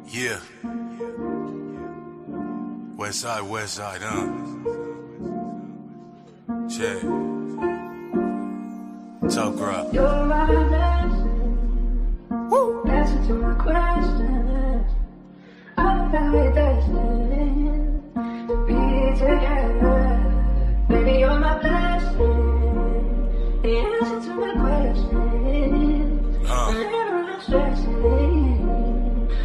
Yeah. West side, Check. Tough crowd. You're my blessing. Woo! Answer to my questions. I'm very destined to be together. Baby, you're my blessing. The answer to my questions. Whenever I'm stressing,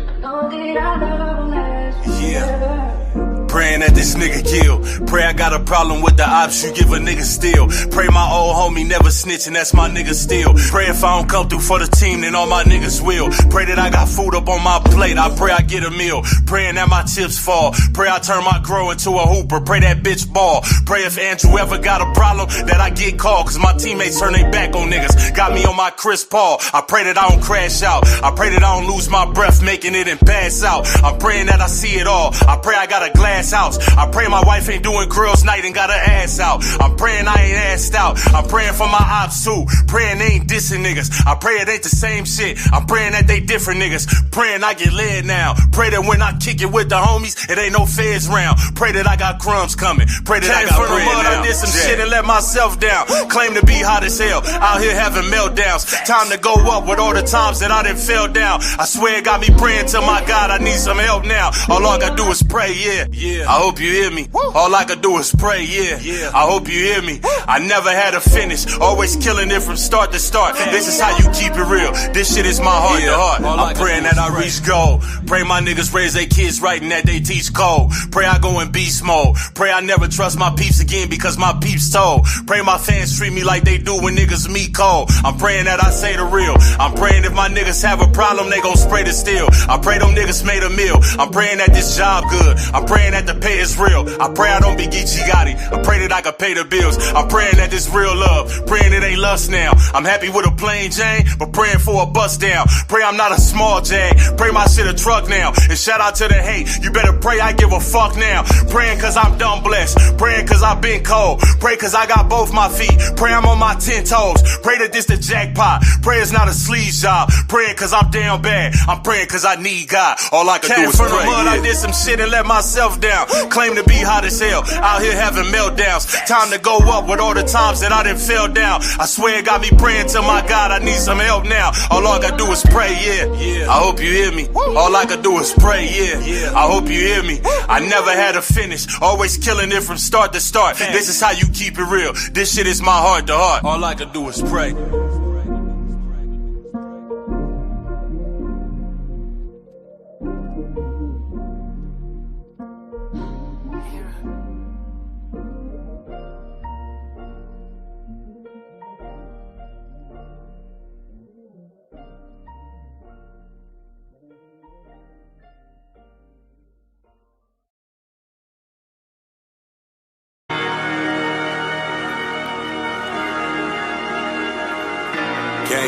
I know that I love last. Yeah. Praying that this nigga kill. Pray I got a problem with the ops, you give a nigga steal. Pray my old homie never snitching, that's my nigga still. Pray if I don't come through for the team, then all my niggas will. Pray that I got food up on my plate, I pray I get a meal. Praying that my chips fall. Pray I turn my grow into a hooper, pray that bitch ball. Pray if Andrew ever got a problem, that I get called. Cause my teammates turn their back on niggas. Got me on my Chris Paul. I pray that I don't crash out. I pray that I don't lose my breath making it and pass out. I'm praying that I see it all. I pray I got a glass house. I pray my wife ain't doing girls night and got her ass out. I'm praying I ain't assed out. I'm praying for my ops too. Praying they ain't dissing niggas. I pray it ain't the same shit. I'm praying that they different niggas. Praying I get laid now. Pray that when I kick it with the homies, it ain't no feds round. Pray that I got crumbs coming. Pray that I got bread now. I did some shit and let myself down. Claim to be hot as hell. Out here having meltdowns. Time to go up with all the times that I done fell down. I swear it got me praying to my God I need some help now. All I gotta do is pray, yeah. I hope you hear me. All I could do is pray, yeah. I hope you hear me. I never had a finish. Always killing it from start to start. This is how you keep it real. This shit is my heart to heart. I'm praying that I reach goal. Pray my niggas raise their kids right and that they teach code. Pray I go in beast mode. Pray I never trust my peeps again because my peeps told. Pray my fans treat me like they do when niggas meet cold. I'm praying that I say the real. I'm praying if my niggas have a problem, they gon' spray the steel. I pray them niggas made a meal. I'm praying that this job good. I'm praying that the pay is real. I pray I don't be Geechee Gotti. I pray that I can pay the bills. I'm praying that this real love. Praying it ain't lust now. I'm happy with a plain Jane, but praying for a bust down. Pray I'm not a small Jag. Pray my shit a truck now. And shout out to the hate. You better pray I give a fuck now. Praying cause I'm dumb blessed. Praying cause I've been cold. Pray cause I got both my feet. Pray I'm on my 10 toes. Pray that this the jackpot. Pray it's not a sleaze job. Praying cause I'm down bad. I'm praying cause I need God. All I can do is pray. I did some shit and let myself down. Claim to be hot as hell. Out here having meltdowns. Time to go up with all the times that I done fell down. I swear it got me praying to my God I need some help now. All I gotta do is pray, yeah. I hope you hear me. All I could do is pray, yeah. I hope you hear me. I never had a finish. Always killing it from start to start. This is how you keep it real. This shit is my heart to heart. All I could do is pray.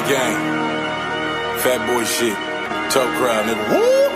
Gang, fat boy shit, tough crowd, nigga. Woo!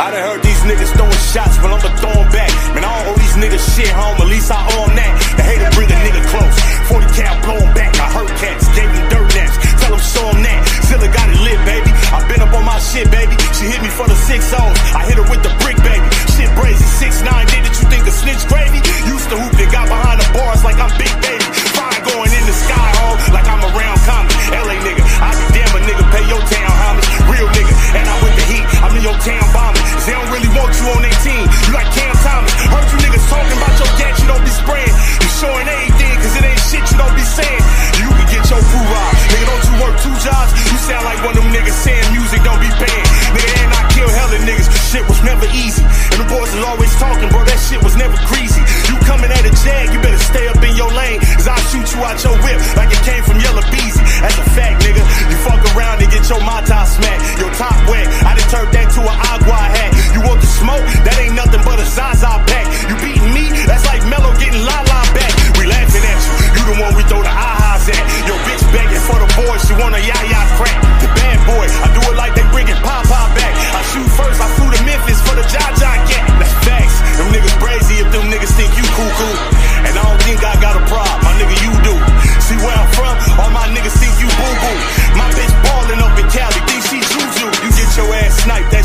I done heard these niggas throwing shots, but I'ma throw them back. Man, I don't owe these niggas shit, home, at least I own that. The hater bring a nigga close, 40 cal blow him back. I hurt cats, gave him dirt naps, tell him show him that. Zilla got it lit, baby. I been up on my shit, baby. She hit me for the 6 O's, I hit her with the brick, baby. Shit brazy, 6'9", did it, you think a snitch gravy? Used to hoop and got behind the bars like I'm Big Baby. Fire going in the sky, home, like I'm around comedy. LA nigga, I be damn a nigga, pay your town homage. Real nigga, and I'm with the heat, I'm in your town bombing. They don't really want you on their team, you like Cam Thomas. Heard you niggas talking about your gat, you don't be spraying. You showing anything, cause it ain't shit you don't be saying. You can get your food robbed, nigga, don't you work 2 jobs? You sound like one of them niggas saying music don't be banned. Nigga, and I kill hella niggas, shit was never easy. And the boys is always talking, bro, that shit was never greasy. You coming at a jag, you better stay up in your lane, cause I'll shoot you out your whip like it came from Yellow Beezy. That's a fact, nigga. You fuck around and get your mata smacked, your top wet. I done turned that to an agua hat. You want the smoke? That ain't nothing but a Zaza pack. You beating me? That's like Mello getting La-La back. We laughing at you. You the one we throw the ahas at. Your bitch begging for the boys. She want a yaya crack. The bad boy. I do it like they bringing Papa back. I shoot first. I flew to Memphis for the Jaja cat. That's facts. Them niggas brazy if them niggas think you cool. And I don't think I got a problem. My nigga, you do. See where I'm from? All my niggas think you boo-boo. My bitch ballin' up in Cali.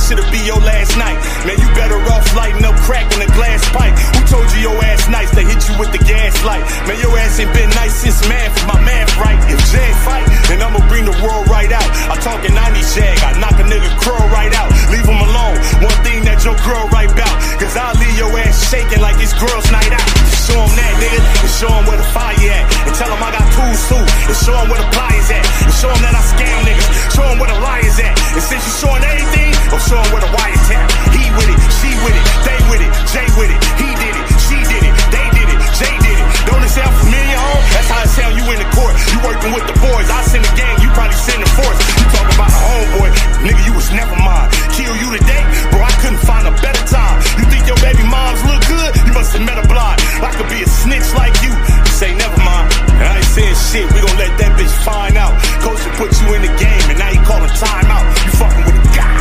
shit'll be your last night. Man, you better off lighting up crack in a glass pipe. Who told you your ass nice? They hit you with the gas light. Man, your ass ain't been nice since math, my math right. If Jag fight, then I'ma bring the world right out. I talkin' 90s Jag, I knock a nigga crow right out. Leave him alone, one thing that your girl right bout. Cause I'll leave your ass shaking like it's girls' night out. Show him that, nigga, and show him where the fire at. And tell him I got tools too, and show him where the pliers at. And show him that I scam niggas, show him where the liars at. And since you showing everything, I'm showing where the wiretap. He with it, she with it, they with it, Jay with it. He did it, she did it, they did it, Jay did it. Don't it sound familiar, home? That's how it sound you in the court. You working with the boys, I send the gang, you probably send the force. You talking about the homeboy, nigga, you was never mine. Kill you today, bro, I couldn't find a better time. You think your baby moms look good? You must have met a blind. I could be a snitch like you. You say never mind. I ain't saying shit, we gon' let that bitch find out. Coach will put you in the game and now you calling timeout. You fucking with a guy.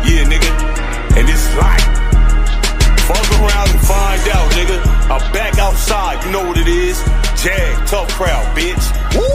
Yeah, nigga, and it's life. Fuck around and find out, nigga. I'm back outside, you know what it is. Jag, tough crowd, bitch. Woo!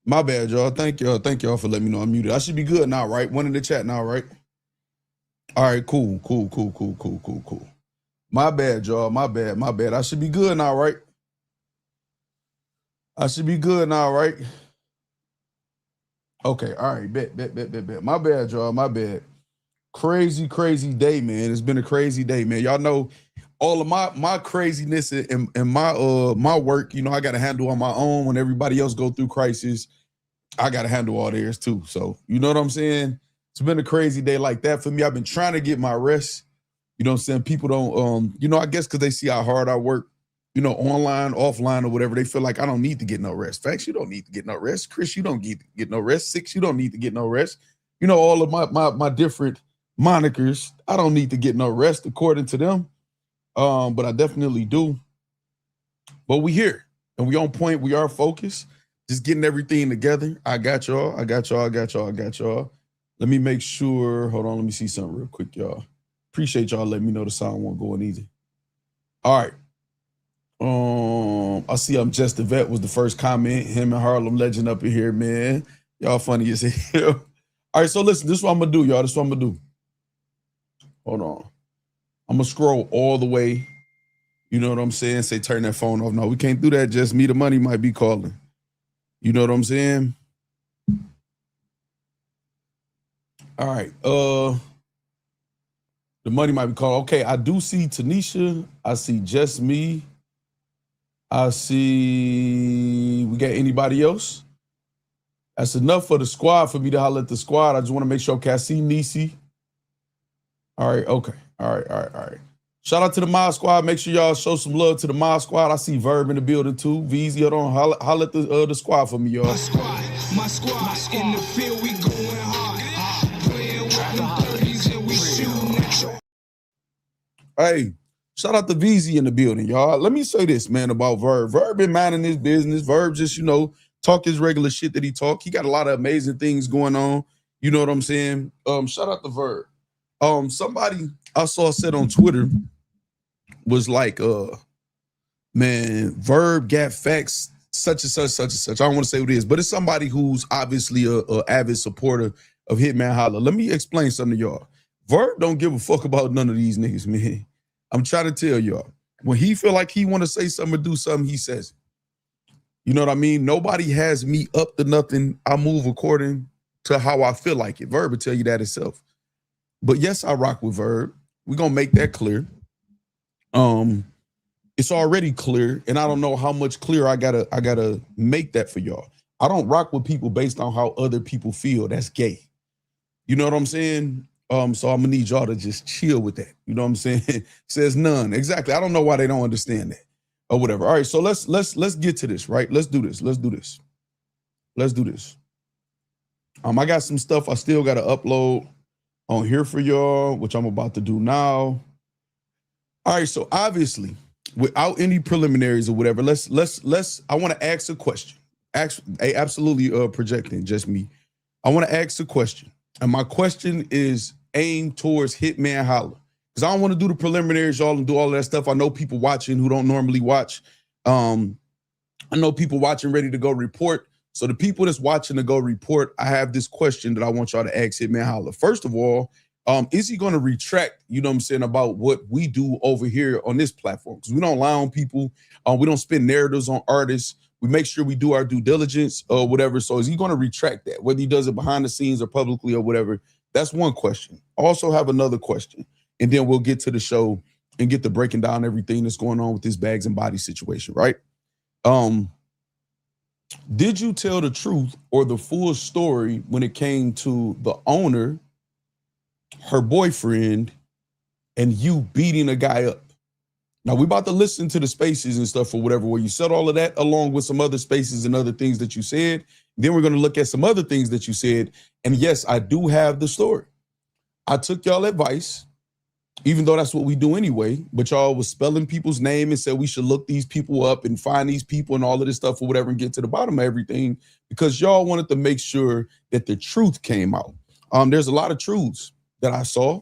My bad, y'all. Thank y'all for letting me know I'm muted. I should be good now, right? One in the chat now, right? All right, cool. My bad, y'all. My bad. I should be good now, right? I should be good now, right? Okay, all right, bet. My bad, y'all. My bad. Crazy day, man. It's been a crazy day, man. Y'all know all of my craziness and my work, you know, I gotta handle on my own. When everybody else go through crisis, I gotta handle all theirs too. So you know what I'm saying? It's been a crazy day like that for me. I've been trying to get my rest. You know what I'm saying? People don't you know, I guess because they see how hard I work, you know, online, offline, or whatever, they feel like I don't need to get no rest. Facts, you don't need to get no rest. Chris, you don't need to get no rest. Six, you don't need to get no rest. You know, all of my different monikers, I don't need to get no rest according to them. But I definitely do. But we here and we on point. We are focused. Just getting everything together. I got y'all. Let me make sure. Hold on. Let me see something real quick, y'all. Appreciate y'all letting me know the sound won't go in either. All right. I see I'm Just the Vet was the first comment. Hitman Harlem legend up in here, man. Y'all funny as hell. All right, so listen, this is what I'm gonna do, y'all. This is what I'm gonna do. Hold on. I'm gonna scroll all the way. You know what I'm saying? Say turn that phone off. No, we can't do that. Just me, the money might be calling. You know what I'm saying? All right. The money might be calling. Okay, I do see Tanisha. I see Just Me. I see we got anybody else? That's enough for the squad for me to holler at the squad. I just want to make sure. Okay, I see Nisi. All right, okay. All right. Shout out to the Mod Squad. Make sure y'all show some love to the Mod Squad. I see Verb in the building too. VZ, hold on. Holler at the squad for me, y'all. My squad in the field, we going hard. Playing with them 30s and we shooting. Hey, shout out to VZ in the building, y'all. Let me say this, man, about Verb. Verb been minding his business. Verb just, you know, talk his regular shit that he talk. He got a lot of amazing things going on. You know what I'm saying? Shout out to Verb. Somebody I saw said on Twitter was like, man, Verb got facts, such and such. I don't want to say what it is, but it's somebody who's obviously a avid supporter of Hitman Holla. Let me explain something to y'all. Verb don't give a fuck about none of these niggas, man. I'm trying to tell y'all. When he feel like he want to say something or do something, he says it. You know what I mean? Nobody has me up to nothing. I move according to how I feel like it. Verb will tell you that itself. But yes, I rock with Verb. We're gonna make that clear. It's already clear, and I don't know how much clearer I gotta make that for y'all. I don't rock with people based on how other people feel. That's gay. You know what I'm saying? So I'm gonna need y'all to just chill with that. You know what I'm saying? Says none. Exactly. I don't know why they don't understand that or whatever. All right, so let's get to this, right? Let's do this. I got some stuff I still gotta upload on here for y'all, which I'm about to do now. All right, so obviously, without any preliminaries or whatever, I want to ask a question. Absolutely projecting, just me. I want to ask a question. And my question is aimed towards Hitman Holla. Because I don't want to do the preliminaries, y'all, and do all that stuff. I know people watching who don't normally watch. I know people watching ready to go report. So the people that's watching to go report, I have this question that I want y'all to ask Hitman Holla. First of all, is he going to retract, you know what I'm saying, about what we do over here on this platform? Because we don't lie on people. We don't spin narratives on artists. We make sure we do our due diligence or whatever. So is he going to retract that, whether he does it behind the scenes or publicly or whatever? That's one question. Also have another question, and then we'll get to the show and get to breaking down everything that's going on with this bags and body situation, right? Did you tell the truth or the full story when it came to the owner, her boyfriend, and you beating a guy up? Now, we're about to listen to the spaces and stuff or whatever, where you said all of that along with some other spaces and other things that you said. Then we're going to look at some other things that you said. And yes, I do have the story. I took y'all advice, even though that's what we do anyway, but y'all was spelling people's name and said we should look these people up and find these people and all of this stuff or whatever and get to the bottom of everything, because y'all wanted to make sure that the truth came out. There's a lot of truths that I saw,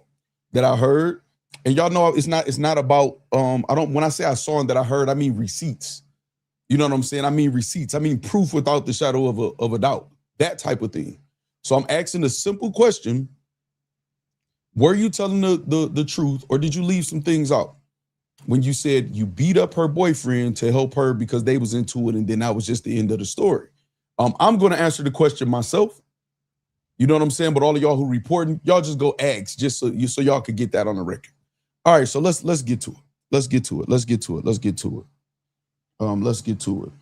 that I heard. And y'all know it's not about, when I say I saw and that I heard, I mean receipts. You know what I'm saying? I mean receipts. I mean proof without the shadow of a doubt, that type of thing. So I'm asking a simple question. Were you telling the truth, or did you leave some things out when you said you beat up her boyfriend to help her because they was into it and then that was just the end of the story? I'm going to answer the question myself. You know what I'm saying? But all of y'all who reporting, y'all just go ask just so y'all could get that on the record. All right, so let's get to it. Let's get to it. Let's get to it. Let's get to it. Let's get to it.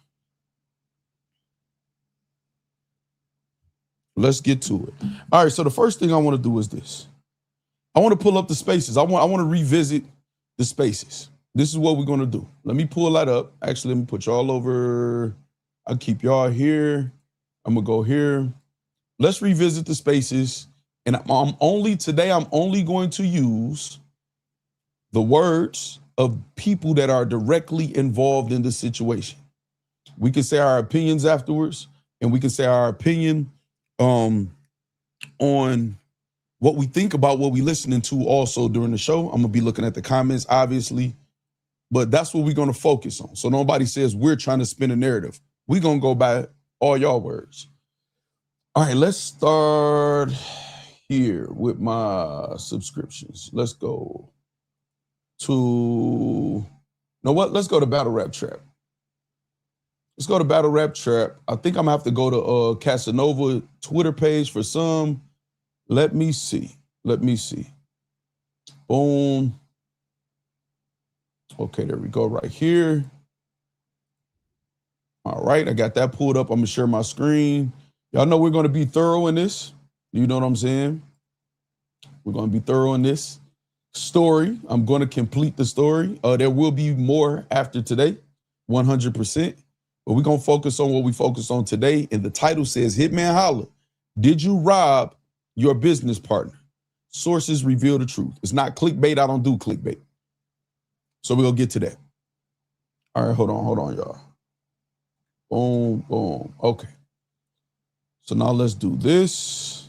Let's get to it. All right, so the first thing I want to do is this. I want to pull up the spaces. I want to revisit the spaces. This is what we're going to do. Let me pull that up. Actually, let me put y'all over. I'll keep y'all here. I'm going to go here. Let's revisit the spaces. And I'm only going to use the words of people that are directly involved in the situation. We can say our opinions afterwards, and we can say our opinion on what we think about what we listening to also during the show. I'm gonna be looking at the comments, obviously, but that's what we're gonna focus on. So nobody says we're trying to spin a narrative. We're gonna go by all y'all words. All right, let's start here with my subscriptions. Let's go to, you know what? Let's go to Battle Rap Trap. Let's go to Battle Rap Trap. I think I'm gonna have to go to Casanova Twitter page for some. Let me see. Boom. Okay, there we go right here. All right, I got that pulled up. I'm gonna share my screen. Y'all know we're gonna be thorough in this. You know what I'm saying? We're gonna be thorough in this story. I'm gonna complete the story. There will be more after today, 100%. But we're gonna focus on what we focused on today. And the title says, Hitman Holla, did you rob your business partner? Sources reveal the truth. It's not clickbait. I don't do clickbait. So we'll get to that. All right, hold on, y'all. Boom, boom. Okay. So now let's do this.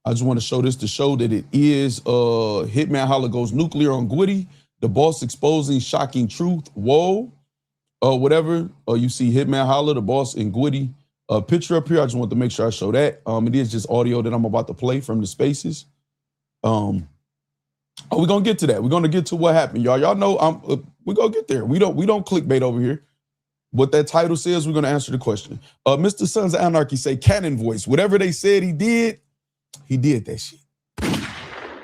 I just want to show this to show that it is Hitman Holla goes nuclear on Gwitty. The boss exposing shocking truth. Whoa. Whatever. You see Hitman Holla, the boss, and Gwitty. Picture up here. I just want to make sure I show that. It is just audio that I'm about to play from the spaces. We're gonna get to that. We're gonna get to what happened, y'all. Y'all know we're gonna get there. We don't clickbait over here. what that title says, we're gonna answer the question. Mr. Sons of Anarchy say Cannon voice. Whatever they said he did that shit.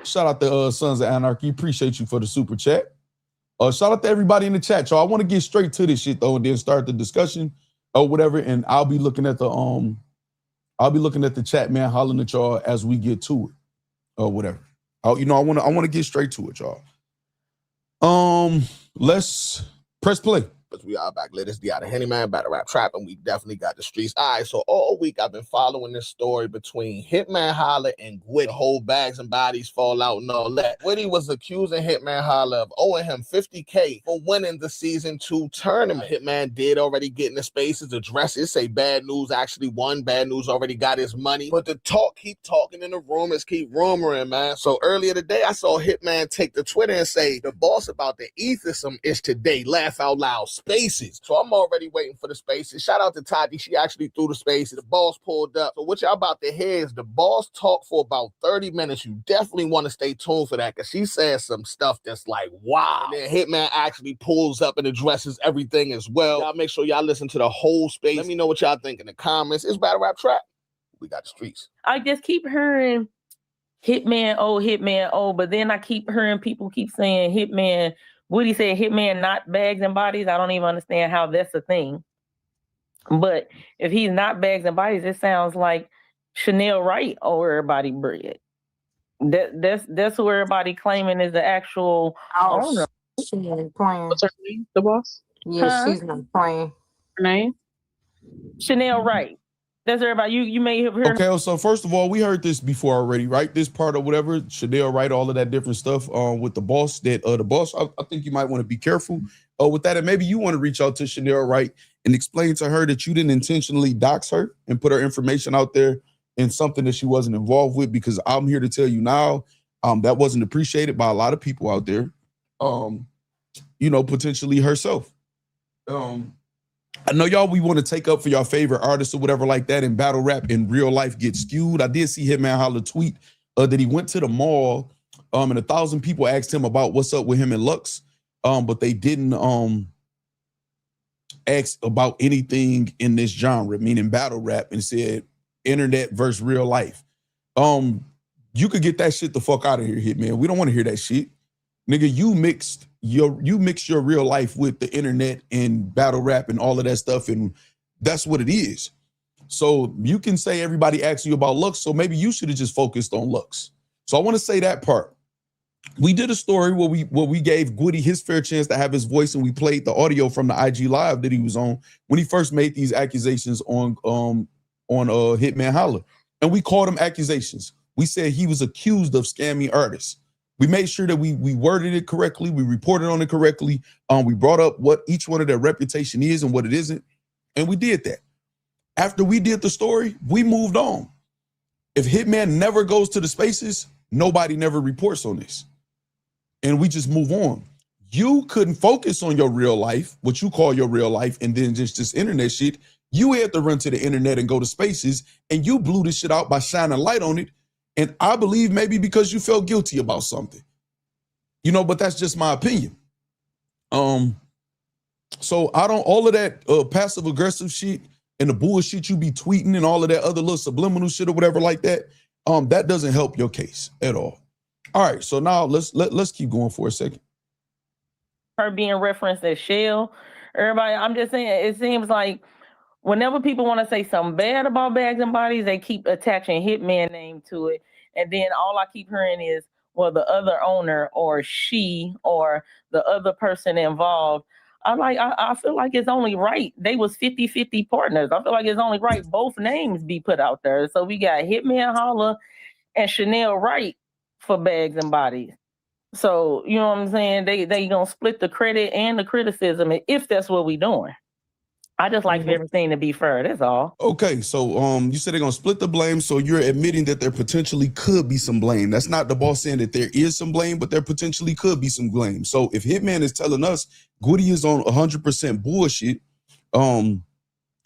Shout out to Sons of Anarchy. Appreciate you for the super chat. Shout out to everybody in the chat, y'all. I want to get straight to this shit though, and then start the discussion or whatever. And I'll be looking at the chat, man, hollering at y'all as we get to it or whatever. I want to get straight to it, y'all. Let's press play. We are back. Let us be out of Hitman, Battle Rap Trap, and we definitely got the streets. All right, so all week I've been following this story between Hitman Holla and Gwitty. The whole bags and bodies fall out and all that. Gwitty was accusing Hitman Holla of owing him $50K for winning the season 2 tournament. Hitman did already get in the spaces, address it, say bad news actually won, bad news already got his money. But the talk keep talking and the rumors keep rumoring, man. So earlier today I saw Hitman take to Twitter and say the boss about the ether some ish today. Laugh out loud. Spaces. So I'm already waiting for the spaces. Shout out to Tati. She actually threw the spaces. The boss pulled up. So what y'all about to hear is the boss talked for about 30 minutes. You definitely want to stay tuned for that because she says some stuff that's like, wow. And then Hitman actually pulls up and addresses everything as well. Y'all make sure y'all listen to the whole space. Let me know what y'all think in the comments. It's Battle Rap Trap. We got the streets. I just keep hearing Hitman, but then I keep hearing people keep saying Hitman. Woody said Hitman not bags and bodies. I don't even understand how that's a thing. But if he's not bags and bodies, it sounds like Chanel Wright owe everybody bread. That's who everybody claiming is the actual owner. She ain't playing. What's her name? The boss? Yeah, she's not playing. Her name? Chanel Wright. That's everybody. You may have heard. Okay, so first of all, we heard this before already, right? This part or whatever, Chanel Wright, all of that different stuff with the boss. That the boss, I think you might want to be careful with that, and maybe you want to reach out to Chanel Wright and explain to her that you didn't intentionally dox her and put her information out there in something that she wasn't involved with. Because I'm here to tell you now, that wasn't appreciated by a lot of people out there. Potentially herself. I know y'all, we want to take up for your favorite artists or whatever like that, and battle rap in real life gets skewed. I did see Hitman Holla tweet that he went to the mall and 1,000 people asked him about what's up with him and Lux, but they didn't ask about anything in this genre, meaning battle rap, and said internet versus real life. You could get that shit the fuck out of here, Hitman. We don't want to hear that shit. Nigga, you mixed your real life with the internet and battle rap and all of that stuff, and that's what it is. So you can say everybody asks you about Lux, so maybe you should have just focused on Lux. So I want to say that part. We did a story where we gave Gwitty his fair chance to have his voice, and we played the audio from the IG Live that he was on when he first made these accusations on Hitman Holla. And we called them accusations. We said he was accused of scamming artists. We made sure that we worded it correctly. We reported on it correctly. We brought up what each one of their reputation is and what it isn't. And we did that. After we did the story, we moved on. If Hitman never goes to the spaces, nobody never reports on this. And we just move on. You couldn't focus on your real life, what you call your real life, and then just this internet shit. You had to run to the internet and go to spaces, and you blew this shit out by shining light on it. And I believe maybe because you felt guilty about something, but that's just my opinion. So I don't, all of that passive aggressive shit and the bullshit you be tweeting and all of that other little subliminal shit or whatever like that, that doesn't help your case at all. All right, so now let's keep going for a second. Her being referenced as Shell, everybody, I'm just saying, it seems like whenever people want to say something bad about bags and bodies, they keep attaching Hitman name to it. And then all I keep hearing is, well, the other owner or she or the other person involved. I feel like it's only right. They was 50-50 partners. I feel like it's only right both names be put out there. So we got Hitman Holla and Chanel Wright for bags and bodies. So, you know what I'm saying? They gonna split the credit and the criticism if that's what we doing. I just like everything to be fair. That's all. Okay, so you said they're gonna split the blame, so you're admitting that there potentially could be some blame. That's not the boss saying that there is some blame, but there potentially could be some blame. So if Hitman is telling us Gwitty is on 100% bullshit, then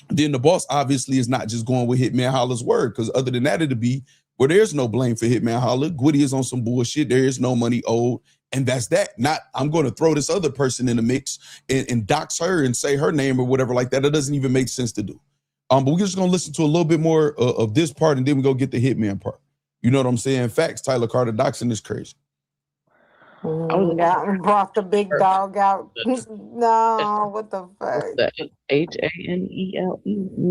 the boss obviously is not just going with Hitman Holla's word, because other than that, it'd be where there's no blame for Hitman Holla. Gwitty is on some bullshit. There is no money owed, And that's that. Not, I'm going to throw this other person in the mix and dox her and say her name or whatever like that. It doesn't even make sense to do. But we're just going to listen to a little bit more of this part, and then we go get the Hitman part. You know what I'm saying? Facts, Tyler Carter doxing is crazy. Yeah, brought the big dog out. No, what the fuck? Hanele.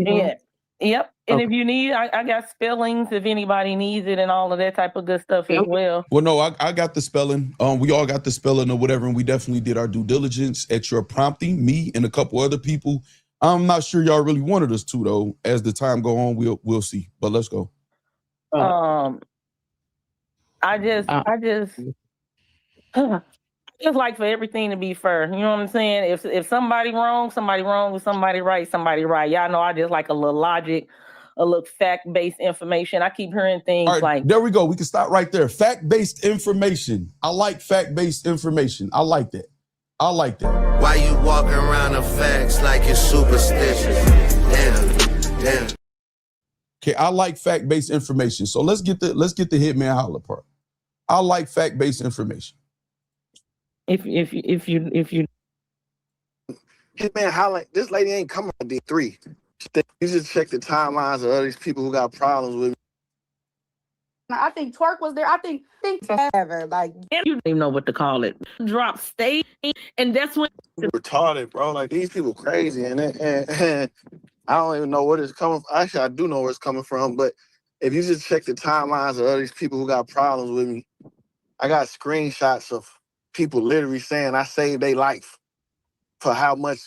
Yeah. Yep. And if you need, I got spellings if anybody needs it and all of that type of good stuff as well. Well, no, I got the spelling. We all got the spelling or whatever, and we definitely did our due diligence at your prompting, me and a couple other people. I'm not sure y'all really wanted us to, though. As the time go on, we'll see. But let's go. I just like for everything to be fair. You know what I'm saying? If somebody wrong, somebody wrong. If somebody right, somebody right. Y'all know I just like a little logic, a little fact-based information. I keep hearing things like... There we go. We can stop right there. Fact-based information. I like fact-based information. I like that. I like that. Why you walking around the facts like you're superstitious? Damn. Okay, I like fact-based information. So let's get the Hitman Holla part. I like fact-based information. If you Hitman Holla, this lady ain't coming on D3. You just check the timelines of all these people who got problems with me. I think Twerk was there. I think forever. Like, you don't even know what to call it. Drop state, and that's when retarded, bro. Like, these people crazy, and I don't even know where it's coming from. Actually, I do know where it's coming from, but if you just check the timelines of all these people who got problems with me, I got screenshots of people literally saying I saved their life for how much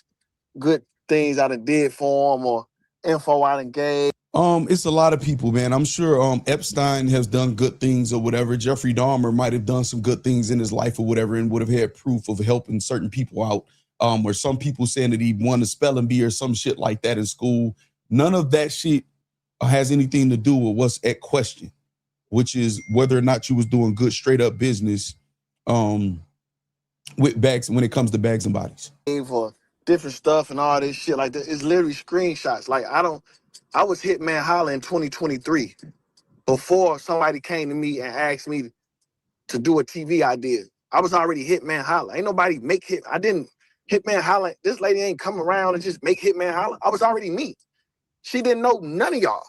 good things I done did for them or info I done gave. It's a lot of people, man. I'm sure Epstein has done good things or whatever. Jeffrey Dahmer might have done some good things in his life or whatever and would have had proof of helping certain people out. Or some people saying that he won a spelling bee or some shit like that in school. None of that shit has anything to do with what's at question, which is whether or not you was doing good straight up business with bags when it comes to bags and bodies. For different stuff and all this shit like that. It's literally screenshots. Like I was Hitman Holla in 2023 before somebody came to me and asked me to do a TV idea. I was already Hitman Holla. Ain't nobody make hit. I didn't Hitman Holla. This lady ain't come around and just make Hitman Holla. I was already me. She didn't know none of y'all.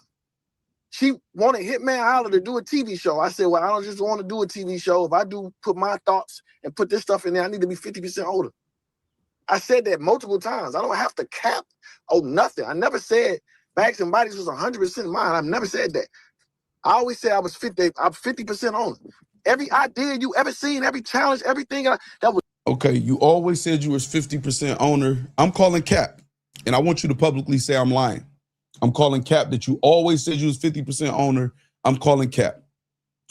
She wanted Hitman Holla to do a TV show. I said, well, I don't just want to do a TV show. If I do put my thoughts and put this stuff in there, I need to be 50% older. I said that multiple times. I don't have to cap nothing. I never said Bags and Bodies was 100% mine. I've never said that. I always said I was 50% owner. Every idea you ever seen, every challenge, everything that was. Okay, you always said you was 50% owner. I'm calling cap, and I want you to publicly say I'm lying. I'm calling cap that you always said you was 50% owner. I'm calling cap.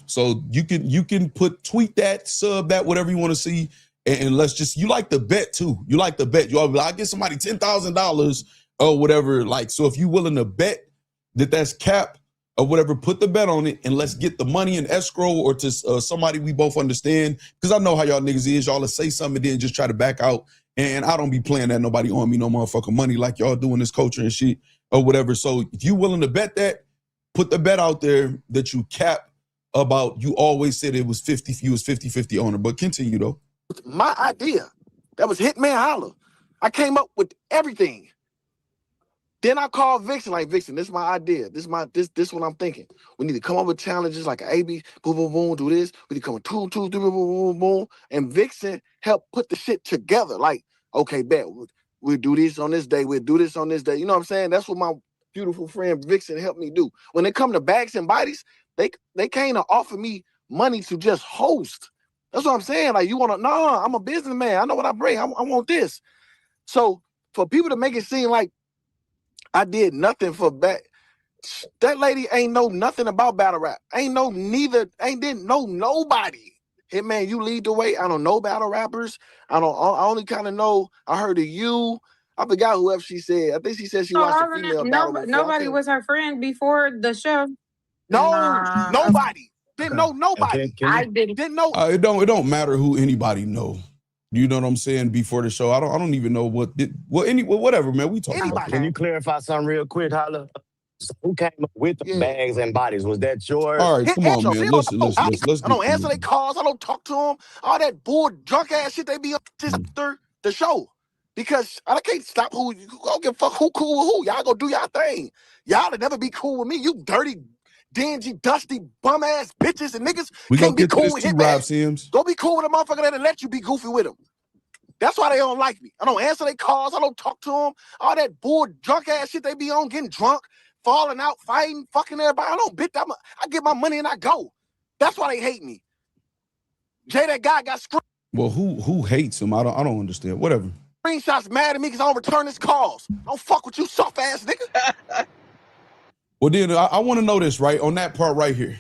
So you can tweet that, sub that, whatever you want to see. And let's just, you like the bet too. You like the bet. You all be like, I get somebody $10,000 or whatever. Like, so if you willing to bet that that's cap or whatever, put the bet on it and let's get the money in escrow or to somebody we both understand. Because I know how y'all niggas is. Y'all to say something and then just try to back out. And I don't be playing that nobody on me no motherfucking money like y'all doing this culture and shit or whatever. So if you willing to bet that, put the bet out there that you cap about, you always said it was 50, you was 50-50 owner. But continue though. My idea. That was Hitman Holla. I came up with everything. Then I called Vixen, like, Vixen, this is my idea. This what I'm thinking. We need to come up with challenges like an A-B, boom, boom, boom, do this. We need to come with 2, 2, 3, boom, boom, boom, boom. And Vixen helped put the shit together. Like, okay, bet, we'll do this on this day. We'll do this on this day. You know what I'm saying? That's what my beautiful friend Vixen helped me do. When it come to Bags and Bodies, they came to offer me money to just host. That's what I'm saying. Like, you want to, no, I'm a businessman. I know what I bring. I want this. So for people to make it seem like I did nothing for that lady ain't know nothing about battle rap. Didn't know nobody. Hey man, you lead the way. I don't know battle rappers. I only kind of know, I heard of you. I forgot whoever she said. I think she said she watched a female battle. Nobody was her friend before the show. No, nobody. Didn't know nobody. I didn't know. It don't matter who anybody know. You know what I'm saying? Before the show, I don't even know whatever, man. We talking. Can you clarify something real quick, Holla? So who came up with the Yeah. bags and bodies? Was that yours? All right, Hit come on, Andrew, man. you Listen, know, listen, I let's don't get answer their calls. I don't talk to them. All that bull drunk ass shit they be up just after the show. Because I can't stop who you don't give a fuck who cool with who. Y'all go do y'all thing. Y'all will never be cool with me. You dirty, dingy, dusty, bum ass bitches and niggas We gonna can't be get to cool this with too, Hitman. Rob Sims. Go be cool with a motherfucker that'll let you be goofy with him. That's why they don't like me. I don't answer their calls. I don't talk to them. All that bull drunk ass shit they be on, getting drunk, falling out, fighting, fucking everybody. I don't bitch. I get my money and I go. That's why they hate me. Jay, that guy got Well, who hates him? I don't understand. Whatever. screenshots mad at me because I don't return his calls. Don't fuck with you, soft ass nigga. Well, then I want to know this, right? On that part right here.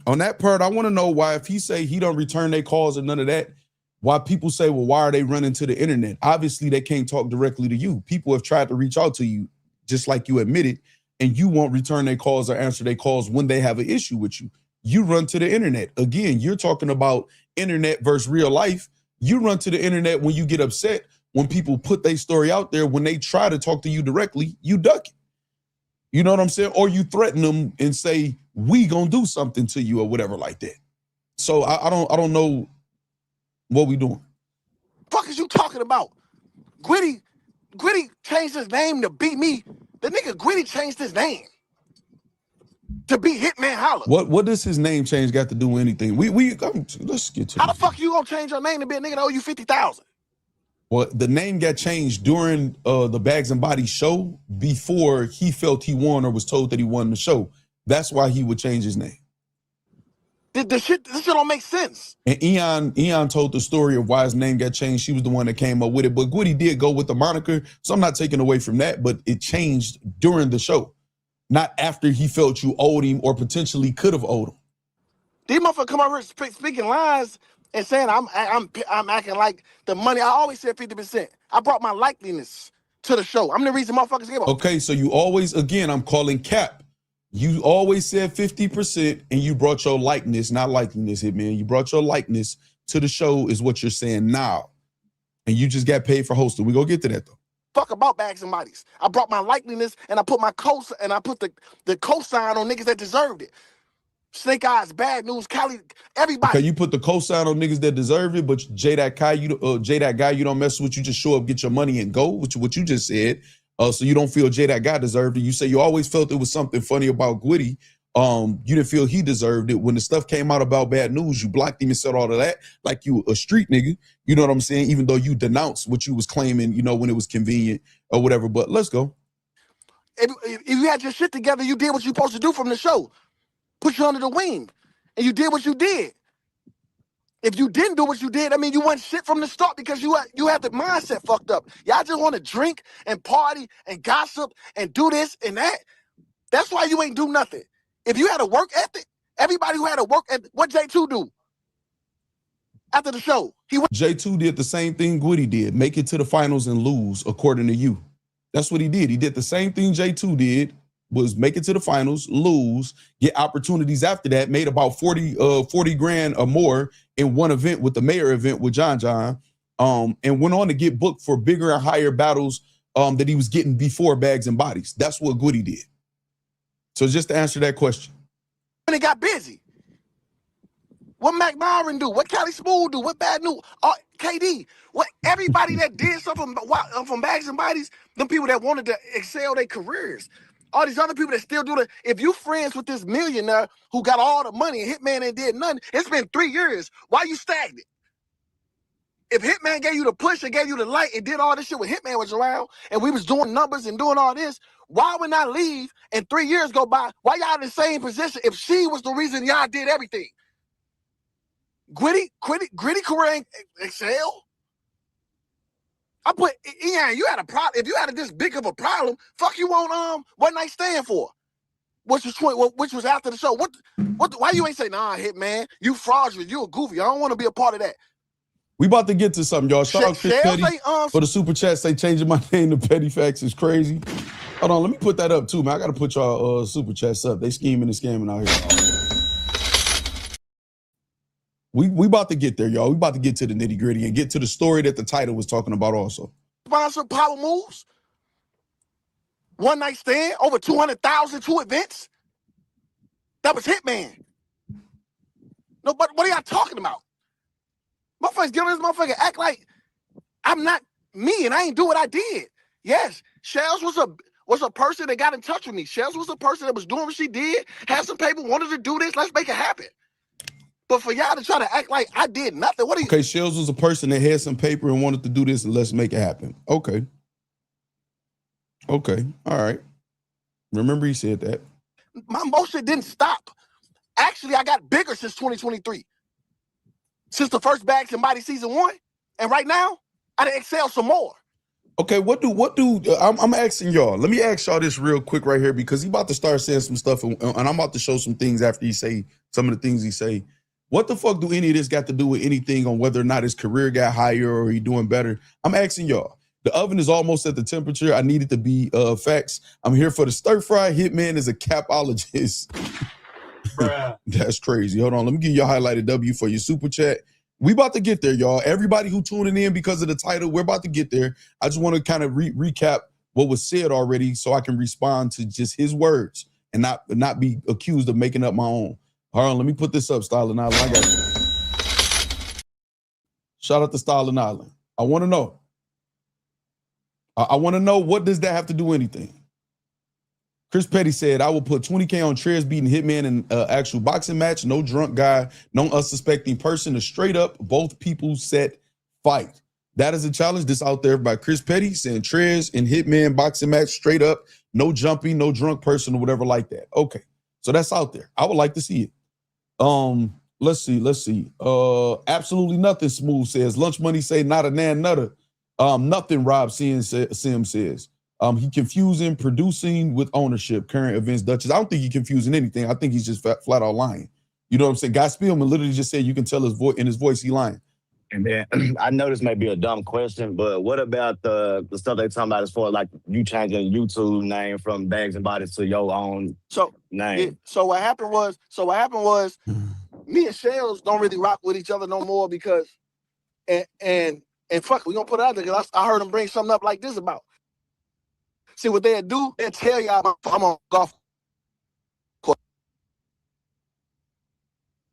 On that part, I want to know why, if he say he don't return their calls or none of that, why people say, well, why are they running to the internet? Obviously, they can't talk directly to you. People have tried to reach out to you, just like you admitted, and you won't return their calls or answer their calls when they have an issue with you. You run to the internet. Again, you're talking about internet versus real life. You run to the internet when you get upset, when people put their story out there, when they try to talk to you directly, you duck it. You know what I'm saying? Or you threaten them and say, we gonna do something to you or whatever like that. So I don't know what we doing. Fuck is you talking about? Gwitty changed his name to beat me. The nigga Gwitty changed his name to be Hitman Holla. What does his name change got to do with anything? Let's get to How the fuck you gonna change your name to be a nigga that owe you 50,000? Well, the name got changed during the Bags and Bodies show before he felt he won or was told that he won the show. That's why he would change his name. This shit don't make sense. And Eon told the story of why his name got changed. She was the one that came up with it. But Gwitty did go with the moniker, so I'm not taking away from that. But it changed during the show, not after he felt you owed him or potentially could have owed him. These motherfuckers come over here speaking lies and saying I'm acting like the money. I always said 50%. I brought my likeliness to the show. I'm the reason motherfuckers gave up. Okay, so you always, again, I'm calling cap. You always said 50% and you brought your likeness, not likeliness, Hitman. You brought your likeness to the show is what you're saying now. And you just got paid for hosting. We gonna get to that though. Fuck about Bags and Bodies. I brought my likeliness and I put my the cosign on niggas that deserved it. Snake Eyes, Bad News, Cali, everybody. Okay, you put the cosign on niggas that deserve it, but Jay that guy you don't mess with. You just show up, get your money, and go. What you just said. So you don't feel Jay that guy deserved it. You say you always felt it was something funny about Gwitty. You didn't feel he deserved it. When the stuff came out about Bad News, you blocked him and said all of that like you a street nigga. You know what I'm saying? Even though you denounced what you was claiming, you know, when it was convenient or whatever. But let's go. If you had your shit together, you did what you're supposed to do from the show. Put you under the wing, and you did what you did. If you didn't do what you did, I mean, you went shit from the start because you had the mindset fucked up. Y'all just want to drink and party and gossip and do this and that. That's why you ain't do nothing. If you had a work ethic, everybody who had a work ethic, what J2 do after the show? J2 did the same thing Gwitty did, make it to the finals and lose, according to you. That's what he did. He did the same thing J2 did, was make it to the finals, lose, get opportunities after that, made about 40 grand or more in one event with the mayor event with John, and went on to get booked for bigger and higher battles that he was getting before Bags and Bodies. That's what Gwitty did. So just to answer that question. When it got busy. What Mac Myron do? What Cali Smooth do? What Bad News? KD? What everybody that did something from Bags and Bodies, them people that wanted to excel their careers. All these other people that still do that. If you friends with this millionaire who got all the money and Hitman ain't did nothing, it's been 3 years. Why you stagnant? If Hitman gave you the push and gave you the light and did all this shit when Hitman was around and we was doing numbers and doing all this, why would I leave and 3 years go by? Why y'all in the same position if she was the reason y'all did everything? Gritty career ain't excel. I put Ian, you had a problem. If you had this big of a problem, fuck you on One Night Stand for, which was after the show. Why you ain't say nah, Hitman? You fraudulent. You a goofy. I don't want to be a part of that. We about to get to something, y'all. Shout out Chris Petty for the super chat. Say changing my name to Petty Facts is crazy. Hold on, let me put that up too, man. I gotta put y'all super chats up. They scheming and scamming out here. We about to get there, y'all. We about to get to the nitty gritty and get to the story that the title was talking about also. Sponsor power moves. one night stand, over 200,000, 2 events. That was Hitman. No, but what are y'all talking about? Motherfuckers get on this motherfucker act like I'm not me and I ain't do what I did. Yes, Shells was a person that got in touch with me. Shells was a person that was doing what she did, had some paper, wanted to do this. Let's make it happen. But for y'all to try to act like I did nothing, what are you? Okay, Shells was a person that had some paper and wanted to do this, and let's make it happen. Okay. Okay, all right. Remember he said that. My motion didn't stop. Actually, I got bigger since 2023. Since the first Bags and Body season 1. And right now, I done excel some more. Okay, I'm asking y'all. Let me ask y'all this real quick right here, because he about to start saying some stuff, and I'm about to show some things after he say some of the things he say. What the fuck do any of this got to do with anything on whether or not his career got higher or he doing better? I'm asking y'all. The oven is almost at the temperature I need it to be. Facts. I'm here for the stir fry. Hitman is a capologist. That's crazy. Hold on. Let me give you a highlighted W for your super chat. We about to get there, y'all. Everybody who tuning in because of the title, we're about to get there. I just want to kind of recap what was said already so I can respond to just his words and not be accused of making up my own. Hold on, let me put this up, Styling Island. I got you. Shout out to Styling Island. I want to know. I want to know, what does that have to do with anything? Chris Petty said, I will put 20K on Trez beating Hitman in actual boxing match. No drunk guy, no unsuspecting person. A straight up, both people set fight. That is a challenge. This out there by Chris Petty saying Trez and Hitman boxing match straight up. No jumping, no drunk person or whatever like that. Okay, so that's out there. I would like to see it. Let's see. Absolutely nothing. Smooth says. Lunch Money say not a nan nutter. Nothing. Rob Sim says. He confusing producing with ownership. Current events, Duchess. I don't think he's confusing anything. I think he's just flat out lying. You know what I'm saying? Guy Spielman literally just said you can tell his voice in his voice he lying. And then I know this may be a dumb question, but what about the stuff they talking about as far as like you changing YouTube name from Bags and Bodies to your own name? Yeah, so what happened was me and Shells don't really rock with each other no more because and fuck, we gonna put it out there because I heard him bring something up like this about. See what they'll do, they'll tell y'all I'm on golf court.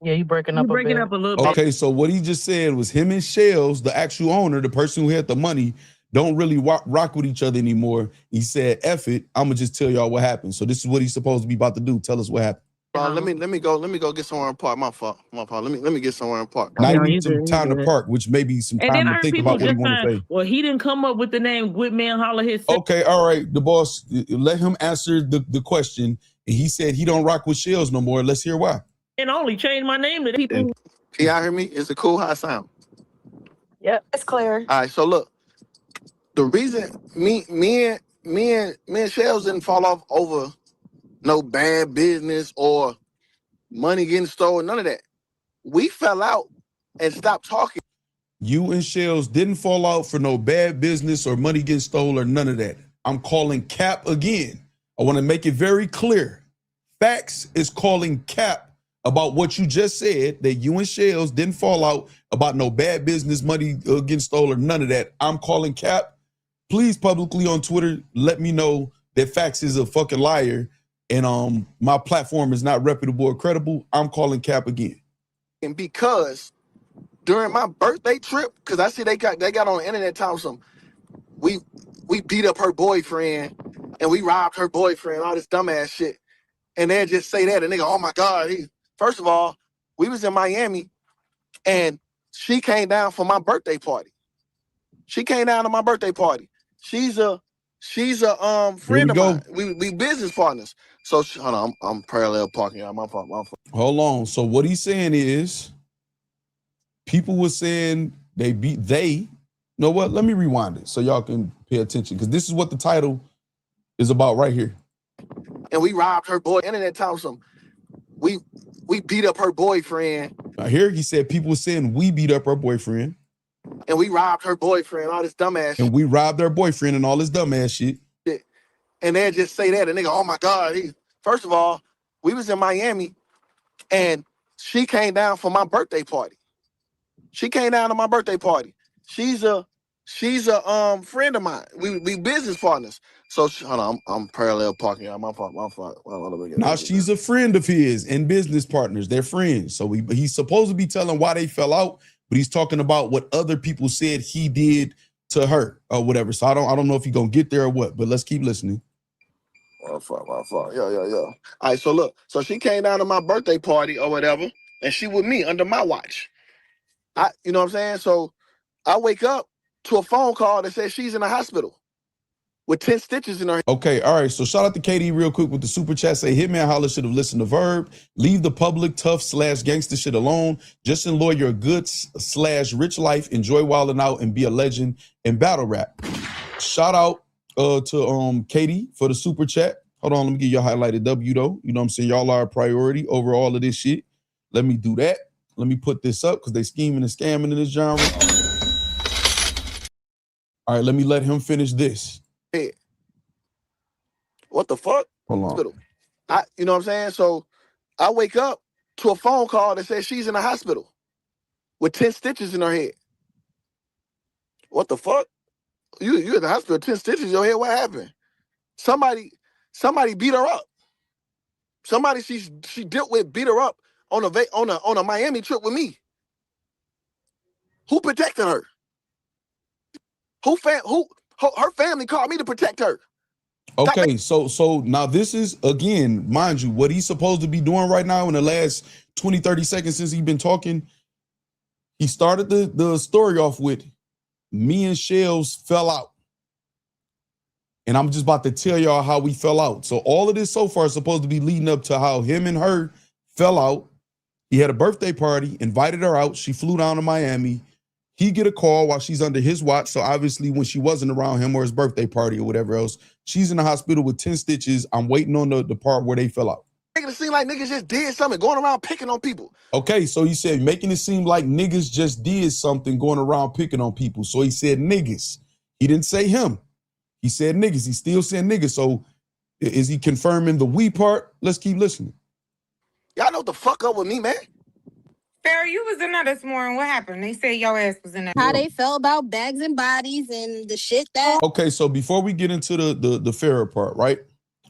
Yeah, you breaking up a little bit. Okay, so what he just said was him and Shells, the actual owner, the person who had the money, don't really rock with each other anymore. He said, F it, I'm gonna just tell y'all what happened. So this is what he's supposed to be about to do. Tell us what happened. Let me go get somewhere in park. My fault. Let me get somewhere in park. Now you need some time to park, which may be some time to think about what he want to say. Well, he didn't come up with the name Hitman Holla himself. Okay, all right. The boss, let him answer the question. And he said he don't rock with Shells no more. Let's hear why. And only changed my name to people. Can y'all hear me? Is it cool how I sound? Yep, it's clear. All right, so look, the reason me and Shells didn't fall off over no bad business or money getting stolen, none of that. We fell out and stopped talking. You and Shells didn't fall out for no bad business or money getting stolen or none of that. I'm calling cap again. I want to make it very clear. Facts is calling cap about what you just said, that you and Shells didn't fall out about no bad business, money getting stolen, none of that. I'm calling cap. Please publicly on Twitter, let me know that Facts is a fucking liar and my platform is not reputable or credible. I'm calling cap again. And because during my birthday trip, because I see they got on the internet talking some, we beat up her boyfriend and we robbed her boyfriend, all this dumbass shit. And they just say that and they go, oh my God. First of all, we was in Miami and she came down for my birthday party. She came down to my birthday party. She's a friend of mine. We business partners. So hold on, I'm parallel parking. My fault. Hold on. So what he's saying is, people were saying you know what? Let me rewind it so y'all can pay attention because this is what the title is about right here. And we robbed her boy. Internet talking some. We beat up her boyfriend. Now here he said people were saying we beat up her boyfriend. And we robbed her boyfriend, all this dumbass shit. And we robbed her boyfriend and all this dumbass shit. And they just say that and they go, oh my God. First of all, we was in Miami and she came down for my birthday party. She came down to my birthday party. She's a She's a friend of mine. We business partners. So hold on, I'm parallel parking. Y'all. My fault. Now she's a friend of his and business partners. They're friends. So he's supposed to be telling why they fell out, but he's talking about what other people said he did to her or whatever. So I don't know if he's gonna get there or what, but let's keep listening. My fault. Yeah. All right, so look, so she came down to my birthday party or whatever, and she with me under my watch. You know what I'm saying? So I wake up to a phone call that says she's in the hospital with 10 stitches in her. Okay, all right. So shout out to KD real quick with the super chat. Say Hitman Holla should have listened to Verb. Leave the public tough / gangster shit alone. Just enjoy your good / rich life. Enjoy wilding out and be a legend in battle rap. Shout out to KD for the super chat. Hold on, let me get your highlighted W though. You know what I'm saying? Y'all are a priority over all of this shit. Let me do that. Let me put this up because they scheming and scamming in this genre. All right, let me let him finish this. Hey, what the fuck? Hold on. You know what I'm saying? So I wake up to a phone call that says she's in the hospital with 10 stitches in her head. What the fuck? You at the hospital, 10 stitches in your head? What happened? Somebody beat her up. Somebody she dealt with beat her up on a Miami trip with me. Who protected her? Her family called me to protect her. Okay, so now this is, again, mind you, what he's supposed to be doing right now in the last 20, 30 seconds since he's been talking. He started the story off with, me and Shells fell out. And I'm just about to tell y'all how we fell out. So all of this so far is supposed to be leading up to how him and her fell out. He had a birthday party, invited her out. She flew down to Miami. He get a call while she's under his watch. So obviously when she wasn't around him or his birthday party or whatever else, she's in the hospital with 10 stitches. I'm waiting on the part where they fell out. Making it seem like niggas just did something, going around picking on people. Okay, so he said making it seem like niggas just did something, going around picking on people. So he said niggas. He didn't say him. He said niggas. He still said niggas. So is he confirming the we part? Let's keep listening. Y'all know what the fuck up with me, man. Farrah, you was in there this morning. What happened? They said your ass was in there. How they felt about bags and bodies and the shit that. Okay, so before we get into the Farrah part, right?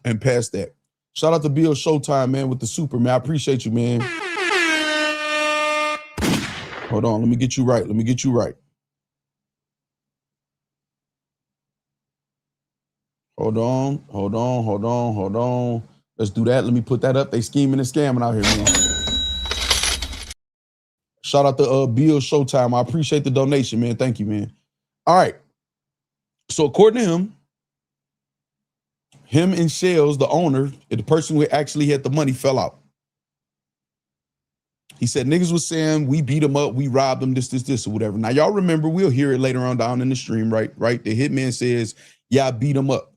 And past that, shout out to Bill Showtime, man, with the super, man. I appreciate you, man. Hold on, let me get you right. Hold on. Let's do that. Let me put that up. They scheming and scamming out here, man. Shout out to Bill Showtime. I appreciate the donation, man. Thank you, man. All right. So according to him and Shells, the owner, the person who actually had the money, fell out. He said niggas was saying we beat him up, we robbed him, this, or whatever. Now, y'all remember, we'll hear it later on down in the stream, right? The hitman says, yeah, I beat him up.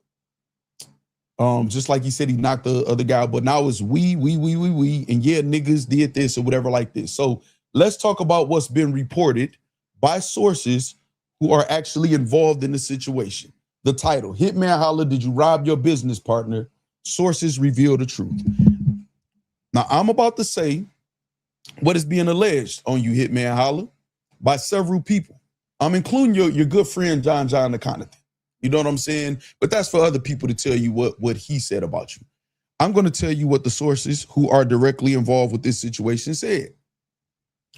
Just like he said he knocked the other guy, but now it's we, and yeah, niggas did this or whatever like this. So let's talk about what's been reported by sources who are actually involved in the situation. The title, Hitman Holla, did you rob your business partner? Sources reveal the truth. Now, I'm about to say what is being alleged on you, Hitman Holla, by several people. I'm including your good friend, John the Connaughton. You know what I'm saying? But that's for other people to tell you what he said about you. I'm going to tell you what the sources who are directly involved with this situation said.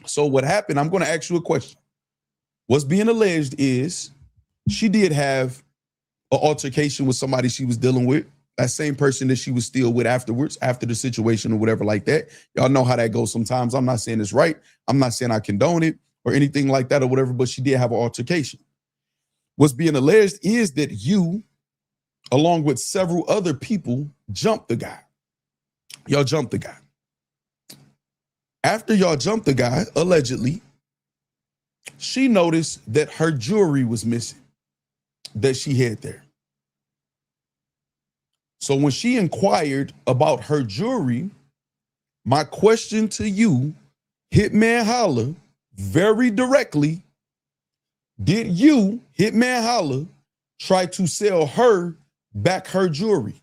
So what happened, I'm going to ask you a question. What's being alleged is she did have an altercation with somebody she was dealing with, that same person that she was still with afterwards, after the situation or whatever like that. Y'all know how that goes sometimes. I'm not saying it's right. I'm not saying I condone it or anything like that or whatever, but she did have an altercation. What's being alleged is that you, along with several other people, jumped the guy. Y'all jumped the guy. After y'all jumped the guy, allegedly, she noticed that her jewelry was missing that she had there. So when she inquired about her jewelry, my question to you, Hitman Holla, very directly, did you, Hitman Holla, try to sell her back her jewelry?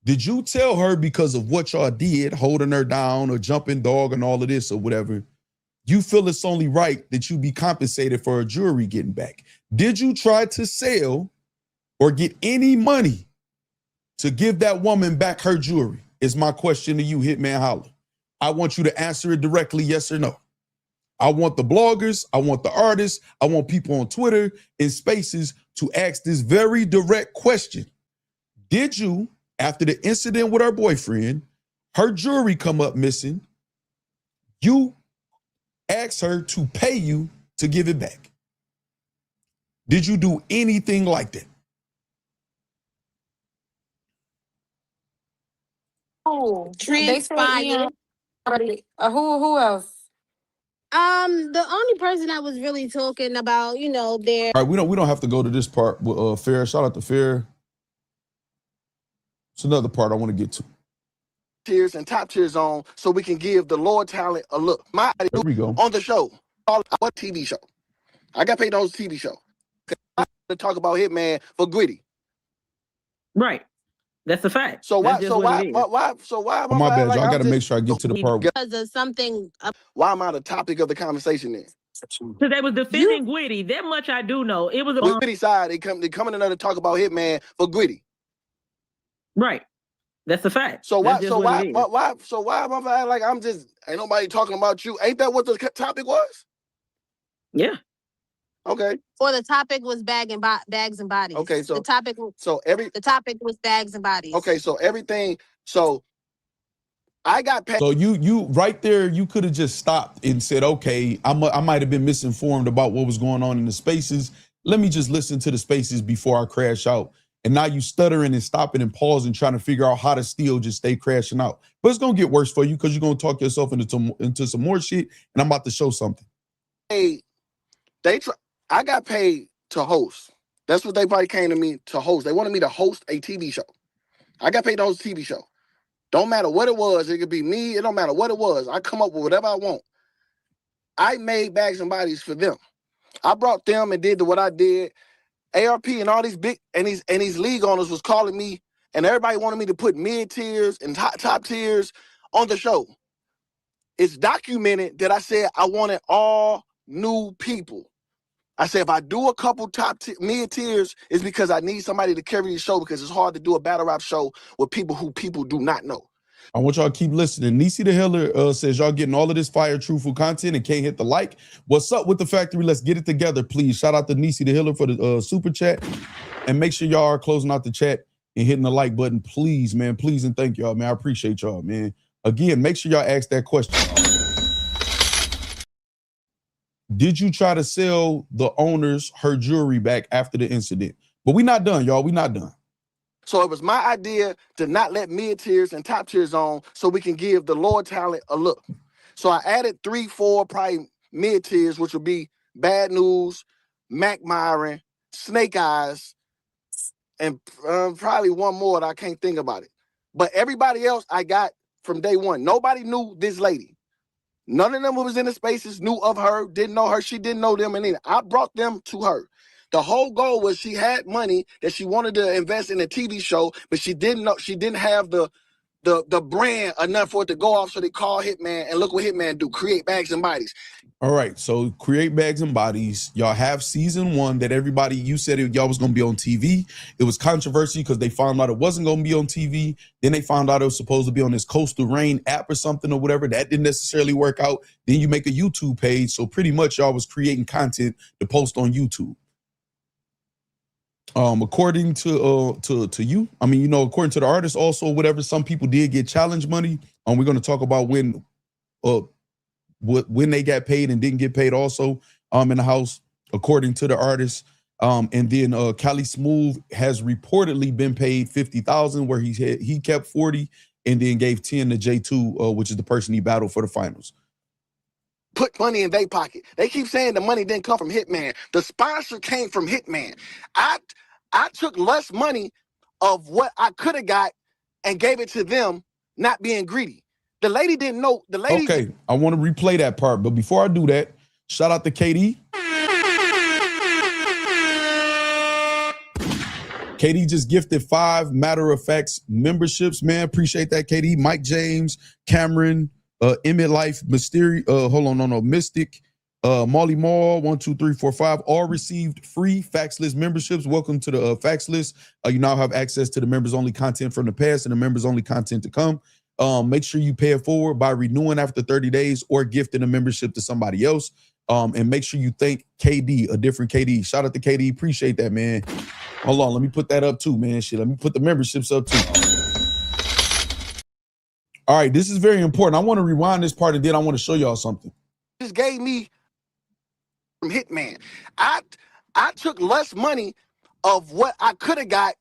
Did you tell her because of what y'all did, holding her down or jumping dog and all of this or whatever, you feel it's only right that you be compensated for a jewelry getting back. Did you try to sell or get any money to give that woman back her jewelry? Is my question to you, Hitman Holla. I want you to answer it directly, yes or no. I want the bloggers, I want the artists, I want people on Twitter and spaces to ask this very direct question. Did you, after the incident with her boyfriend, her jewelry come up missing, you asked her to pay you to give it back? Did you do anything like that? Oh, Transpired. Who else? The only person I was really talking about, you know, their All right, we don't have to go to this part with Fair. Shout out to Fair. It's another part I want to get to. tiers and top tiers on so we can give the Lord talent a look. My There we go. on the show, what TV show? I got paid on the TV show. To talk about Hitman for Gritty. Right. That's a fact. So That's just what it is. why? Oh, my bad, like, y'all. I got to I'm make just- sure I get to the part. because of something. Why am I the topic of the conversation then? Because they was defending Gwitty. That much I do know. It was With Gritty side, they coming in there to talk about Hitman for Gritty. right. That's a fact. So why? That's just what it is. So why am I like I'm just ain't nobody talking about you? Ain't that what the topic was? Yeah. Okay. Or the topic was bags and bodies. Okay, so the topic was bags and bodies. Okay, so everything. So I got paid. So you right there, you could have just stopped and said, okay, I might have been misinformed about what was going on in the spaces. Let me just listen to the spaces before I crash out. And now you stuttering and stopping and pausing, trying to figure out how to still just stay crashing out. But it's gonna get worse for you because you're gonna talk yourself into some more shit. And I'm about to show something. Hey, I got paid to host. That's what they probably came to me to host. They wanted me to host a TV show. I got paid to host a TV show. Don't matter what it was. It could be me. It don't matter what it was. I come up with whatever I want. I made bags and bodies for them. I brought them and did what I did. ARP and all these big and these league owners was calling me, and everybody wanted me to put mid tiers and top tiers on the show. It's documented that I said I wanted all new people. I said if I do a couple mid tiers, it's because I need somebody to carry the show because it's hard to do a battle rap show with people who people do not know. I want y'all to keep listening. Nisi the Hiller says y'all getting all of this fire, truthful content and can't hit the like. What's up with the factory? Let's get it together, please. Shout out to Nisi the Hiller for the super chat. And make sure y'all are closing out the chat and hitting the like button, please, man. Please and thank y'all, man. I appreciate y'all, man. Again, make sure y'all ask that question. Did you try to sell the owners her jewelry back after the incident? But we not done, y'all. We not done. So it was my idea to not let mid tiers and top tiers on so we can give the Lord talent a look. So I added 3, 4 probably mid tiers, which would be Bad News, Mac Myron, Snake Eyes, and probably one more that I can't think about it. But everybody else I got from day one. Nobody knew this lady. None of them who was in the spaces knew of her, didn't know her. She didn't know them. And I brought them to her. The whole goal was she had money that she wanted to invest in a TV show, but she didn't have the brand enough for it to go off. So they call Hitman, and look what Hitman do: create bags and bodies. All right, so create bags and bodies. Y'all have season 1 that everybody, you said y'all was gonna be on TV. It was controversy because they found out it wasn't gonna be on TV. Then they found out it was supposed to be on this Coastal Rain app or something or whatever. That didn't necessarily work out. Then you make a YouTube page. So pretty much y'all was creating content to post on YouTube. According to you, I mean, you know, according to the artist also, whatever, some people did get challenge money. We're going to talk about when they got paid and didn't get paid also in the house, according to the artist. And then Cali Smooth has reportedly been paid $50,000, where he kept 40 and then gave 10 to J2, which is the person he battled for the finals. Put money in their pocket. They keep saying the money didn't come from Hitman. The sponsor came from Hitman. I took less money of what I could have got and gave it to them, not being greedy. The lady didn't know. The lady. Okay, I want to replay that part, but before I do that, shout out to KD. KD just gifted 5 Matter of Factz memberships, man. Appreciate that, KD. Mike James, Cameron, Emmett Life, Mystery, hold on, no, Mystic, Molly Mall, 1, 2, 3, 4, 5, all received free Facts List memberships. Welcome to the Facts List. You now have access to the members only content from the past and the members only content to come. Make sure you pay it forward by renewing after 30 days or gifting a membership to somebody else. And make sure you thank KD, a different KD. Shout out to KD, appreciate that, man. Hold on, let me put that up too, man. Shit, let me put the memberships up too. All right, this is very important. I want to rewind this part and then I want to show y'all something. Just gave me from Hitman. I took less money of what I could have got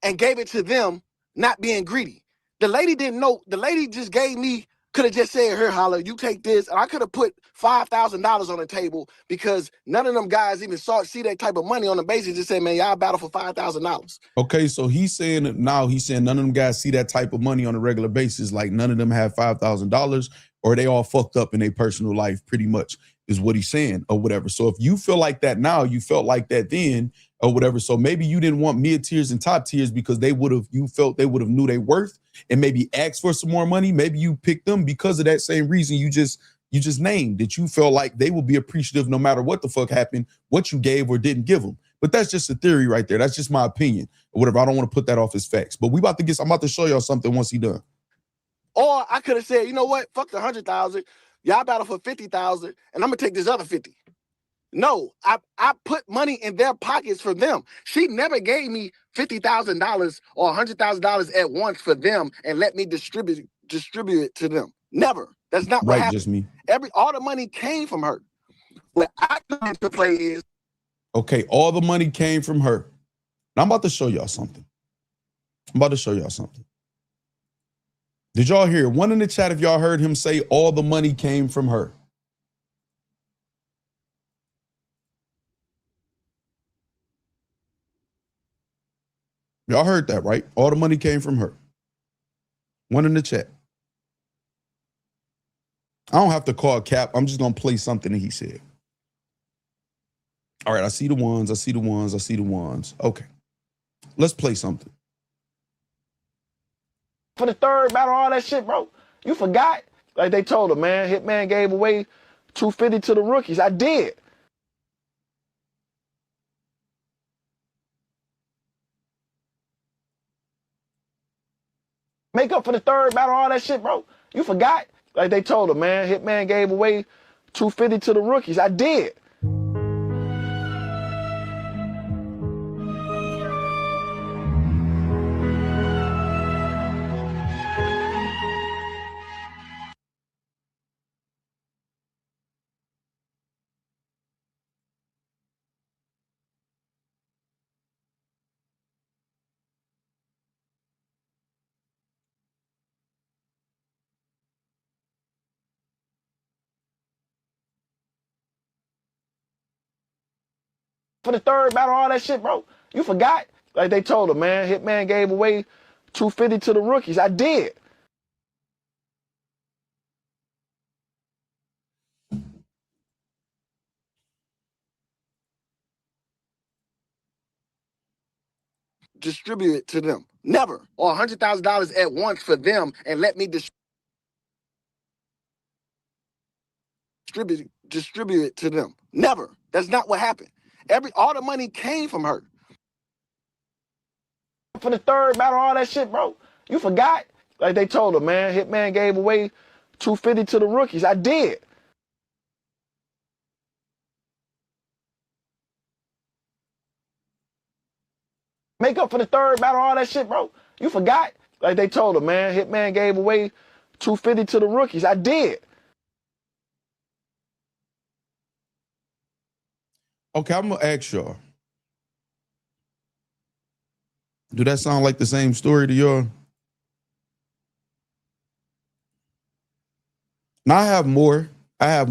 and gave it to them, not being greedy. The lady didn't know. The lady just gave me, could have just said, here, Holla, you take this. And I could have put $5,000 on the table because none of them guys even see that type of money on the basis. Just say, man, y'all battle for $5,000. Okay, so he's saying none of them guys see that type of money on a regular basis. Like none of them have $5,000 or they all fucked up in their personal life pretty much is what he's saying or whatever. So if you feel like that now, you felt like that then or whatever. So maybe you didn't want mid tiers and top tiers because you felt they would have knew their worth and maybe asked for some more money. Maybe you picked them because of that same reason you just named, that you felt like they would be appreciative no matter what the fuck happened, what you gave or didn't give them. But that's just a theory right there. That's just my opinion or whatever. I don't want to put that off as facts. But I'm about to show y'all something once he done. Or I could have said, you know what? Fuck the 100,000. Y'all battle for 50,000, and I'm gonna take this other 50. No, I put money in their pockets for them. She never gave me $50,000 or $100,000 at once for them and let me distribute it to them. Never. That's not what happened. Just me. All the money came from her. What I come into play is, okay, all the money came from her. Now I'm about to show y'all something. Did y'all hear? One in the chat if y'all heard him say all the money came from her. Y'all heard that, right? All the money came from her. One in the chat. I don't have to call cap. I'm just going to play something that he said. All right, I see the ones. Okay. Let's play something. for the third battle, all that shit, bro. You forgot? Like they told him, man, Hitman gave away $250 to the rookies. I did. Make up for the third battle, all that shit, bro. You forgot? Like they told him, man, Hitman gave away $250 to the rookies. I did. For the third battle, all that shit, bro. You forgot? Like they told him, man, Hitman gave away $250 to the rookies. I did. Distribute it to them. Never. Or $100,000 at once for them and let me distribute it to them. Never. That's not what happened. All the money came from her. For the third battle, all that shit, bro. You forgot? Like they told him, man, Hitman gave away $250 to the rookies. I did. Make up for the third battle, all that shit, bro. You forgot? Like they told him, man, Hitman gave away $250 to the rookies. I did. Okay, I'm gonna ask y'all. Do that sound like the same story to y'all? Now I have more. I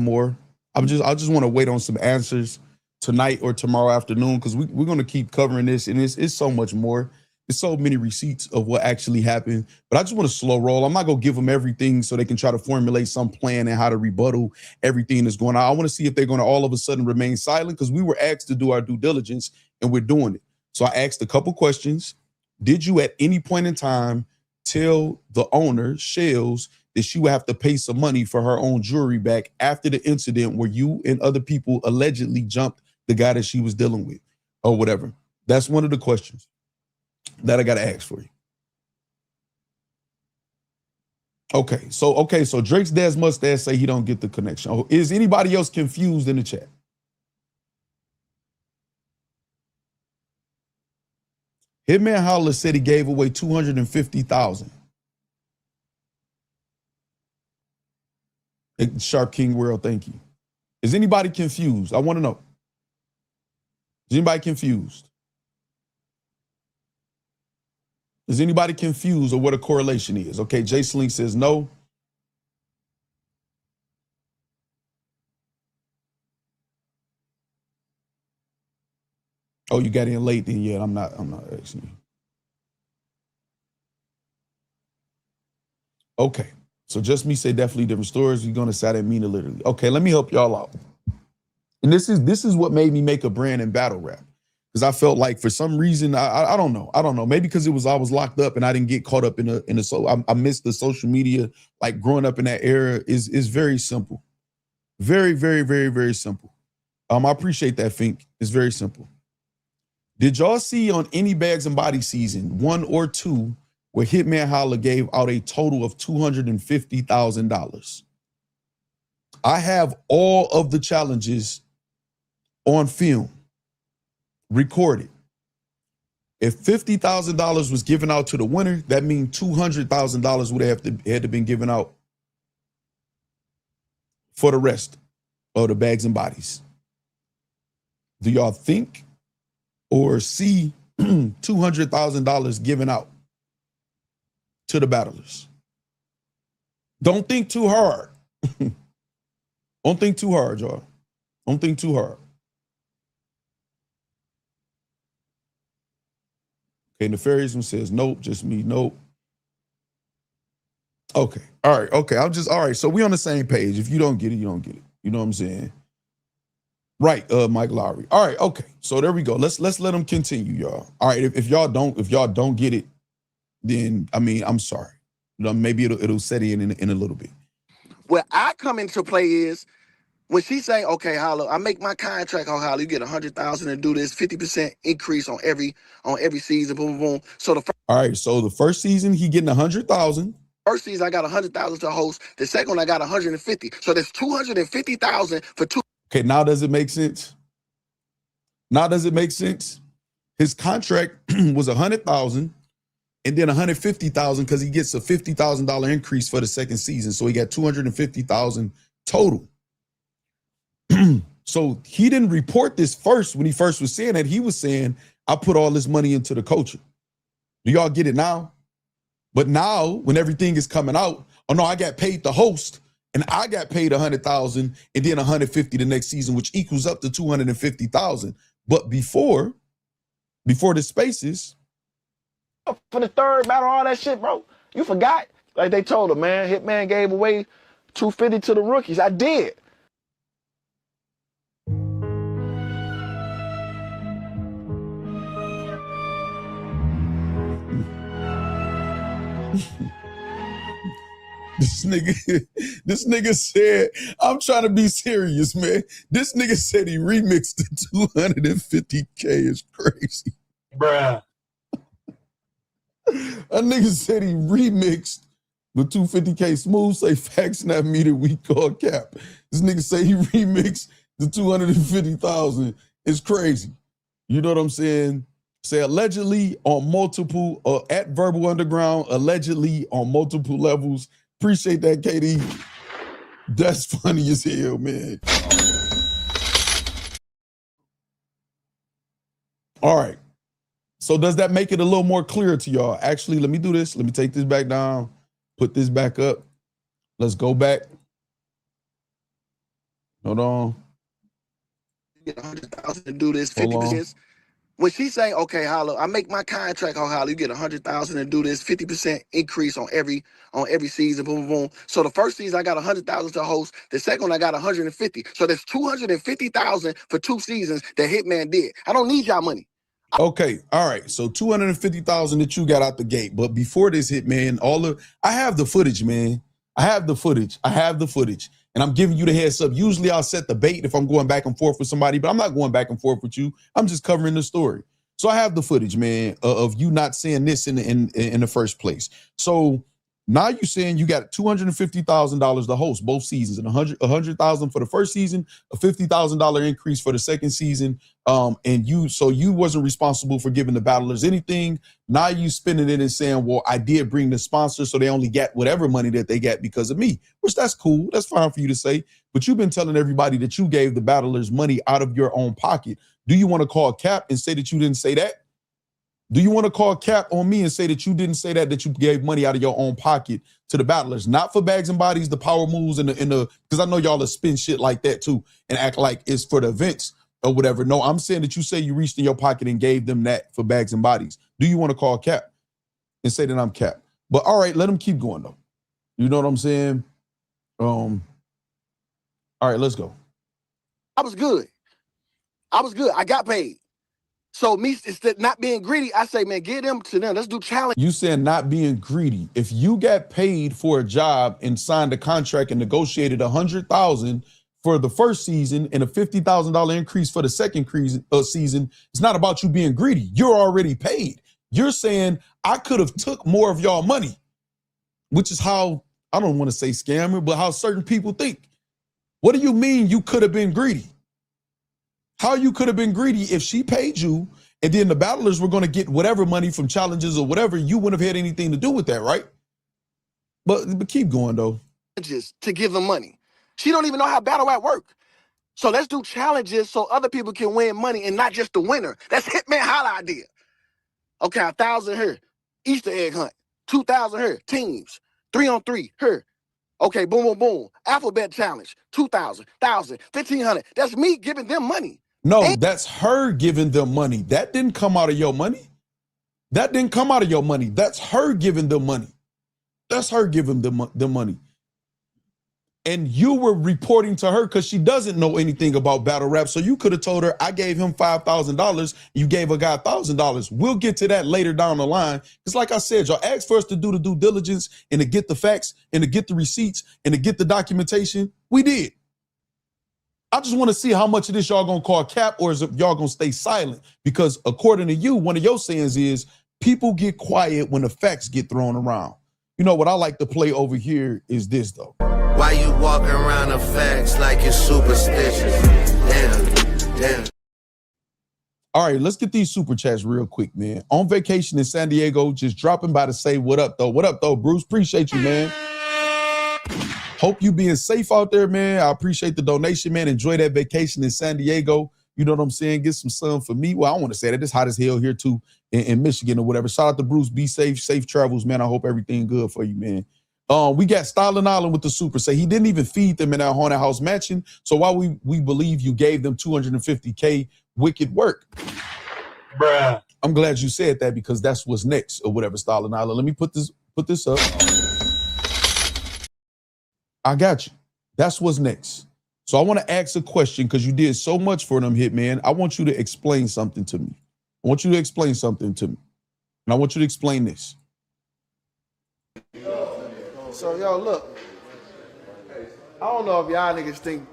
just want to wait on some answers tonight or tomorrow afternoon because we're gonna keep covering this, and it's so much more. There's so many receipts of what actually happened, but I just want to slow roll. I'm not gonna give them everything so they can try to formulate some plan and how to rebuttal everything that's going on. I want to see if they're going to all of a sudden remain silent because we were asked to do our due diligence and we're doing it. So I asked a couple questions. Did you at any point in time tell the owner, Shells, that she would have to pay some money for her own jewelry back after the incident where you and other people allegedly jumped the guy that she was dealing with or whatever? That's one of the questions that I got to ask for you. Okay, so Drake's Dad's mustache say he don't get the connection. Oh, is anybody else confused in the chat? Hitman Holla said he gave away $250,000. Sharp King World, thank you. Is anybody confused? I want to know. Is anybody confused? Is anybody confused or what a correlation is? Okay, Jason Link says no. Oh, you got in late then? Yeah, I'm not asking you. Okay, so just me say definitely different stories. We're gonna say that mean it literally. Okay, let me help y'all out. And this is what made me make a brand in battle rap. Because I felt like for some reason, I don't know. Maybe because I was locked up and I didn't get caught up in I missed the social media. Like growing up in that era is very simple. Very, very, very, very simple. I appreciate that, Fink. It's very simple. Did y'all see on any Bags and Body season 1 or 2 where Hitman Holla gave out a total of $250,000? I have all of the challenges on film, recorded. If $50,000 was given out to the winner, that means $200,000 would have had to been given out for the rest of the Bags and Bodies. Do y'all think or see $200,000 given out to the battlers? Don't think too hard. Don't think too hard, y'all. Don't think too hard. Okay, Nefarious one says nope, just me, nope. Okay, all right, okay. All right, so we on the same page. If you don't get it, you don't get it. You know what I'm saying? Right, Mike Lowry. All right, okay. So there we go. Let's let them continue, y'all. All right, if y'all don't get it, then I mean, I'm sorry. You know, maybe it'll set in a little bit. Where I come into play is when she say, okay, Holla, I make my contract on Holla, you get $100,000 to do this, 50% increase on every season, boom, boom. So all right, so the first season he getting $100,000. First season I got $100,000 to host. The second one I got $150,000. So there's $250,000 for two. Okay, now does it make sense? Now does it make sense? His contract was $100,000 and then $150,000 because he gets a $50,000 increase for the second season. So he got $250,000 total. So he didn't report this first when he first was saying that. He was saying, I put all this money into the culture. Do y'all get it now? But now when everything is coming out, oh no, I got paid to host and I got paid $100,000 and then $150,000 the next season, which equals up to $250,000. But before the spaces, for the third battle, all that shit, bro, you forgot. Like they told him, man, Hitman gave away $250,000 to the rookies. I did. This nigga said, I'm trying to be serious, man. This nigga said he remixed the 250K is crazy. Bruh. A nigga said he remixed the 250K. Smooth say facts not meter we call cap. This nigga say he remixed the 250,000. It's crazy. You know what I'm saying? Say allegedly on multiple, at Verbal Underground, allegedly on multiple levels. Appreciate that, KD. That's funny as hell, man. All right. So does that make it a little more clear to y'all? Actually, let me do this. Let me take this back down, put this back up. Let's go back. Hold on. You get $100,000 to do this, 50%. When she say, okay, Holla, I make my contract on Holla, you get $100,000 to do this, 50% increase on every season, boom, boom. So the first season I got $100,000 to host. The second one I got $150,000. So there's $250,000 for 2 seasons that Hitman did. I don't need y'all money. Okay, all right. So $250,000 that you got out the gate. But before this, Hitman, I have the footage, man. I have the footage. And I'm giving you the heads up. Usually I'll set the bait if I'm going back and forth with somebody, but I'm not going back and forth with you. I'm just covering the story. So I have the footage, man, of you not saying this in the first place. So now you're saying you got $250,000 to host both seasons, and $100,000 for the first season, a $50,000 increase for the second season. And you wasn't responsible for giving the battlers anything. Now you spending it and saying, well, I did bring the sponsor, so they only get whatever money that they get because of me, which that's cool. That's fine for you to say. But you've been telling everybody that you gave the battlers money out of your own pocket. Do you want to call cap and say that you didn't say that? Do you want to call cap on me and say that you didn't say that you gave money out of your own pocket to the battlers, not for bags and bodies, the power moves, and the because I know y'all will spin shit like that too and act like it's for the events or whatever. No, I'm saying that you say you reached in your pocket and gave them that for bags and bodies. Do you want to call cap and say that I'm cap? But all right, let them keep going though. You know what I'm saying? All right, let's go. I was good. I got paid. So me, instead not being greedy, I say, man, get them to them. Let's do challenge. You saying not being greedy. If you got paid for a job and signed a contract and negotiated $100,000 for the first season and a $50,000 increase for the second season, it's not about you being greedy. You're already paid. You're saying I could have took more of y'all money, which is how, I don't want to say scammer, but how certain people think. What do you mean you could have been greedy? How you could have been greedy if she paid you and then the battlers were going to get whatever money from challenges or whatever, you wouldn't have had anything to do with that, right? But keep going though. To give them money. She don't even know how battle rap work. So let's do challenges so other people can win money and not just the winner. That's Hitman Holla idea. Okay, 1,000 her. Easter egg hunt. 2,000 her. Teams. 3-on-3 her. Okay, boom, boom, boom. Alphabet challenge. 2,000, 1,000, 1,500. That's me giving them money. No, that's her giving them money. That didn't come out of your money. That didn't come out of your money. That's her giving them money. That's her giving them money. And you were reporting to her because she doesn't know anything about battle rap. So you could have told her, I gave him $5,000. You gave a guy $1,000. We'll get to that later down the line. Because like I said, y'all asked for us to do the due diligence and to get the facts and to get the receipts and to get the documentation. We did. I just want to see how much of this y'all gonna call cap, or is it y'all gonna stay silent? Because according to you, one of your sayings is people get quiet when the facts get thrown around. You know what I like to play over here is this though. Why you walking around the facts like you're superstitious? Damn. All right, let's get these super chats real quick, man. On vacation in San Diego, just dropping by to say what up though. What up though, Bruce? Appreciate you, man. Hope you being safe out there, man. I appreciate the donation, man. Enjoy that vacation in San Diego. You know what I'm saying? Get some sun for me. Well, I want to say that it's hot as hell here too in Michigan or whatever. Shout out to Bruce. Be safe. Safe travels, man. I hope everything good for you, man. We got Stylin' Island with the super. Say he didn't even feed them in that haunted house mansion. So why we believe you gave them $250K wicked work. Bruh. I'm glad you said that because that's what's next or whatever, Stylin' Island. Let me put this up. I got you. That's what's next. So I want to ask a question because you did so much for them, Hitman. I want you to explain something to me. And I want you to explain this. So, yo, look. I don't know if y'all niggas think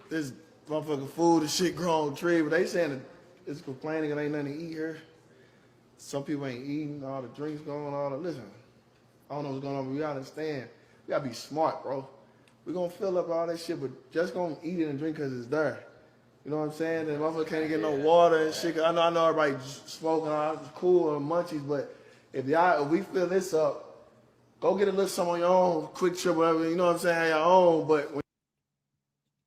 this motherfucking food and shit grown tree, but they saying that it's complaining and ain't nothing to eat here. Some people ain't eating, all the drinks going on. Listen, I don't know what's going on, but we gotta understand. We gotta be smart, bro. We're gonna fill up all that shit, but just gonna eat it and drink because it's there. You know what I'm saying? And motherfucker can't get no water and shit. I know everybody smoking, all it's cool or munchies, but if we fill this up, go get a little something on your own, quick trip, whatever, you know what I'm saying, your own, but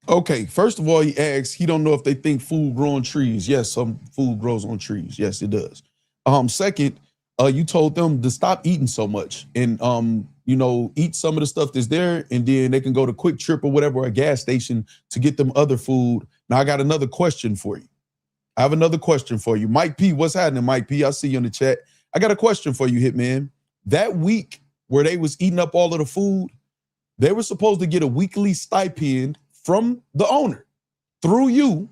Okay, first of all, he asks, he don't know if they think food grow on trees. Yes, some food grows on trees. Yes, it does. Second, you told them to stop eating so much and eat some of the stuff that's there, and then they can go to Quick Trip or whatever, or a gas station to get them other food. Now I got another question for you. Mike P, what's happening, Mike P? I see you in the chat. I got a question for you, Hitman. That week where they was eating up all of the food, they were supposed to get a weekly stipend from the owner through you.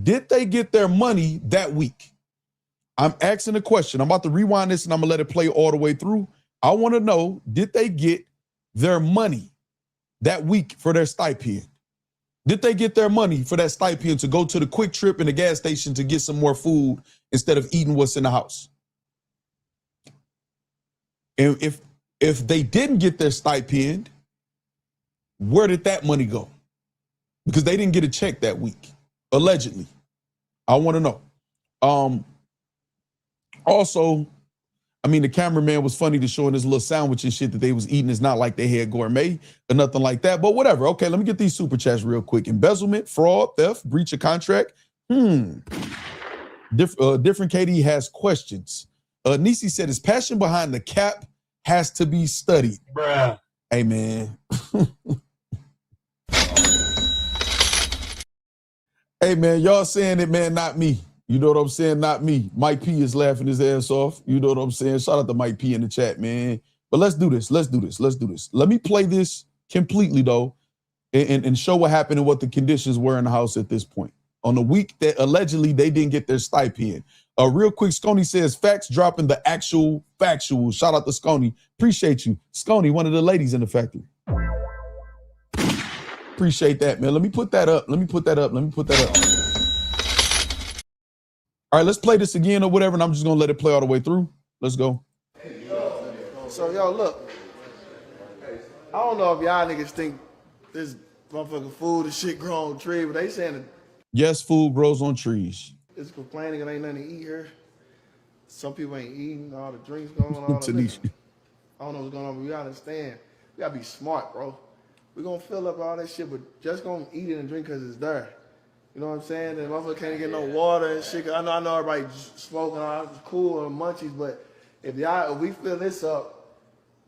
Did they get their money that week? I'm asking a question. I'm about to rewind this and I'm gonna let it play all the way through. I want to know, did they get their money that week for their stipend? Did they get their money for that stipend to go to the quick trip and the gas station to get some more food instead of eating what's in the house? And if they didn't get their stipend, where did that money go? Because they didn't get a check that week, allegedly. I want to know. Also, I mean, the cameraman was funny to showing this little sandwich and shit that they was eating. It's not like they had gourmet or nothing like that, but whatever. Okay, let me get these super chats real quick. Embezzlement, fraud, theft, breach of contract. Different Katie has questions. Nisi said his passion behind the cap has to be studied. Bruh. Hey, man. Hey, man, y'all saying it, man, not me. You know what I'm saying? Not me. Mike P is laughing his ass off. You know what I'm saying? Shout out to Mike P in the chat, man. But let's do this. Let's do this. Let's do this. Let me play this completely, though, and show what happened and what the conditions were in the house at this point. On the week that allegedly they didn't get their stipend. Real quick, Sconey says, facts dropping the actual factual. Shout out to Sconey. Appreciate you. Sconey, one of the ladies in the factory. Appreciate that, man. Let me put that up. Let me put that up. Let me put that up. All right, let's play this again or whatever, and I'm just going to let it play all the way through. Let's go. So, yo, look. I don't know if y'all niggas think this motherfucking food and shit grow on trees, but they saying that yes, food grows on trees. it's complaining and ain't nothing to eat here. Some people ain't eating, all the drinks going on, all the Tanisha. liquor. I don't know what's going on, but we gotta understand. We gotta be smart, bro. We're gonna fill up all that shit, but just gonna eat it and drink because it's there. You know what I'm saying? And motherfucker can't get no water and shit. I know everybody smoking, all it's cool and munchies, but if we fill this up,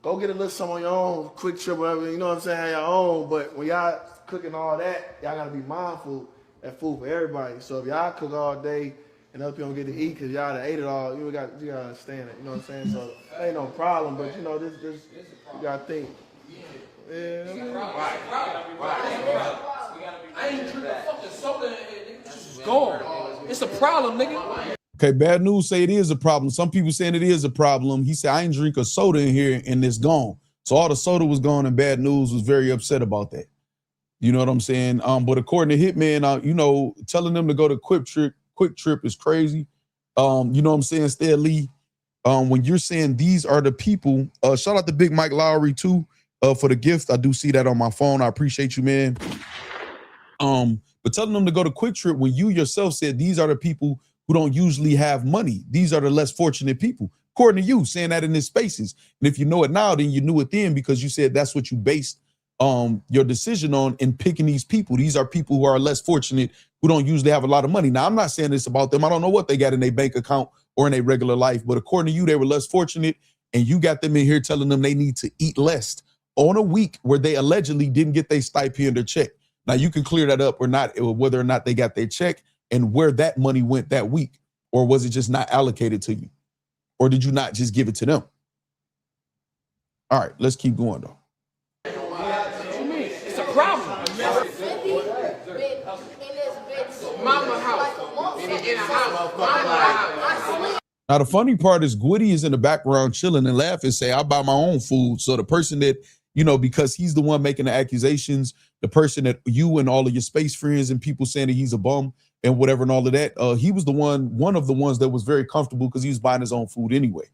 go get a little something on your own, quick trip, whatever, you know what I'm saying, your own. But when y'all cooking all that, y'all gotta be mindful that food for everybody. So if y'all cook all day and other people don't get to eat because y'all done ate it all, you gotta understand it. You know what I'm saying? So that ain't no problem, but you know, this you gotta think. Yeah. I ain't drinking fucking soda and it's gone. It's a problem, nigga. Okay, Bad News say it is a problem. Some people saying it is a problem. He said, I ain't drink a soda in here and it's gone. So all the soda was gone and Bad News was very upset about that. You know what I'm saying? But according to Hitman, you know, telling them to go to Quick Trip is crazy. You know what I'm saying? Stan Lee, when you're saying these are the people, shout out to Big Mike Lowry too, for the gift. I do see that on my phone. I appreciate you, man. But telling them to go to Quick Trip when you yourself said these are the people who don't usually have money. These are the less fortunate people. According to you, saying that in his spaces. And if you know it now, then you knew it then because you said that's what you based your decision on in picking these people. These are people who are less fortunate, who don't usually have a lot of money. Now, I'm not saying this about them. I don't know what they got in their bank account or in their regular life, but according to you, they were less fortunate, and you got them in here telling them they need to eat less on a week where they allegedly didn't get their stipend or check. Now, you can clear that up or not, whether or not they got their check and where that money went that week, or was it just not allocated to you? Or did you not just give it to them? All right, let's keep going, though. It's a problem. Mama house. In a house. Mama house. Now, the funny part is Gwitty is in the background chilling and laughing, say, I buy my own food. So the person that, you know, because he's the one making the accusations, the person that you and all of your space friends and people saying that he's a bum and whatever and all of that, he was the one of the ones that was very comfortable because he was buying his own food anyway.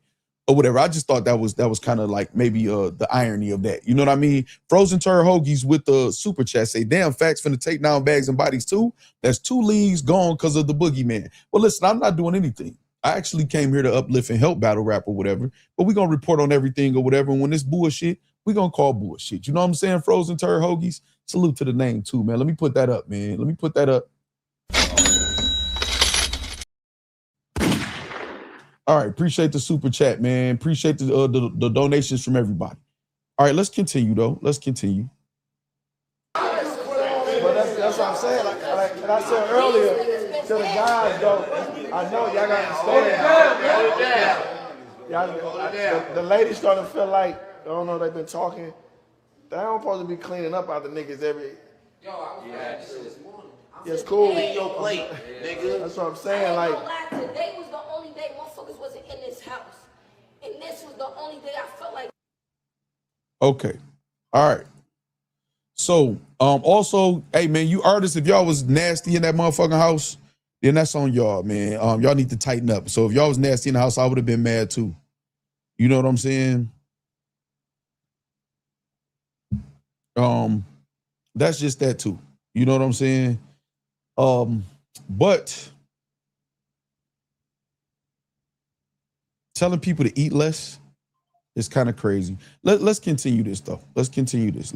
Or whatever. I just thought that was kind of like maybe the irony of that. You know what I mean? Frozen Tur Hoagies with the super chat say, damn, facts finna take down Bags and Bodies too. That's 2 leagues gone because of the boogeyman. Well, listen, I'm not doing anything. I actually came here to uplift and help battle rap or whatever, but we're going to report on everything or whatever. And when it's bullshit, we're going to call bullshit. You know what I'm saying? Frozen Tur Hoagies. Salute to the name too, man. Let me put that up, man. Let me put that up. All right, appreciate the super chat, man. Appreciate the donations from everybody. All right, let's continue, though. Let's continue. But that's what I'm saying. Like I said earlier to the guys, though, I know y'all got to understand. The ladies starting to feel like, I don't know, they've been talking. They don't supposed to be cleaning up after niggas every. Yo, I was this morning. It's cool. Eat your plate, nigga. That's what I'm saying. Like, today was the only day motherfuckers wasn't in this house. And this was the only day I felt like. Okay. All right. So also, hey man, you artists, if y'all was nasty in that motherfucking house, then that's on y'all, man. Y'all need to tighten up. So if y'all was nasty in the house, I would have been mad too. You know what I'm saying? That's just that too. You know what I'm saying? But telling people to eat less is kind of crazy. Let's continue this though. Let's continue this.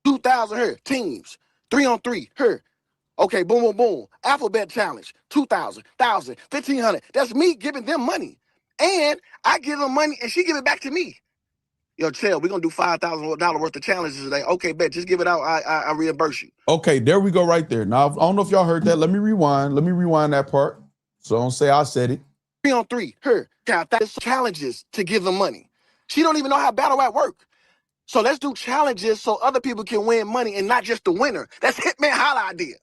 2,000 her teams, 3-on-3 her. Okay, boom, boom, boom. Alphabet challenge, 2,000, 1,000, 1,500. That's me giving them money. And I give them money and she give it back to me. Yo, chill, we're gonna do $5,000 worth of challenges today. Okay, bet, just give it out, I reimburse you. Okay, there we go right there. Now, I don't know if y'all heard that. Let me rewind that part. So don't say I said it. 3-on-3 her. That's challenges to give them money. She don't even know how battle rap work. So let's do challenges so other people can win money and not just the winner. That's Hitman Holla idea.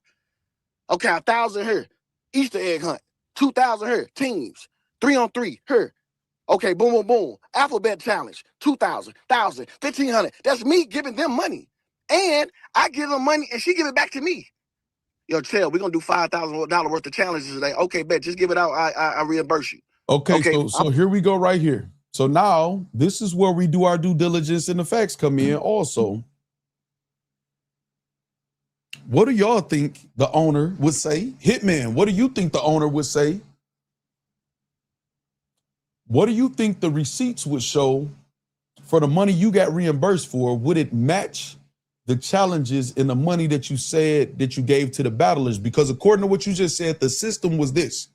Okay, 1,000 her. Easter egg hunt. 2,000 her. Teams. 3-on-3 her. Okay, boom, boom, boom. Alphabet challenge. 2,000, 1,000, 1,500. That's me giving them money. And I give them money and she give it back to me. Yo, chill, we're gonna do $5,000 worth of challenges today. Okay, bet, just give it out, I reimburse you. Okay, so here we go right here. So now this is where we do our due diligence and the facts come in also. What do y'all think the owner would say? Hitman, what do you think the owner would say? What do you think the receipts would show for the money you got reimbursed for? Would it match the challenges and the money that you said that you gave to the battlers? Because according to what you just said, the system was this.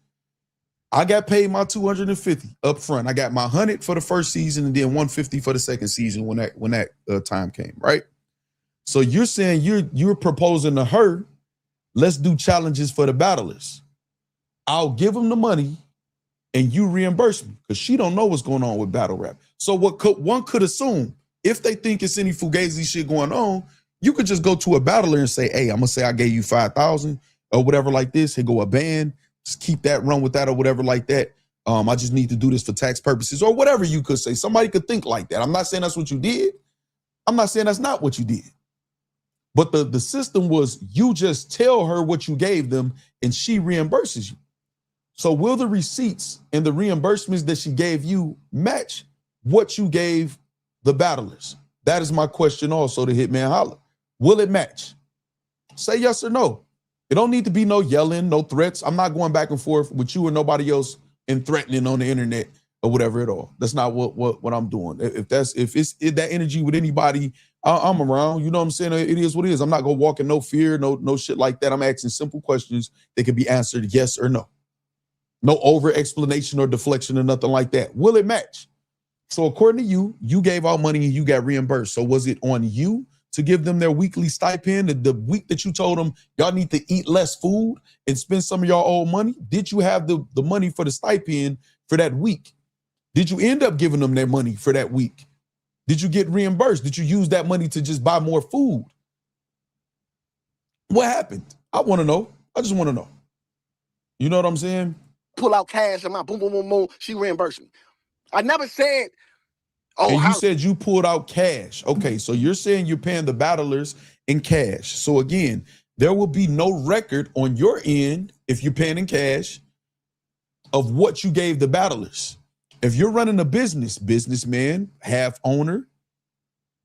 I got paid my $250 up front. I got my $100 for the first season and then $150 for the second season when that time came, right? So you're saying you're proposing to her, let's do challenges for the battlers. I'll give them the money and you reimburse me, because she don't know what's going on with battle rap. So one could assume, if they think it's any fugazi shit going on, you could just go to a battler and say, hey, I'm gonna say I gave you 5,000 or whatever like this. Here go a band, just keep that, run with that or whatever like that. I just need to do this for tax purposes or whatever you could say. Somebody could think like that. I'm not saying that's what you did. I'm not saying that's not what you did. But the system was you just tell her what you gave them and she reimburses you. So will the receipts and the reimbursements that she gave you match what you gave the battlers? That is my question also to Hitman Holla. Will it match? Say yes or no. It don't need to be no yelling, no threats. I'm not going back and forth with you or nobody else and threatening on the internet or whatever at all. That's not what I'm doing. If it's that energy with anybody, I'm around. You know what I'm saying? It is what it is. I'm not gonna walk in no fear, no shit like that. I'm asking simple questions that can be answered yes or no. No over explanation or deflection or nothing like that. Will it match? So according to you, you gave out money and you got reimbursed. So was it on you to give them their weekly stipend? The week that you told them y'all need to eat less food and spend some of your old money, did you have the money for the stipend for that week? Did you end up giving them their money for that week? Did you get reimbursed? Did you use that money to just buy more food? What happened? I want to know. I just want to know. You know what I'm saying? Pull out cash and my boom, boom, boom, boom, she reimbursed me. I never said, oh, and you said you pulled out cash. Okay, so you're saying you're paying the battlers in cash. So again, there will be no record on your end, if you're paying in cash, of what you gave the battlers. If you're running a businessman, half owner,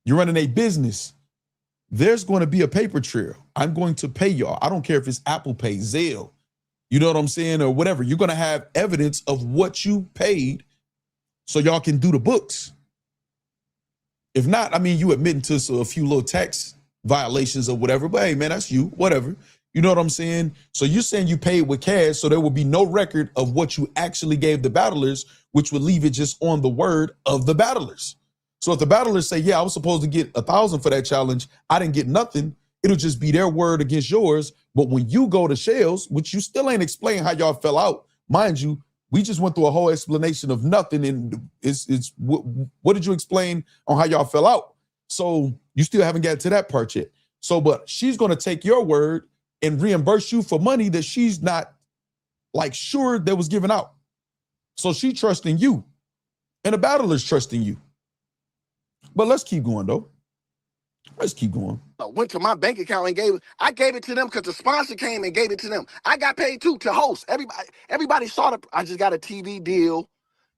you're running a business, there's going to be a paper trail. I'm going to pay y'all. I don't care if it's Apple Pay, Zelle, you know what I'm saying, or whatever. You're going to have evidence of what you paid so y'all can do the books. If not, I mean, you admitting to a few little tax violations or whatever, but hey, man, that's you, whatever. You know what I'm saying? So you're saying you paid with cash, so there will be no record of what you actually gave the battlers, which would leave it just on the word of the battlers. So if the battlers say, yeah, I was supposed to get 1,000 for that challenge, I didn't get nothing, it'll just be their word against yours. But when you go to Shells, which you still ain't explain how y'all fell out, mind you, we just went through a whole explanation of nothing, and it's what did you explain on how y'all fell out? So you still haven't got to that part yet. So, but she's going to take your word and reimburse you for money that she's not like sure that was given out. So she trusting you, and the battler's trusting you. But let's keep going though. Let's keep going. I went to my bank account and gave it to them because the sponsor came and gave it to them. I got paid too to host. Everybody saw I just got a TV deal.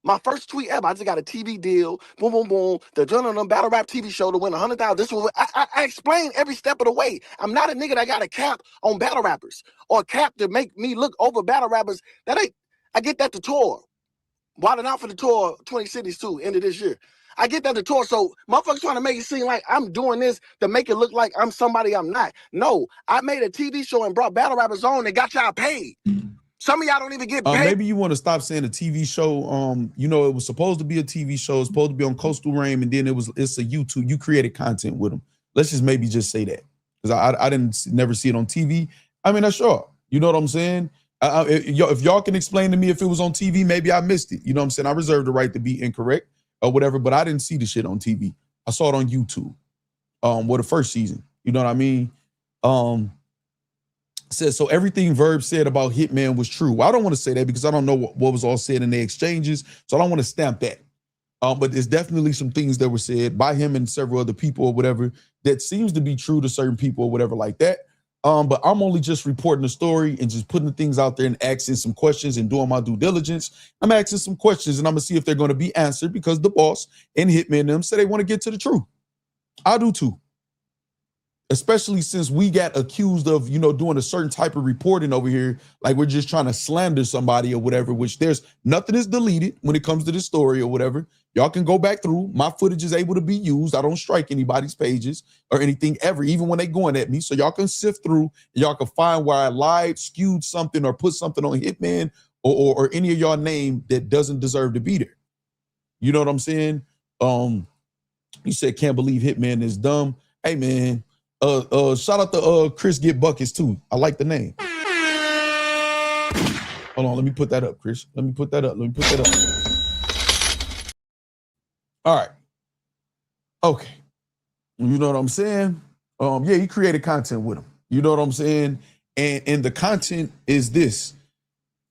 My first tweet ever, I just got a TV deal. Boom, boom, boom. The Adrenaline Battle Rap TV show to win 100,000. This was I explained every step of the way. I'm not a nigga that got a cap on battle rappers or a cap to make me look over battle rappers. I get that to tour. Wilding out for the tour, 20 cities too, end of this year. I get that to tour, so motherfuckers trying to make it seem like I'm doing this to make it look like I'm somebody I'm not. No, I made a TV show and brought battle rappers on and got y'all paid. Some of y'all don't even get paid. Maybe you want to stop saying a TV show. You know, it was supposed to be a TV show. It's supposed to be on Coastal Rain, and then it's a YouTube. You created content with them. Let's just maybe just say that, because I didn't never see it on TV. I mean, that's sure. You know what I'm saying? If y'all can explain to me if it was on TV, maybe I missed it. You know what I'm saying? I reserve the right to be incorrect or whatever, but I didn't see the shit on TV. I saw it on YouTube. The first season. You know what I mean? Says, so everything Verb said about Hitman was true. Well, I don't want to say that because I don't know what was all said in the exchanges, so I don't want to stamp that. But there's definitely some things that were said by him and several other people or whatever that seems to be true to certain people or whatever like that. But I'm only just reporting the story and just putting the things out there and asking some questions and doing my due diligence. I'm asking some questions and I'm gonna see if they're going to be answered because the boss and Hitman them say they want to get to the truth. I do too. Especially since we got accused of, you know, doing a certain type of reporting over here, like we're just trying to slander somebody or whatever, which there's nothing is deleted when it comes to this story or whatever. Y'all can go back through. My footage is able to be used. I don't strike anybody's pages or anything ever, even when they going at me. So y'all can sift through and y'all can find where I lied, skewed something, or put something on Hitman or any of y'all name that doesn't deserve to be there. You know what I'm saying? You said can't believe Hitman is dumb. Hey man. Shout out to Chris Get Buckets too. I like the name. Hold on, let me put that up, Chris. Let me put that up. All right. Okay. You know what I'm saying? Yeah, he created content with him. You know what I'm saying? And the content is this.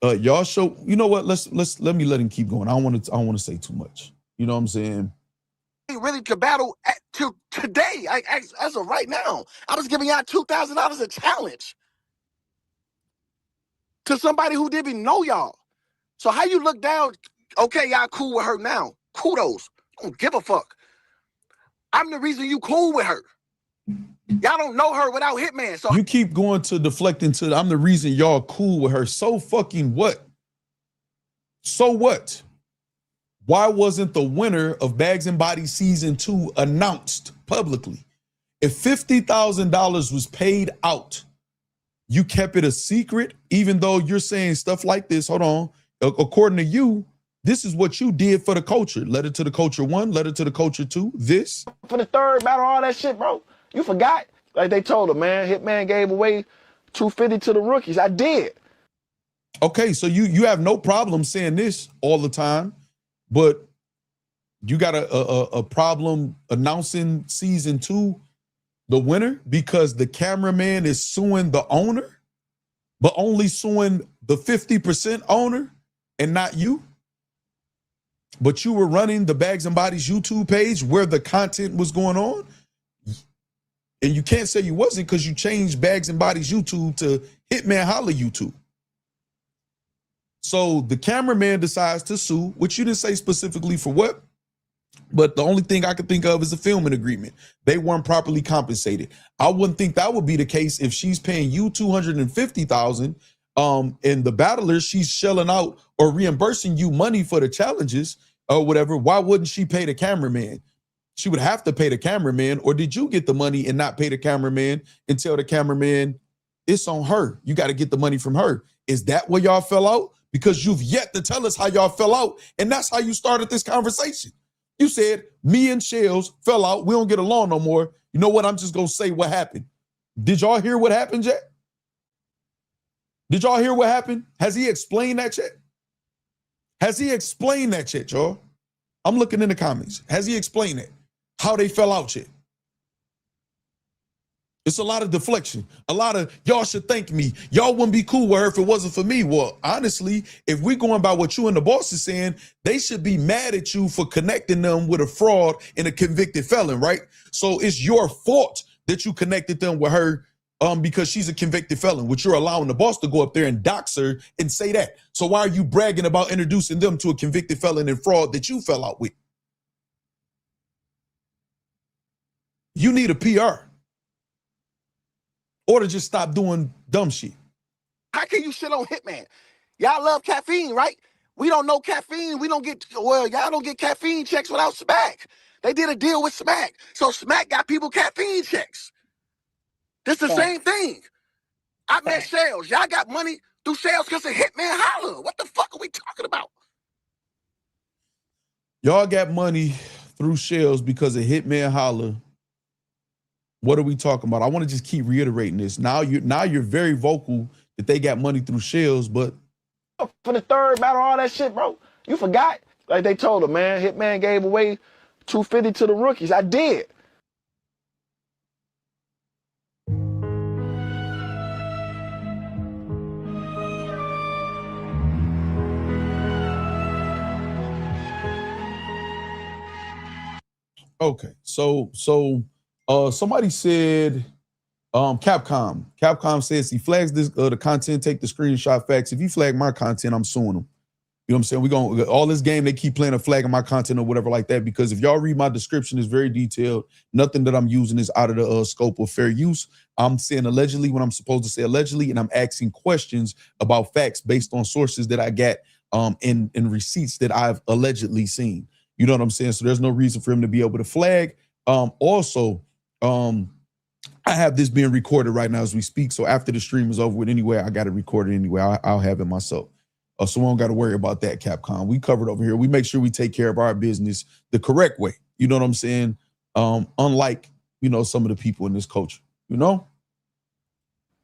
Y'all show, you know what? Let me let him keep going. I don't want to say too much. You know what I'm saying? Really to battle to today, as of right now, I was giving y'all $2,000 a challenge to somebody who didn't even know y'all. So how you look down? Okay, y'all cool with her now. Kudos. Don't give a fuck. I'm the reason you cool with her. Y'all don't know her without Hitman. So you keep going to deflecting to I'm the reason y'all cool with her. So fucking what? So what? Why wasn't the winner of Bags and Bodies season 2 announced publicly? If $50,000 was paid out, you kept it a secret, even though you're saying stuff like this. Hold on. According to you, this is what you did for the culture. Letter to the culture 1, letter to the culture 2, this. For the third battle, all that shit, bro. You forgot? Like they told him, man, Hitman gave away $250 to the rookies. I did. Okay, so you have no problem saying this all the time. But you got a problem announcing season 2 the winner because the cameraman is suing the owner, but only suing the 50% owner and not you. But you were running the Bags and Bodies YouTube page where the content was going on. And you can't say you wasn't because you changed Bags and Bodies YouTube to Hitman Holla YouTube. So the cameraman decides to sue, which you didn't say specifically for what, but the only thing I could think of is a filming agreement. They weren't properly compensated. I wouldn't think that would be the case if she's paying you $250,000 and the battler, she's shelling out or reimbursing you money for the challenges or whatever. Why wouldn't she pay the cameraman? She would have to pay the cameraman, or did you get the money and not pay the cameraman and tell the cameraman it's on her? You got to get the money from her. Is that where y'all fell out? Because you've yet to tell us how y'all fell out. And that's how you started this conversation. You said, me and Shells fell out. We don't get along no more. You know what? I'm just going to say what happened. Did y'all hear what happened yet? Did y'all hear what happened? Has he explained that yet? Has he explained that yet, y'all? I'm looking in the comments. Has he explained it? How they fell out yet? It's a lot of deflection. A lot of y'all should thank me. Y'all wouldn't be cool with her if it wasn't for me. Well, honestly, if we're going by what you and the boss is saying, they should be mad at you for connecting them with a fraud and a convicted felon, right? So it's your fault that you connected them with her because she's a convicted felon, which you're allowing the boss to go up there and dox her and say that. So why are you bragging about introducing them to a convicted felon and fraud that you fell out with? You need a PR. Or to just stop doing dumb shit. How can you shit on Hitman? Y'all love caffeine, right? We don't know caffeine. We don't get, well, y'all don't get caffeine checks without Smack. They did a deal with Smack. So Smack got people caffeine checks. This the same thing. I met Shells. Y'all got money through Shells because of Hitman Holla. What the fuck are we talking about? Y'all got money through Shells because of Hitman Holla. What are we talking about? I want to just keep reiterating this. Now you're very vocal that they got money through Shells, but for the third battle, all that shit, bro. You forgot? Like they told him, man, Hitman gave away $250 to the rookies. I did. okay. So somebody said, Capcom. Capcom says he flags this the content, take the screenshot facts. If you flag my content, I'm suing them. You know what I'm saying? We're going all this game, they keep playing and flagging my content or whatever like that, because if y'all read my description, it's very detailed. Nothing that I'm using is out of the scope of fair use. I'm saying allegedly when I'm supposed to say allegedly, and I'm asking questions about facts based on sources that I got in receipts that I've allegedly seen. You know what I'm saying? So there's no reason for him to be able to flag. I have this being recorded right now as we speak. So after the stream is over with anyway, I got it recorded anyway. I'll have it myself. So we don't got to worry about that, Capcom. We covered over here. We make sure we take care of our business the correct way. You know what I'm saying? Unlike, you know, some of the people in this culture, you know?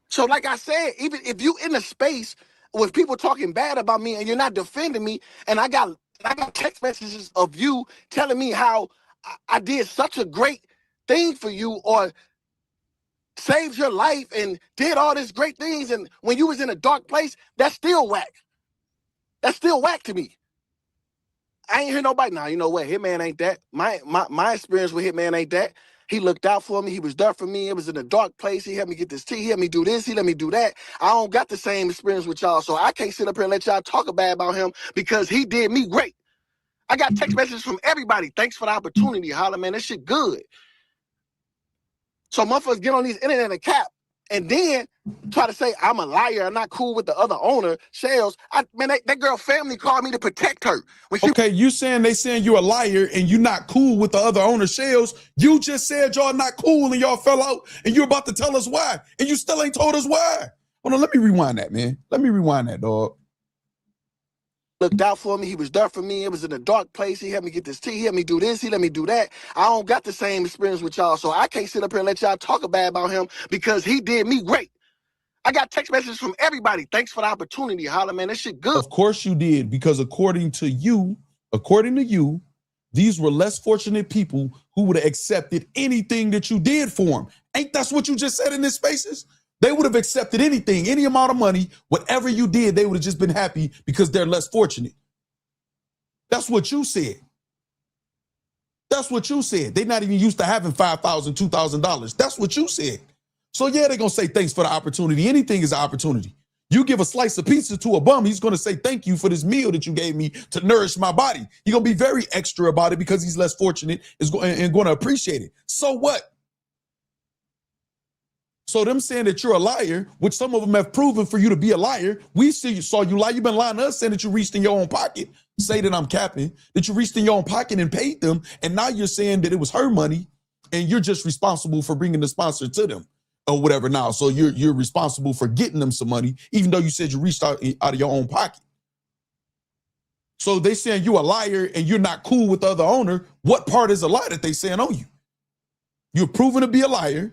So like I said, even if you in a space with people talking bad about me and you're not defending me, and I got text messages of you telling me how I did such a great thing for you or saved your life and did all these great things, and when you was in a dark place, that's still whack. That's still whack to me. I ain't hear nobody. Now, you know what? Hitman ain't that. My experience with Hitman ain't that. He looked out for me. He was there for me. It was in a dark place. He helped me get this tea. He helped me do this. He let me do that. I don't got the same experience with y'all, so I can't sit up here and let y'all talk bad about him because he did me great. I got text messages from everybody. Thanks for the opportunity, Holla, man. That shit good. So motherfuckers get on these internet and cap and then try to say I'm a liar. I'm not cool with the other owner, Shells. Man, that girl family called me to protect her. Okay, you saying they saying you're a liar and you're not cool with the other owner, Shells. You just said y'all not cool and y'all fell out and you're about to tell us why. And you still ain't told us why. Hold on, let me rewind that, man. Let me rewind that, dog. Looked out for me. He was there for me. It was in a dark place. He helped me get this tea. He helped me do this. He let me do that. I don't got the same experience with y'all, so I can't sit up here and let y'all talk bad about him because he did me great. I got text messages from everybody. Thanks for the opportunity, Holla, man. That shit good. Of course you did, because according to you, these were less fortunate people who would have accepted anything that you did for them. Ain't that's what you just said in this spaces? They would have accepted anything, any amount of money, whatever you did, they would have just been happy because they're less fortunate. That's what you said. That's what you said. They're not even used to having $5,000, $2,000. That's what you said. So yeah, they're going to say thanks for the opportunity. Anything is an opportunity. You give a slice of pizza to a bum, he's going to say thank you for this meal that you gave me to nourish my body. He's going to be very extra about it because he's less fortunate and going to appreciate it. So what? So them saying that you're a liar, which some of them have proven for you to be a liar, we saw you lie. You've been lying to us saying that you reached in your own pocket. Say that I'm capping, that you reached in your own pocket and paid them. And now you're saying that it was her money and you're just responsible for bringing the sponsor to them or whatever now. So you're responsible for getting them some money, even though you said you reached out of your own pocket. So they saying you a liar and you're not cool with the other owner. What part is a lie that they saying on you? You're proven to be a liar.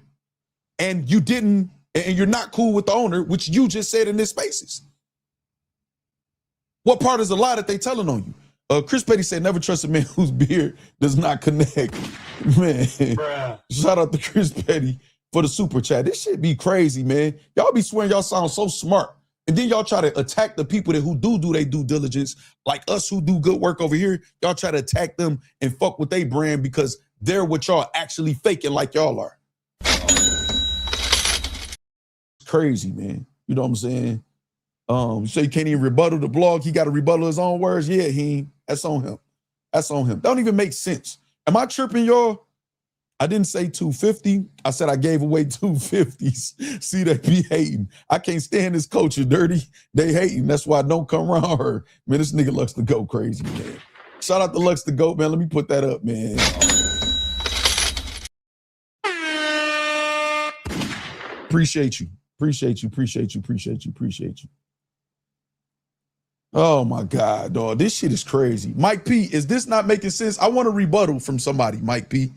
And you didn't, and you're not cool with the owner, which you just said in this spaces. What part is a lie that they telling on you? Chris Petty said, never trust a man whose beard does not connect. Man, shout out to Chris Petty for the super chat. This shit be crazy, man. Y'all be swearing y'all sound so smart. And then y'all try to attack the people who do their due diligence, like us who do good work over here. Y'all try to attack them and fuck with their brand because they're what y'all actually faking like y'all are. Crazy, man. You know what I'm saying? You say you can't even rebuttal the blog. He got to rebuttal his own words. Yeah, that's on him. That's on him. Don't even make sense. Am I tripping, y'all? I didn't say 250. I said I gave away 250s. See, they be hating. I can't stand this culture, dirty. They hating. That's why I don't come around her. Man, this nigga Lux to go crazy, man. Shout out to Lux to go, man. Let me put that up, man. Appreciate you. Appreciate you. Appreciate you. Appreciate you. Appreciate you. Oh my God, dog. This shit is crazy. Mike P, is this not making sense? I want a rebuttal from somebody, Mike P.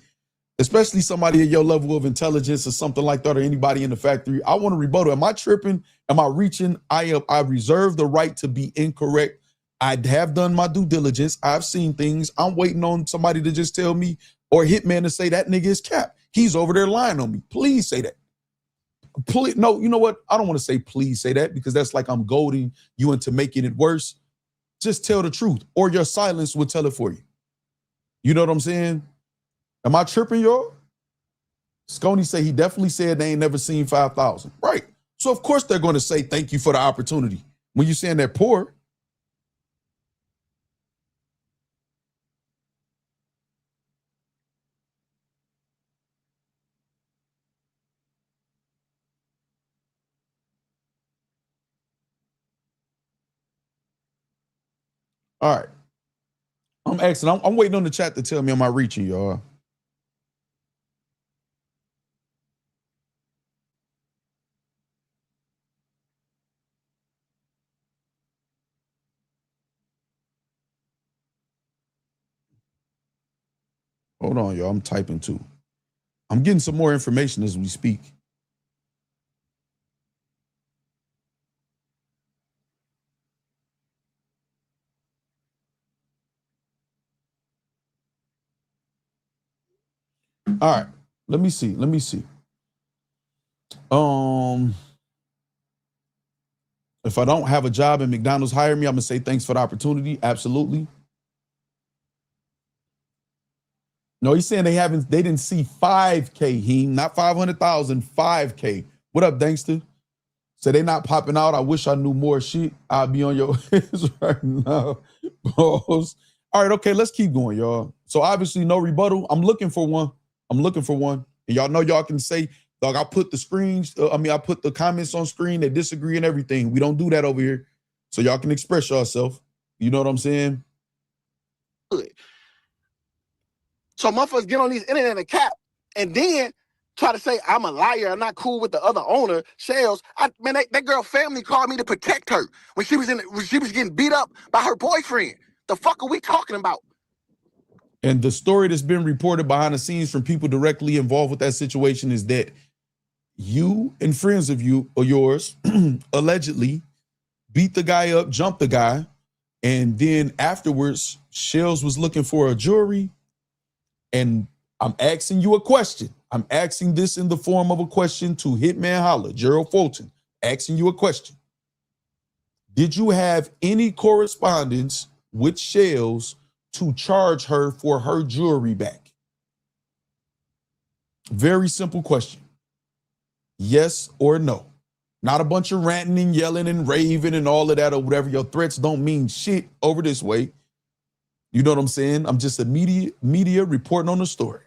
Especially somebody at your level of intelligence or something like that, or anybody in the factory. I want a rebuttal. Am I tripping? Am I reaching? I reserve the right to be incorrect. I have done my due diligence. I've seen things. I'm waiting on somebody to just tell me, or Hitman to say that nigga is cap. He's over there lying on me. Please say that. Please, no, you know what? I don't want to say please say that because that's like I'm goading you into making it worse. Just tell the truth, or your silence will tell it for you. You know what I'm saying? Am I tripping, y'all? Sconey say he definitely said they ain't never seen 5,000. Right. So of course they're going to say thank you for the opportunity. When you're saying they're poor. All right. I'm asking. I'm waiting on the chat to tell me am I reaching, y'all? Hold on, y'all. I'm typing too. I'm getting some more information as we speak. All right. Let me see. Let me see. If I don't have a job and McDonald's hire me, I'm gonna say thanks for the opportunity. Absolutely. No, he's saying they didn't see 5K, not 500,000, 5K. What up, Dankster? So they not popping out. I wish I knew more shit. I'll be on your ass right now. Boss. All right, okay, let's keep going, y'all. So obviously no rebuttal. I'm looking for one. I'm looking for one. And y'all know y'all can say, dog, I put the screens, I put the comments on screen that disagree and everything. We don't do that over here. So y'all can express yourself. You know what I'm saying? Good. So motherfuckers get on these internet and cap and then try to say I'm a liar, I'm not cool with the other owner, Shells. That girl family called me to protect her when she was getting beat up by her boyfriend. The fuck are we talking about? And the story that's been reported behind the scenes from people directly involved with that situation is that you and friends of yours allegedly beat the guy up, jumped the guy, and then afterwards, Shells was looking for a jury. And I'm asking you a question. I'm asking this in the form of a question to Hitman Holla, Gerald Fulton, asking you a question. Did you have any correspondence with Shells to charge her for her jewelry back? Very simple question. Yes or no? Not a bunch of ranting and yelling and raving and all of that or whatever. Your threats don't mean shit over this way. You know what I'm saying? I'm just a media reporting on the story.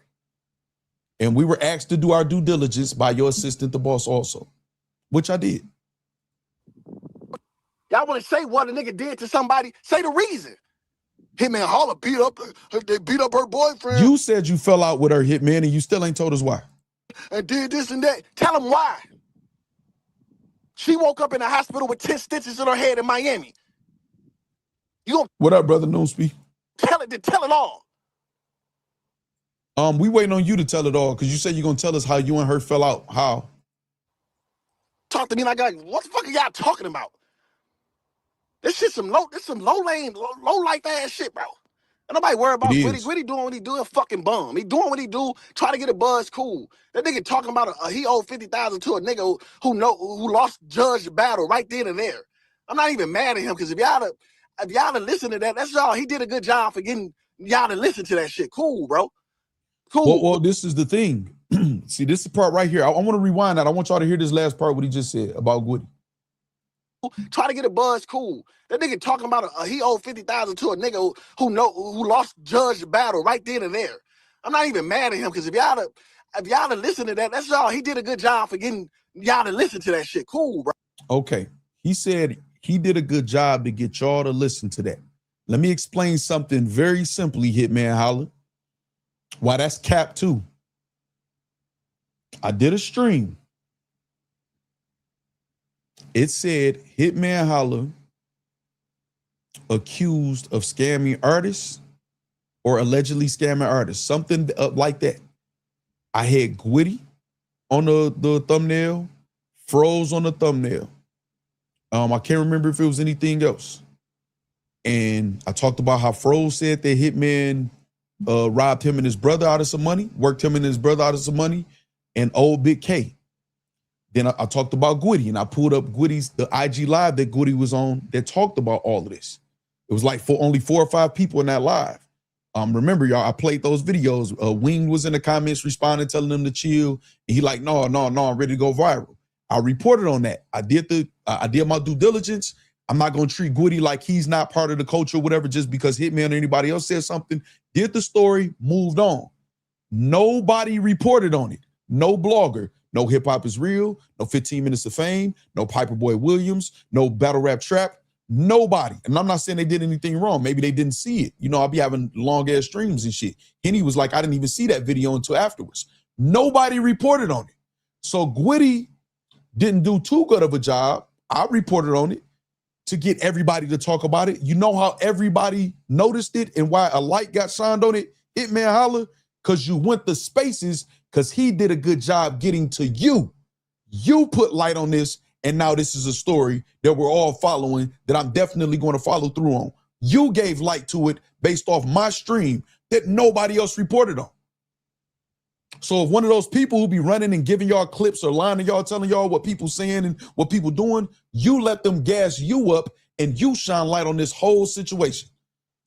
And we were asked to do our due diligence by your assistant, the boss, also, which I did. Y'all want to say what a nigga did to somebody? Say the reason. Hitman Holla they beat up her boyfriend. You said you fell out with her, Hitman, and you still ain't told us why. And did this and that. Tell him why. She woke up in the hospital with 10 stitches in her head in Miami. What up, brother Noonspeak? Tell it all. We waiting on you to tell it all because you said you're gonna tell us how you and her fell out. How? Talk to me like what the fuck are y'all talking about? This shit some low life ass shit, bro. And nobody worry about It Gwitty. is. Gwitty doing what he do, a fucking bum. He doing what he do, try to get a buzz, cool. That nigga talking about he owed 50,000 to a nigga who lost judge the battle right then and there. I'm not even mad at him because if y'all to listen to that, that's all. He did a good job for getting y'all to listen to that shit. Cool, bro. Cool. Well, this is the thing. See, this is the part right here. I want to rewind that. I want y'all to hear this last part, what he just said about Gwitty. Try to get a buzz, cool. That nigga talking about he owed 50,000 to a nigga who lost judge the battle right then and there. I'm not even mad at him because if y'all to listen to that, that's all. He did a good job for getting y'all to listen to that shit. Cool, bro. Okay. He said he did a good job to get y'all to listen to that. Let me explain something very simply, Hitman Holla. Why that's cap too. I did a stream. It said Hitman Holla accused of scamming artists or allegedly scamming artists, something like that. I had Gwitty on the thumbnail, Froze on the thumbnail. I can't remember if it was anything else. And I talked about how Froze said that Hitman robbed him and his brother out of some money, worked him and his brother out of some money, and old Big K. Then I talked about Gwitty, and I pulled up the IG live that Gwitty was on that talked about all of this. It was like only 4 or 5 people in that live. Remember, y'all, I played those videos. Wing was in the comments responding, telling them to chill. And he like, no, I'm ready to go viral. I reported on that. I did my due diligence. I'm not going to treat Gwitty like he's not part of the culture or whatever just because Hitman or anybody else said something. Did the story, moved on. Nobody reported on it. No blogger. No Hip Hop Is Real. No 15 Minutes of Fame. No Piper Boy Williams. No Battle Rap Trap. Nobody. And I'm not saying they did anything wrong. Maybe they didn't see it. You know, I'll be having long ass streams and shit. Henny was like, I didn't even see that video until afterwards. Nobody reported on it. So Gwitty didn't do too good of a job. I reported on it to get everybody to talk about it. You know how everybody noticed it and why a light got shined on it? Hitman Holla, because you went to spaces, because he did a good job getting to you. You put light on this, and now this is a story that we're all following that I'm definitely going to follow through on. You gave light to it based off my stream that nobody else reported on. So if one of those people who be running and giving y'all clips or lying to y'all, telling y'all what people saying and what people doing, you let them gas you up and you shine light on this whole situation.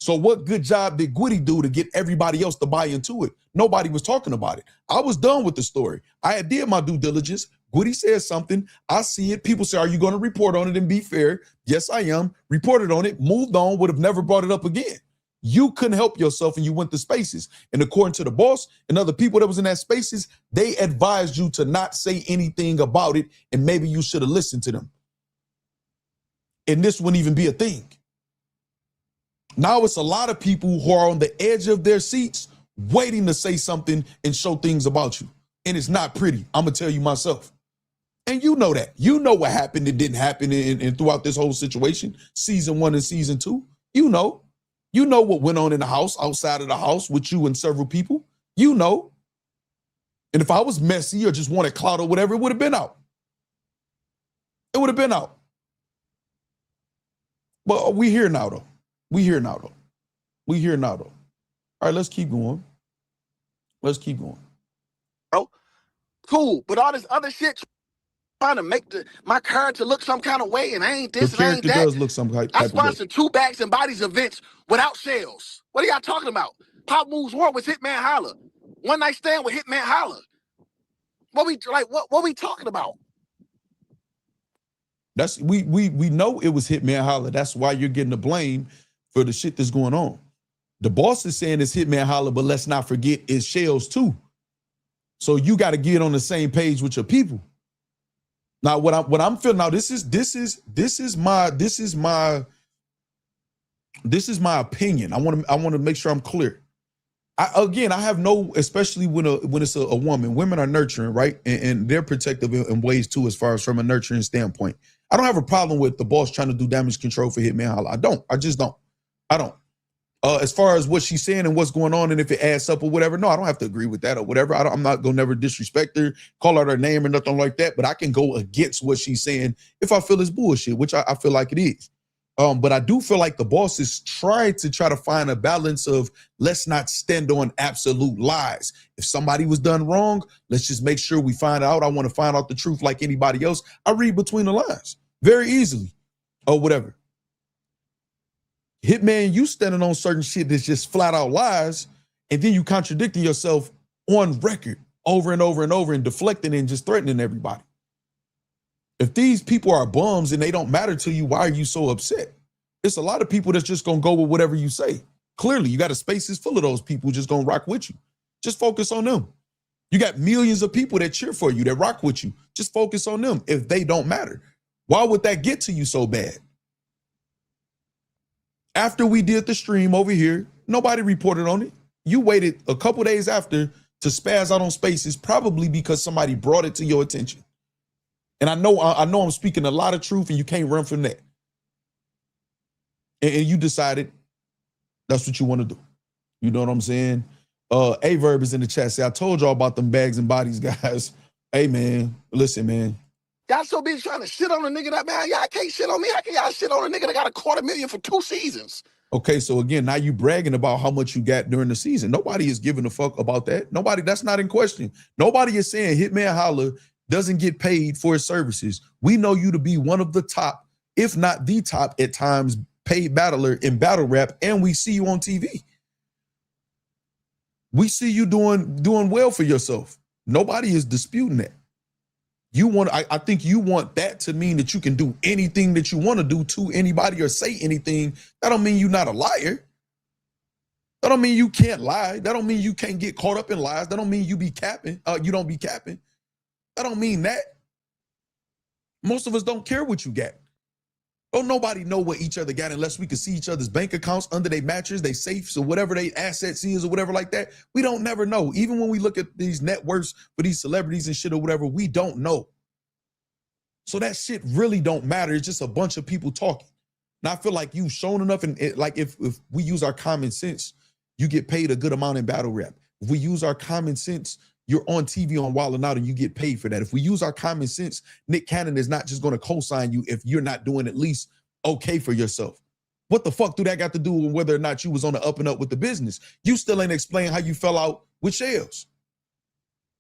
So what good job did Gwitty do to get everybody else to buy into it? Nobody was talking about it. I was done with the story. I had did my due diligence. Gwitty said something. I see it. People say, are you going to report on it and be fair? Yes, I am. Reported on it, moved on, would have never brought it up again. You couldn't help yourself and you went to spaces. And according to the boss and other people that was in that spaces, they advised you to not say anything about it. And maybe you should have listened to them. And this wouldn't even be a thing. Now it's a lot of people who are on the edge of their seats waiting to say something and show things about you. And it's not pretty. I'm going to tell you myself. And you know that. You know what happened and didn't happen in throughout this whole situation. Season 1 and season 2. You know. You know what went on in the house, outside of the house with you and several people. You know. And if I was messy or just wanted clout or whatever, it would have been out. It would have been out. But we here now, though. We here now, though. We here now, though. All right, let's keep going. Let's keep going. Bro, cool. But all this other shit trying to make my character look some kind of way, and I ain't this and I ain't that. The character does look some type of way. I sponsored 2 Bags and Bodies events without sales. What are y'all talking about? Pop Moves War was Hitman Holla. One Night Stand with Hitman Holla. What we talking about? That's we know it was Hitman Holla. That's why you're getting the blame for the shit that's going on. The boss is saying it's Hitman Holla, but let's not forget it's Shells too. So you got to get on the same page with your people. Now, what I'm feeling now, this is my opinion. I want to make sure I'm clear. I have no, especially when it's a woman. Women are nurturing, right? And they're protective in ways too, as far as from a nurturing standpoint. I don't have a problem with the boss trying to do damage control for Hitman Holla. I don't. I just don't. I don't. As far as what she's saying and what's going on and if it adds up or whatever, no, I don't have to agree with that or whatever. I'm not going to never disrespect her, call her name or nothing like that, but I can go against what she's saying if I feel it's bullshit, which I feel like it is. But I do feel like the bosses try to find a balance of let's not stand on absolute lies. If somebody was done wrong, let's just make sure we find out. I want to find out the truth like anybody else. I read between the lines very easily or whatever. Hitman, you standing on certain shit that's just flat out lies, and then you contradicting yourself on record over and over and over and deflecting and just threatening everybody. If these people are bums and they don't matter to you, why are you so upset? It's a lot of people that's just gonna go with whatever you say. Clearly, you got a spaces full of those people just gonna rock with you. Just focus on them. You got millions of people that cheer for you, that rock with you. Just focus on them if they don't matter. Why would that get to you so bad? After we did the stream over here, nobody reported on it. You waited a couple days after to spaz out on spaces, probably because somebody brought it to your attention. And I know I'm speaking a lot of truth, and you can't run from that. And you decided that's what you want to do. You know what I'm saying? A-Verb is in the chat. Say, I told y'all about them bags and bodies, guys. Hey, man, listen, man. Y'all so busy trying to shit on a nigga that, man, y'all can't shit on me. How can y'all shit on a nigga that got $250,000 for 2 seasons? Okay, so again, now you bragging about how much you got during the season. Nobody is giving a fuck about that. Nobody, that's not in question. Nobody is saying Hitman Holla doesn't get paid for his services. We know you to be one of the top, if not the top at times, paid battler in battle rap, and we see you on TV. We see you doing well for yourself. Nobody is disputing that. You want, I think you want that to mean that you can do anything that you want to do to anybody or say anything. That don't mean you're not a liar. That don't mean you can't lie. That don't mean you can't get caught up in lies. That don't mean you be capping. You don't be capping. That don't mean that. Most of us don't care what you got. Don't nobody know what each other got unless we can see each other's bank accounts under their mattress, their safes, or whatever their assets is or whatever like that. We don't never know. Even when we look at these net worths for these celebrities and shit or whatever, we don't know. So that shit really don't matter. It's just a bunch of people talking. Now I feel like you've shown enough, and like if we use our common sense, you get paid a good amount in battle rap. If we use our common sense, you're on TV on Wild 'N Out and you get paid for that. If we use our common sense, Nick Cannon is not just going to co-sign you if you're not doing at least okay for yourself. What the fuck do that got to do with whether or not you was on the up and up with the business? You still ain't explain how you fell out with Shells.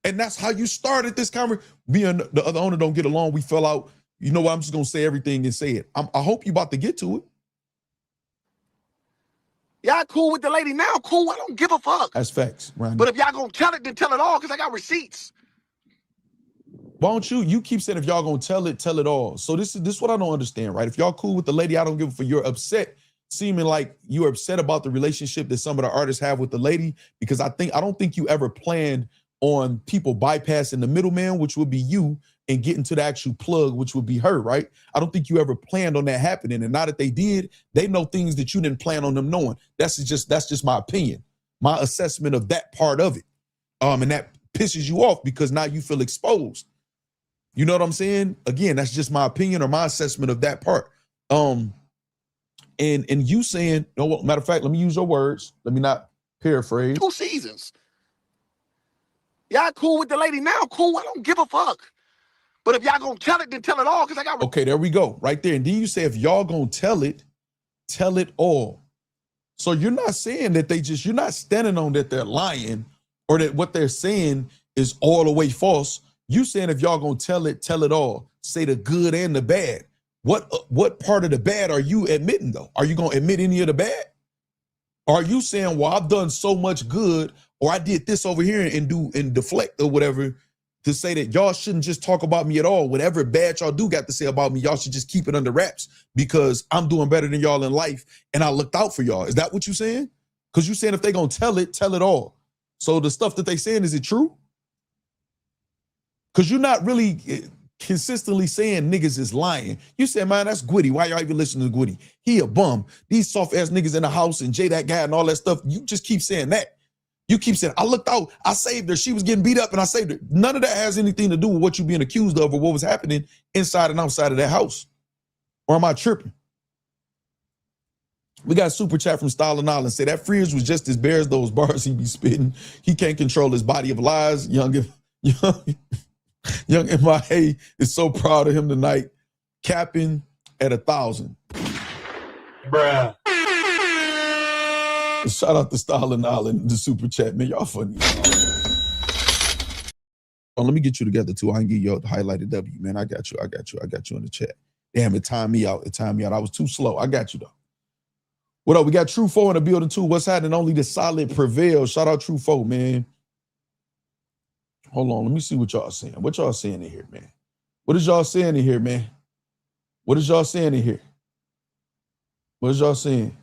And that's how you started this conversation. Me and the other owner don't get along. We fell out. You know what? I'm just going to say everything and say it. I hope you about to get to it. Y'all cool with the lady now? Cool. I don't give a fuck. That's facts, Randy. But if y'all gonna tell it, then tell it all, because I got receipts. Why don't you keep saying if y'all gonna tell it all. So this is what I don't understand, right? If y'all cool with the lady, I don't give a fuck. You're upset, seeming like you're upset about the relationship that some of the artists have with the lady, because I don't think you ever planned on people bypassing the middleman, which would be you, and getting to the actual plug, which would be her, right? I don't think you ever planned on that happening. And now that they did, they know things that you didn't plan on them knowing. That's just my opinion, my assessment of that part of it. And that pisses you off because now you feel exposed. You know what I'm saying? Again, that's just my opinion or my assessment of that part. And you saying, no, matter of fact, let me use your words. Let me not paraphrase. 2 seasons. Y'all cool with the lady now? Cool. I don't give a fuck. But if y'all gonna tell it, then tell it all, because I got. Okay, there we go, right there. And then you say if y'all gonna tell it all. So you're not saying that you're not standing on that they're lying or that what they're saying is all the way false. You saying if y'all gonna tell it all. Say the good and the bad. What part of the bad are you admitting though? Are you gonna admit any of the bad? Or are you saying, well, I've done so much good, or I did this over here and deflect or whatever, to say that y'all shouldn't just talk about me at all. Whatever bad y'all do got to say about me, y'all should just keep it under wraps because I'm doing better than y'all in life and I looked out for y'all. Is that what you saying? Because you saying if they gonna tell it all. So the stuff that they saying, is it true? Because you're not really consistently saying niggas is lying. You said, man, that's Gwitty. Why y'all even listening to Gwitty? He a bum. These soft ass niggas in the house and Jay that guy and all that stuff. You just keep saying that. You keep saying, I looked out, I saved her, she was getting beat up and I saved her. None of that has anything to do with what you're being accused of or what was happening inside and outside of that house. Or am I tripping? We got a super chat from Stalin Island. Say that Frears was just as bare as those bars he be spitting. He can't control his body of lies. Young MIA is so proud of him tonight. Capping at 1,000. Bruh. Shout out to Stalin Island, the super chat, man. Y'all funny. Oh, let me get you together too. I can give you the highlighted W, man. I got you in the chat. Damn, it timed me out. I was too slow. I got you though. What up? We got True 4 in the building too. What's happening? Only the solid prevail. Shout out True 4, man. Hold on, let me see what y'all saying. What y'all saying in here, man? What is y'all saying in here, man? What is y'all saying in here? What is y'all saying?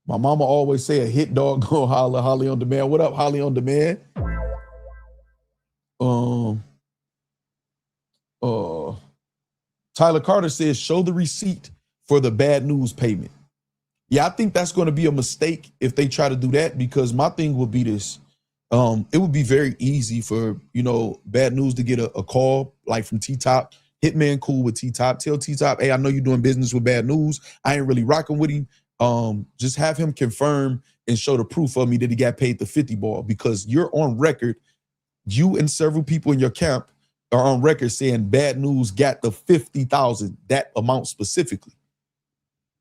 My mama always say a hit dog go holla, Holly on demand. What up, Holly on demand? Tyler Carter says, show the receipt for the bad news payment. Yeah, I think that's going to be a mistake if they try to do that, because my thing would be this. It would be very easy for, bad news to get a call like from T-Top. Hitman cool with T-Top. Tell T-Top, hey, I know you're doing business with bad news. I ain't really rocking with him. Just have him confirm and show the proof of me that he got paid the 50 ball, because you're on record. You and several people in your camp are on record saying bad news got the 50,000, that amount specifically.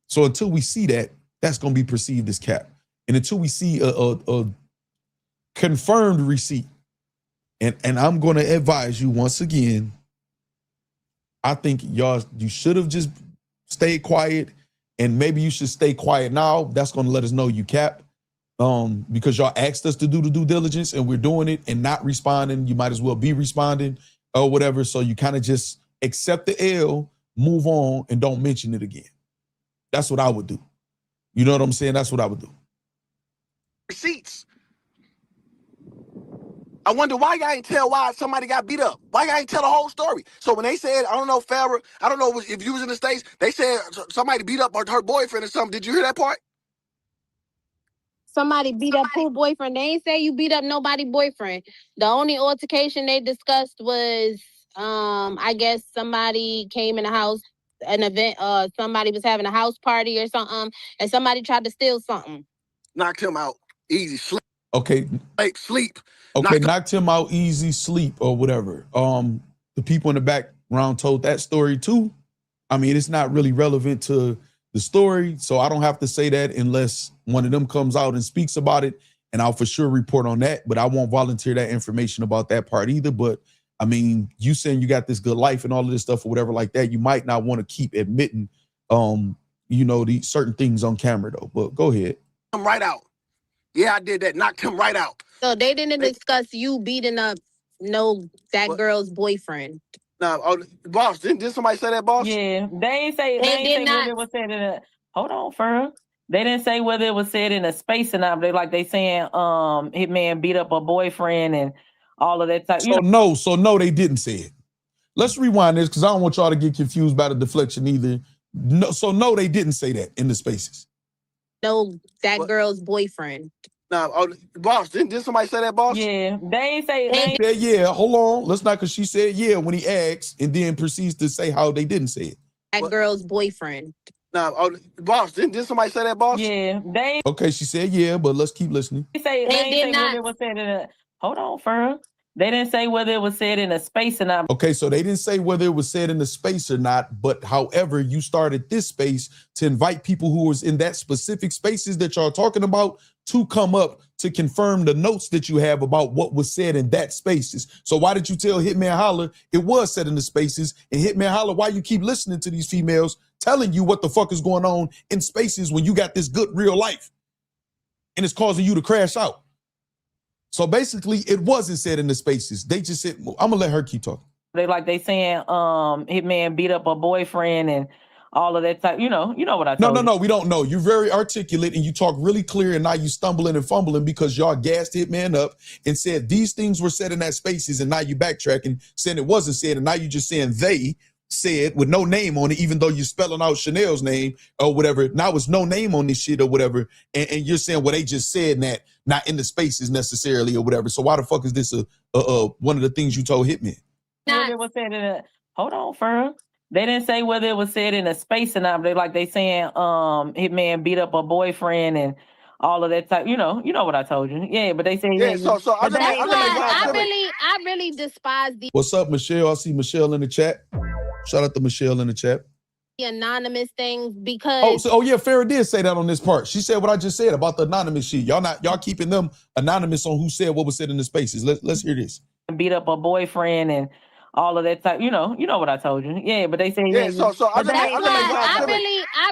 So until we see that, that's going to be perceived as cap. And until we see a confirmed receipt, and I'm going to advise you once again, I think you should have just stayed quiet, and maybe you should stay quiet now. That's going to let us know you cap. Because y'all asked us to do the due diligence and we're doing it and not responding. You might as well be responding or whatever. So you kind of just accept the L, move on, and don't mention it again. That's what I would do. You know what I'm saying? That's what I would do. Receipts. I wonder why y'all ain't tell why somebody got beat up. Why y'all ain't tell the whole story? So when they said, I don't know, Farrah, I don't know if you was in the States, they said somebody beat up her boyfriend or something. Did you hear that part? Somebody beat up who boyfriend? They ain't say you beat up nobody boyfriend. The only altercation they discussed was, I guess somebody came in the house, an event, somebody was having a house party or something, and somebody tried to steal something. Knocked him out. Easy. Sleep. Okay. Sleep. Okay, knocked him out easy, sleep, or whatever. The people in the background told that story too. I mean, it's not really relevant to the story, so I don't have to say that unless one of them comes out and speaks about it, and I'll for sure report on that, but I won't volunteer that information about that part either. But I mean, you saying you got this good life and all of this stuff or whatever like that, you might not want to keep admitting, these certain things on camera though, but go ahead. Him right out. Yeah, I did that. Knocked him right out. So they didn't discuss you beating up girl's boyfriend. No, boss, didn't somebody say that, boss? Yeah, they ain't say whether it was said in a. Hold on, Farrah. They didn't say whether it was said in a space or not. But they saying Hitman beat up a boyfriend and all of that type. No, they didn't say it. Let's rewind this because I don't want y'all to get confused by the deflection either. No, they didn't say that in the spaces. No, girl's boyfriend. No, boss, didn't somebody say that, boss? Yeah, they ain't say. They said yeah. Hold on, let's not, because she said yeah when he asked, and then proceeds to say how they didn't say it. That girl's boyfriend. No, boss, didn't somebody say that, boss? Yeah, they. Okay, she said yeah, but let's keep listening. They ain't say whether it was said in a. Hold on, Farrah. They didn't say whether it was said in a space or not. Okay, so they didn't say whether it was said in the space or not, but however, you started this space to invite people who was in that specific spaces that y'all talking about to come up to confirm the notes that you have about what was said in that spaces. So why did you tell Hitman Holla it was said in the spaces? And Hitman Holla, why you keep listening to these females telling you what the fuck is going on in spaces when you got this good real life and it's causing you to crash out? So basically, it wasn't said in the spaces. They just said, I'm gonna let her keep talking. They saying Hitman beat up a boyfriend and all of that type. You know what I told you. No, we don't know. You're very articulate and you talk really clear, and now you stumbling and fumbling because y'all gassed Hitman up and said these things were said in that spaces, and now you backtracking, saying it wasn't said, and now you're just saying they said with no name on it, even though you're spelling out Chanel's name or whatever. Now it's no name on this shit or whatever, and you're saying, well, they just said that, not in the spaces necessarily or whatever. So why the fuck is this one of the things you told Hitman? Whether it was said in a. Hold on, Farrah. They didn't say whether it was said in a space or not. They saying Hitman beat up a boyfriend and all of that type. You know what I told you. Yeah, but they say I really despise these. What's up, Michelle? I see Michelle in the chat. Shout out to Michelle in the chat. the anonymous things because Oh yeah, Farrah did say that on this part. She said what I just said about the anonymous shit. Y'all keeping them anonymous on who said what was said in the spaces. Let's hear this. Beat up a boyfriend and all of that type. You know what I told you. Yeah, but they say I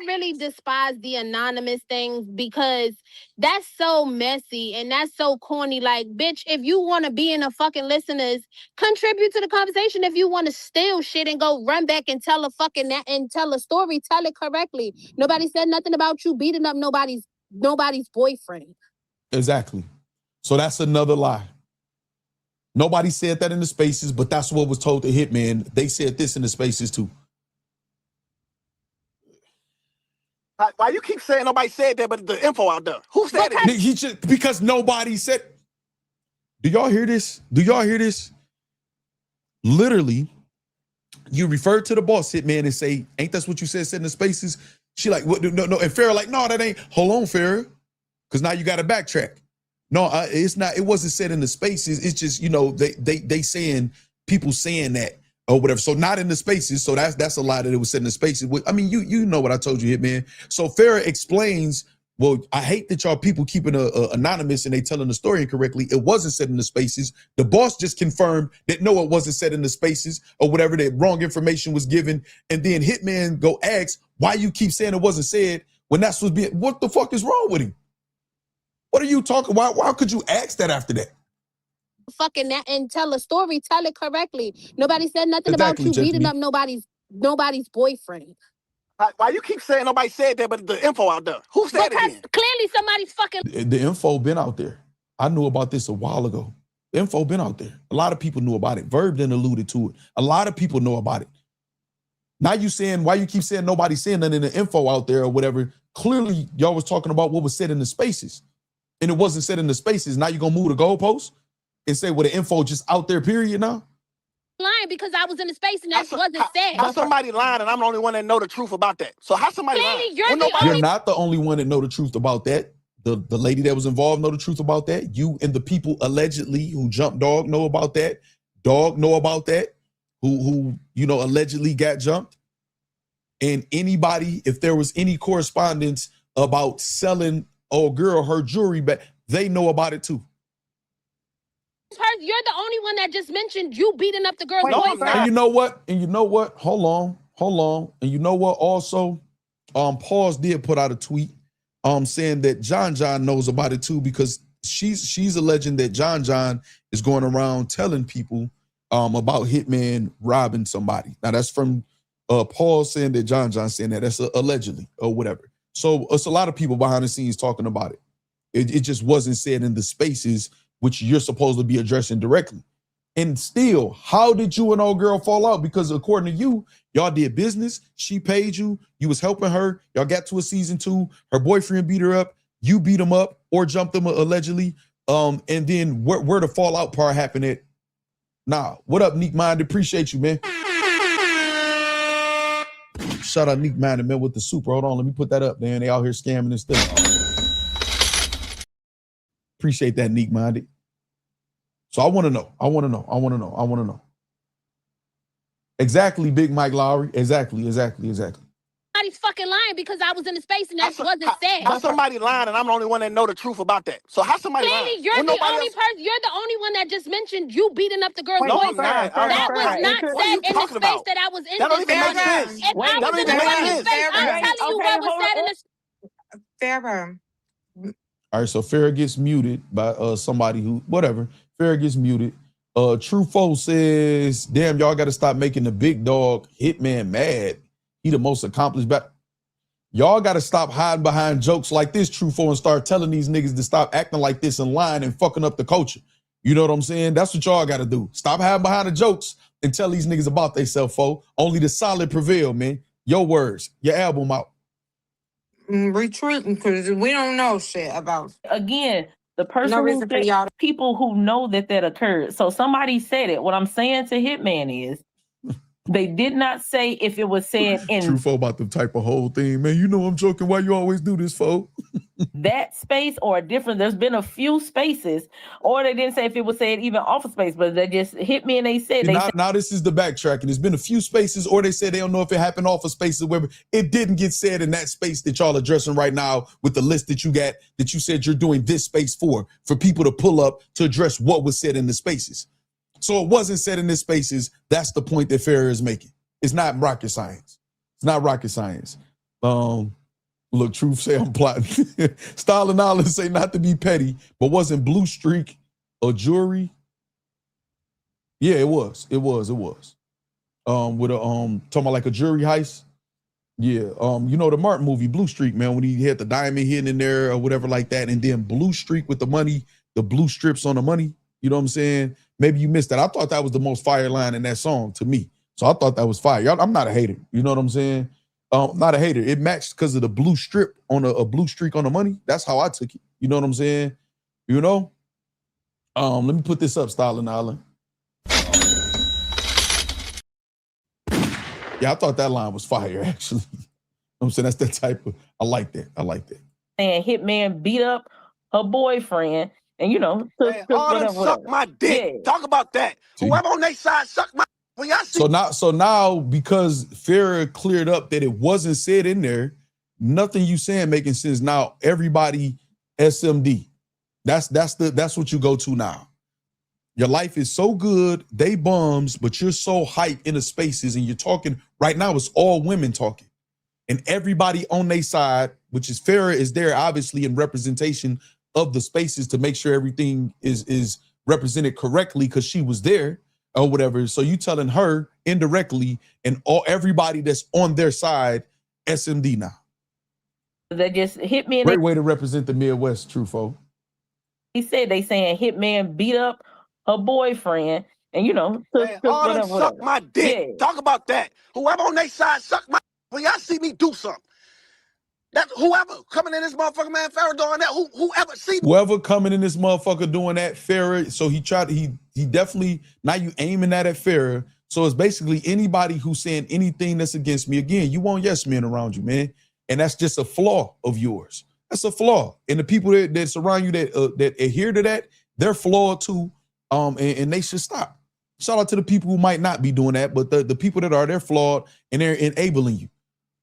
really despise the anonymous things because that's so messy and that's so corny. Like, bitch, if you want to be in the fucking listeners, contribute to the conversation. If you want to steal shit and go run back and tell a story, tell it correctly. Nobody said nothing about you beating up nobody's boyfriend. Exactly. So that's another lie. Nobody said that in the spaces, but that's what was told to Hitman. They said this in the spaces too. Why you keep saying nobody said that, but the info out there? Who said it? Because nobody said. Do y'all hear this? Do y'all hear this? Literally, you refer to the boss Hitman and say, "Ain't that what you said in the spaces?" She like, "What? No." And Farrah like, "No, that ain't." Hold on, Farrah, because now you got to backtrack. No, it's not. It wasn't said in the spaces. It's just, they saying, people saying that or whatever. So not in the spaces. So that's a lie that it was said in the spaces. I mean, you know what I told you, Hitman. So Farrah explains, well, I hate that y'all people keeping anonymous and they telling the story incorrectly. It wasn't said in the spaces. The boss just confirmed that no, it wasn't said in the spaces or whatever, that wrong information was given. And then Hitman go ask, why you keep saying it wasn't said when that's what's being, what the fuck is wrong with him? What are you talking? Why could you ask that after that? Fucking that and tell a story, tell it correctly. Nobody said nothing about you beating up nobody's boyfriend. Why you keep saying nobody said that, but the info out there? Who said it? Because clearly somebody's fucking. The info been out there. I knew about this a while ago. The info been out there. A lot of people knew about it. Verb then alluded to it. A lot of people know about it. Now you saying, why you keep saying nobody saying nothing in the info out there or whatever? Clearly y'all was talking about what was said in the spaces. And it wasn't said in the spaces. Now you're going to move the goalposts and say, well, the info just out there, period, now? Lying because I was in the space and that wasn't said. How somebody lying and I'm the only one that know the truth about that? So how somebody lying? You're not the only one that know the truth about that. The lady that was involved know the truth about that. You and the people allegedly who jumped Dog know about that. Dog know about that. Who allegedly got jumped. And anybody, if there was any correspondence about selling girl her jewelry back, they know about it too. You're the only one that just mentioned you beating up the girl's boyfriend. And you know what? Hold on. And you know what? Also, Pause did put out a tweet saying that John knows about it too, because she's alleging that John is going around telling people about Hitman robbing somebody. Now that's from Paul saying that John saying that. That's allegedly or whatever. So it's a lot of people behind the scenes talking about it. It just wasn't said in the spaces, which you're supposed to be addressing directly. And still, how did you and old girl fall out? Because according to you, y'all did business. She paid you. You was helping her. Y'all got to a season 2. Her boyfriend beat her up. You beat him up or jumped him allegedly. And then where the fallout part happened at? Nah, what up, Neek Minded? Appreciate you, man. Shout out Neek Minded, man, with the super. Hold on, let me put that up, man. They out here scamming and stuff. Appreciate that, Neek Minded. So I want to know. Exactly, Big Mike Lowry. Exactly. Somebody's fucking lying because I was in the space and that wasn't said. How somebody lying and I'm the only one that know the truth about that? So how somebody lying? You're the only person. You're the only one that just mentioned you beating up the girl's boyfriend. That was not said in the space that I was in. That don't even make sense. If I was in the fucking space, I'm telling you what was said in the. Farrah. All right, so Farrah gets muted by somebody who, whatever. Farrah gets muted. True Foe says, damn, y'all got to stop making the big dog Hitman mad. He the most accomplished back. Y'all got to stop hiding behind jokes like this, True Foe, and start telling these niggas to stop acting like this and lying and fucking up the culture. You know what I'm saying? That's what y'all got to do. Stop hiding behind the jokes and tell these niggas about themselves, Foe. Only the solid prevail, man. Your words, your album out. Retreating because we don't know shit about. Again, the person who said, people who know that occurred. So somebody said it. What I'm saying to Hitman is, They did not say if it was said in True fo about the type of whole thing, man. You know I'm joking. Why you always do this, fo? that space or a different. There's been a few spaces, or they didn't say if it was said even off of space, but they just hit me and they said now this is the backtracking. There's been a few spaces, or they said they don't know if it happened off of spaces where it didn't get said in that space that y'all addressing right now with the list that you got that you said you're doing this space for people to pull up to address what was said in the spaces. So it wasn't said in the spaces. That's the point that Farrah is making. It's not rocket science. It's not rocket science. Look, Truth say I'm plotting. Style and Island say not to be petty, but wasn't Blue Streak a jury? Yeah, it was. With a talking about like a jury heist. Yeah, you know the Martin movie Blue Streak, man, when he had the diamond hidden in there or whatever like that, and then Blue Streak with the money, the blue strips on the money. You know what I'm saying? Maybe you missed that. I thought that was the most fire line in that song to me. So I thought that was fire. Y'all, I'm not a hater. You know what I'm saying? Not a hater. It matched because of the blue strip on a blue streak on the money. That's how I took it. You know what I'm saying? You know? Let me put this up, Style and Island. Yeah, I thought that line was fire, actually. You know what I'm saying? That's that type of, I like that. And Hitman beat up her boyfriend and, took All suck my dick. Yeah. Talk about that. See? Whoever on their side suck my. When y'all see so now because Farrah cleared up that it wasn't said in there, nothing you saying making sense. Now everybody SMD. That's what you go to now. Your life is so good, they bums, but you're so hyped in the spaces and you're talking right now. It's all women talking, and everybody on their side, which is Farrah, is there obviously in representation of the spaces to make sure everything is represented correctly because she was there. Or whatever. So you telling her indirectly and everybody that's on their side, SMD now. They just hit me. Great way to represent the Midwest, Trufo. He said they saying Hitman beat up her boyfriend and took all suck my dick. Yeah. Talk about that. Whoever on their side suck my. When y'all see me do something, that whoever coming in this motherfucker, man, Farrah doing that. Whoever see me. Whoever coming in this motherfucker doing that, Farrah. So he definitely, now you aiming that at Farrah. So it's basically anybody who's saying anything that's against me. Again, you want yes men around you, man. And that's just a flaw of yours. That's a flaw. And the people that surround you that adhere to that, they're flawed too. And they should stop. Shout out to the people who might not be doing that, but the people that are, they're flawed and they're enabling you.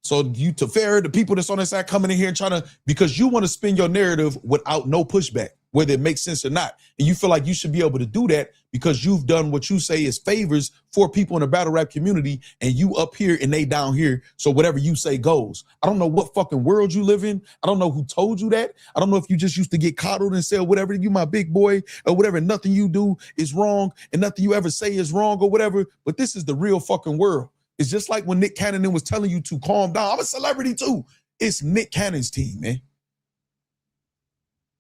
So you to Farrah, the people that's on that side coming in here and trying to, because you want to spin your narrative without no pushback, whether it makes sense or not. And you feel like you should be able to do that because you've done what you say is favors for people in the battle rap community and you up here and they down here. So whatever you say goes. I don't know what fucking world you live in. I don't know who told you that. I don't know if you just used to get coddled and say, whatever, you my big boy or whatever, nothing you do is wrong and nothing you ever say is wrong or whatever. But this is the real fucking world. It's just like when Nick Cannon was telling you to calm down. I'm a celebrity too. It's Nick Cannon's team, man.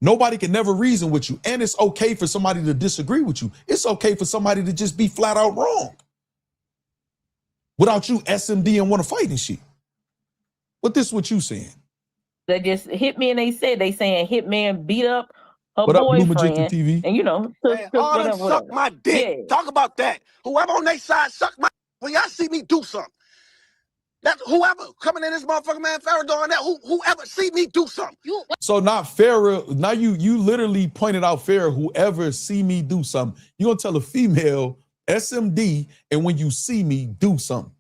Nobody can never reason with you. And it's okay for somebody to disagree with you. It's okay for somebody to just be flat out wrong. Without you SMD and want to fight and shit. But this is what you saying. They just hit me and they saying Hitman beat up her boyfriend. TV? And took all suck my dick. Yeah. Talk about that. Whoever on their side suck my. When y'all see me do something, that whoever coming in this motherfucker, man, Farrah doing that, whoever see me do something. So not Farrah, now you literally pointed out Farrah, whoever see me do something. You're gonna tell a female SMD, and when you see me do something.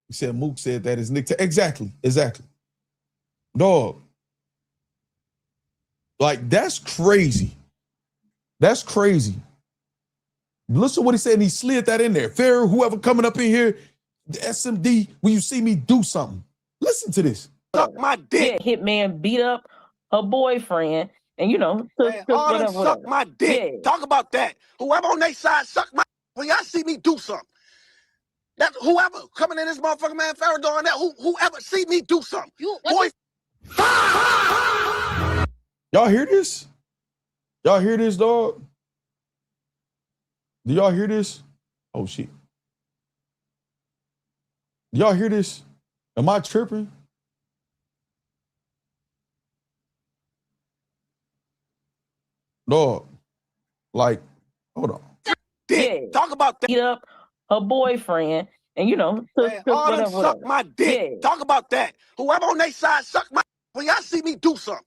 He said Mook said that is Nick. Exactly. Dog. Like, that's crazy. That's crazy. Listen to what he said, and he slid that in there. Farrah, whoever coming up in here, the SMD, when you see me do something. Listen to this. Suck my dick. Yeah, Hitman beat up her boyfriend and, took all suck my dick. Yeah. Talk about that. Whoever on their side suck my. When y'all see me do something. That whoever coming in this motherfucker, man, Farrah doing that, whoever see me do something. Boy. Y'all hear this? Y'all hear this, dog? Do y'all hear this? Oh, shit. Y'all hear this? Am I tripping? Dog, like, hold on. Dick. Yeah. Talk about that. Beat up her boyfriend, and you know, Man, all them suck my dick. Yeah. Talk about that. Whoever on their side suck my. When y'all see me do something,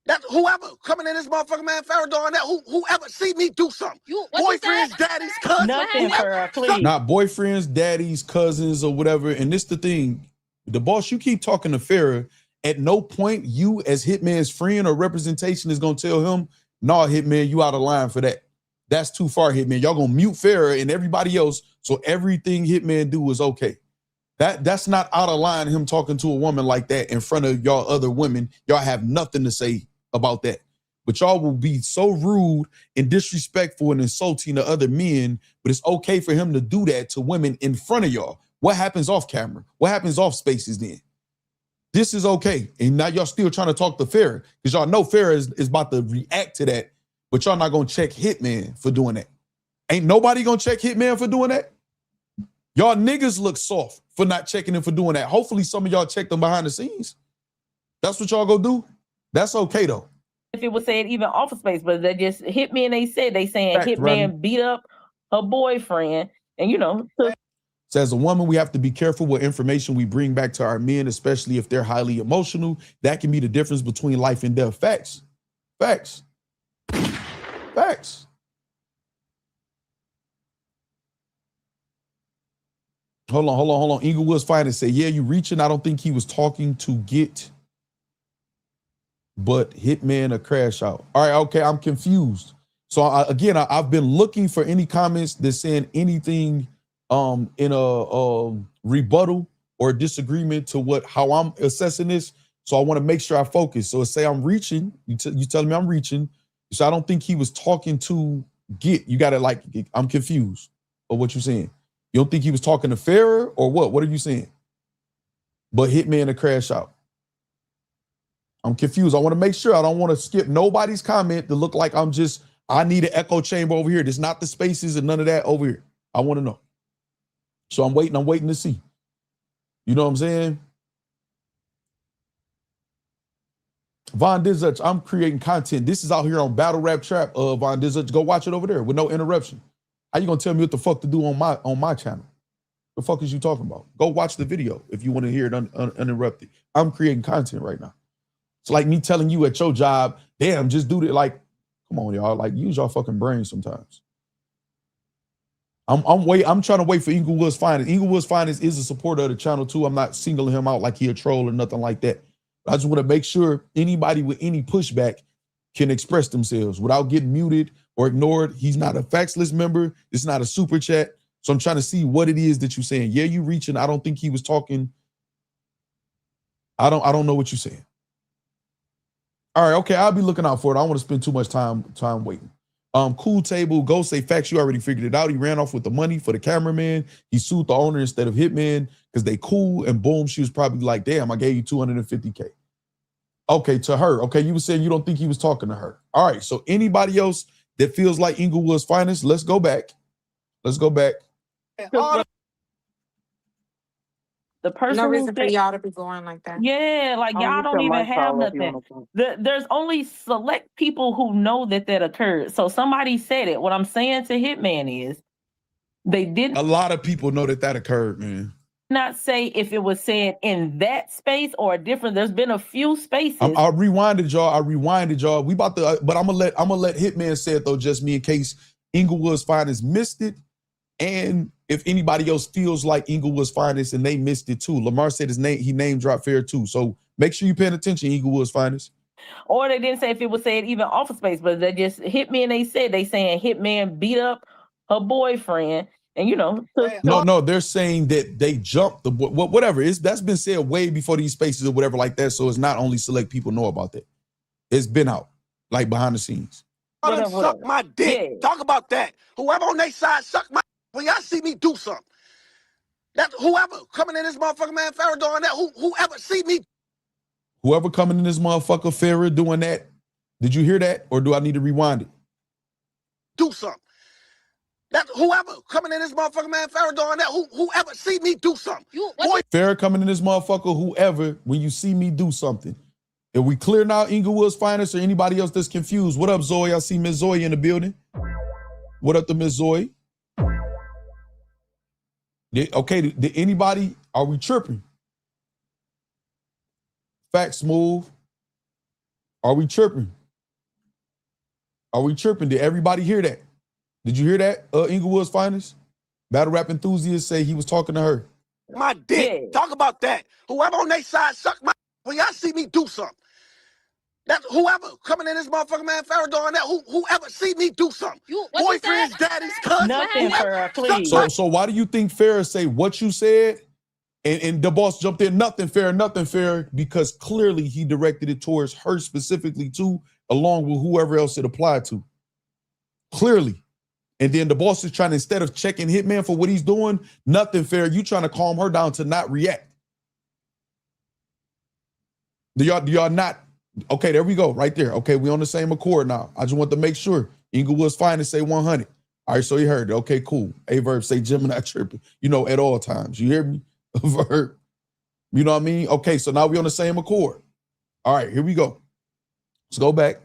that whoever coming in this motherfucker, man, Farrah and that whoever see me do something. Boyfriends, daddies, cousins, Nothing, Farrah, please. Not boyfriends, daddies, cousins, or whatever. And this the thing, the boss, you keep talking to Farrah. At no point you as Hitman's friend or representation is gonna tell him, nah, Hitman, you out of line for that. That's too far, Hitman. Y'all gonna mute Farrah and everybody else, so everything Hitman do is okay. That's not out of line, him talking to a woman like that in front of y'all other women. Y'all have nothing to say about that. But y'all will be so rude and disrespectful and insulting to other men, but it's okay for him to do that to women in front of y'all. What happens off camera? What happens off spaces then? This is okay. And now y'all still trying to talk to Farrah because y'all know Farrah is about to react to that, but y'all not gonna check Hitman for doing that. Ain't nobody gonna check Hitman for doing that? Y'all niggas look soft for not checking him for doing that. Hopefully some of y'all check them behind the scenes. That's what y'all go do. That's okay though. If it was said even off of space, but they just Hitman, they saying Fact, Hitman Rodney. beat up her boyfriend, and you know, So as a woman, we have to be careful what information we bring back to our men, especially if they're highly emotional. That can be the difference between life and death. Facts. Facts. Facts. Hold on. Inglewood's finest say, yeah, you reaching. I don't think he was talking to get, but Hitman a crash out. All right, okay, I'm confused. So I've been looking for any comments that's saying anything in a rebuttal or disagreement to how I'm assessing this. So I want to make sure I focus. So say I'm reaching, you telling me I'm reaching. So I don't think he was talking to get. You got to I'm confused of what you're saying. You don't think he was talking to Farrah or what? What are you saying? But Hitman a crash out. I'm confused. I want to make sure I don't want to skip nobody's comment to look like I need an echo chamber over here. There's not the spaces and none of that over here. I want to know. So I'm waiting to see. You know what I'm saying? Von Dizuch, I'm creating content. This is out here on Battle Rap Trap. Von Dizuch, go watch it over there with no interruption. How you gonna tell me what the fuck to do on my channel? The fuck is you talking about? Go watch the video if you want to hear it uninterrupted. I'm creating content right now. It's like me telling you at your job, damn, just do it. Like, come on, y'all. Use your fucking brain sometimes. I'm trying to wait for Inglewood's Finest. Inglewood's Finest is a supporter of the channel too. I'm not singling him out like he a troll or nothing like that. I just want to make sure anybody with any pushback can express themselves without getting muted or ignored. He's not a Faxless member. It's not a super chat. So I'm trying to see what it is that you're saying. Yeah, you reaching. I don't think he was talking. I don't know what you're saying. All right, okay, I'll be looking out for it. I don't want to spend too much time waiting. Cool Table, go say Facts, you already figured it out. He ran off with the money for the cameraman. He sued the owner instead of Hitman because they cool, and boom, she was probably like, damn, I gave you $250K. Okay, to her. Okay, you were saying you don't think he was talking to her. All right, so anybody else that feels like Inglewood's Finest, let's go back. Let's go back. the person No who reason for said- y'all to be going like that. Yeah, like y'all don't even have nothing. There's only select people who know that occurred. So somebody said it. What I'm saying to Hitman is they did A lot of people know that occurred, man. not say if it was said in that space or a different. There's been a few spaces. I rewinded y'all. We about to, but I'm gonna let Hitman say it though, just me in case Inglewood's Finest missed it. And if anybody else feels like Inglewood's Finest and they missed it too. Lamar said his name, he name dropped Fair too. So make sure you paying attention, Inglewood's Finest. Or they didn't say if it was said even off of space, but they just Hitman. They saying Hitman beat up her boyfriend, and you know. No, they're saying that they jumped the whatever. That's been said way before these spaces or whatever like that. So it's not only select people know about that. It's been out like behind the scenes. Suck my dick. Yeah. Talk about that. Whoever on their side suck my. When y'all see me do something, that whoever coming in this motherfucker, man, Farrah and that whoever see me. Whoever coming in this motherfucker, Farrah doing that. Did you hear that, or do I need to rewind it? Do something. That whoever coming in this motherfucker, man, Farrah doing that, whoever see me do something. Farrah coming in this motherfucker, whoever, when you see me do something. If we clear now Inglewood's finest or anybody else that's confused, what up, Zoe? I see Miss Zoe in the building. What up to Miss Zoe? Okay, did anybody, are we tripping? Facts Smooth. Are we tripping? Are we tripping? Did everybody hear that? Did you hear that, Inglewood's finest? Battle rap enthusiasts say he was talking to her. My dick. Yeah. Talk about that. Whoever on their side suck my when y'all see me do something. That whoever coming in this motherfucker, man, Farrah doing that, whoever see me do something. Boyfriends, daddies, cousins. Nothing, Farrah, please. So why do you think Farrah say what you said? And the boss jumped in, nothing Farrah, because clearly he directed it towards her specifically too, along with whoever else it applied to. Clearly. And then the boss is trying to, instead of checking Hitman for what he's doing, nothing Farrah, you trying to calm her down to not react. Do y'all not? Okay, there we go, right there. Okay, we on the same accord now. I just want to make sure. Inglewood's fine to say 100. All right, so you heard it. Okay, cool. A-verb say Gemini tripping. You know, at all times. You hear me? Verb. You know what I mean? Okay, so now we on the same accord. All right, here we go. Let's go back.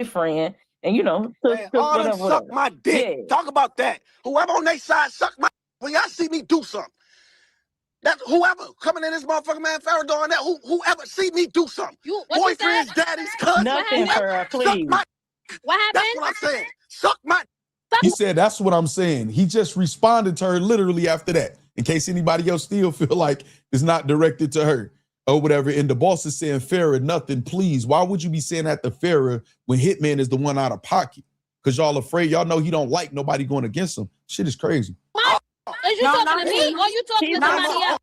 Friend, and you know, all them suck my dick. Yeah. Talk about that. Whoever on their side suck my when y'all see me do something. That whoever coming in this motherfucker, man, Farrah doing that, whoever see me do something. Boyfriends, daddies, cousins. Nothing, Farrah, please. What happened? That's what I'm saying. Suck my. He said, that's what I'm saying. He just responded to her literally after that, in case anybody else still feel like it's not directed to her or whatever. And the boss is saying, Farrah, nothing, please. Why would you be saying that to Farrah when Hitman is the one out of pocket? Because y'all afraid, y'all know he don't like nobody going against him. Shit is crazy. Is you talking to me or you talking to somebody else?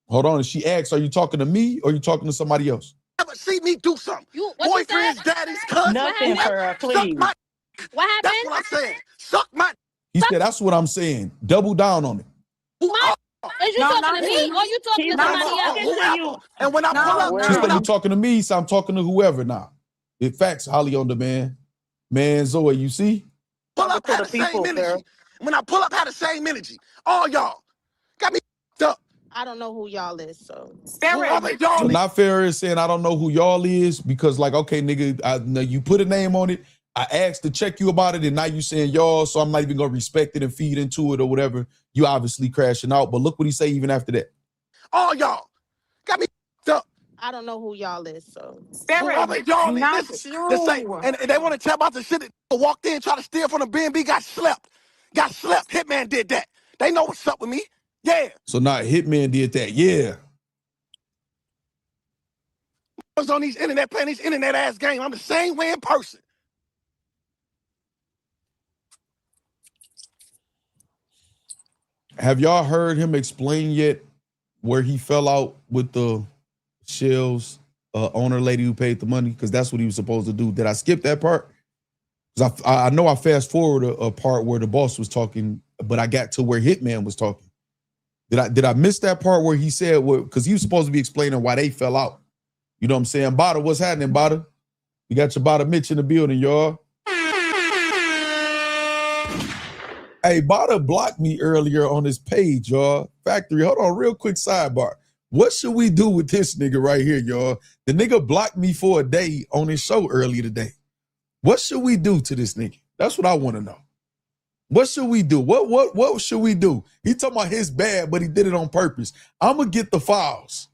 Hold on. She asks, are you talking to me or are you talking to somebody else? Ever see me do something? Boyfriends, daddies, cousins. Nothing, Farrah, please. What happened? That's what I'm saying. Suck my. He said, that's what I'm saying. Double down on it. Is you talking to me or you talking to somebody else? And when I pull up, She said, you talking to me, so I'm talking to whoever now. It facts, Holly on demand. Man, Zoe, you see? Pull up had the same energy. When I pull up, had the same energy. All y'all got me up. I don't know who y'all is, so. So not Farrah is saying I don't know who y'all is because, like, okay, nigga, you put a name on it. I asked to check you about it, and now you saying y'all, so I'm not even gonna respect it and feed into it or whatever. You obviously crashing out, but look what he say even after that. All y'all got me up. I don't know who y'all is, so. Y'all and they want to tell about the shit that walked in, try to steal from the B&B, got slept. Hitman did that. They know what's up with me. Yeah. So now Hitman did that. Yeah. I was on these internet playing these internet ass games. I'm the same way in person. Have y'all heard him explain yet where he fell out with the Shell's owner lady who paid the money? Because that's what he was supposed to do. Did I skip that part? Because I know I fast forward a part where the boss was talking, but I got to where Hitman was talking. Did I miss that part where he said, because he was supposed to be explaining why they fell out? You know what I'm saying? Bada, what's happening, Bada? You got your Bada Mitch in the building, y'all. Hey, Bada blocked me earlier on his page, y'all. Factory, hold on, real quick sidebar. What should we do with this nigga right here, y'all? The nigga blocked me for a day on his show earlier today. What should we do to this nigga? That's what I want to know. What should we do? What should we do? He talking about his bad, but he did it on purpose. I'm going to get the files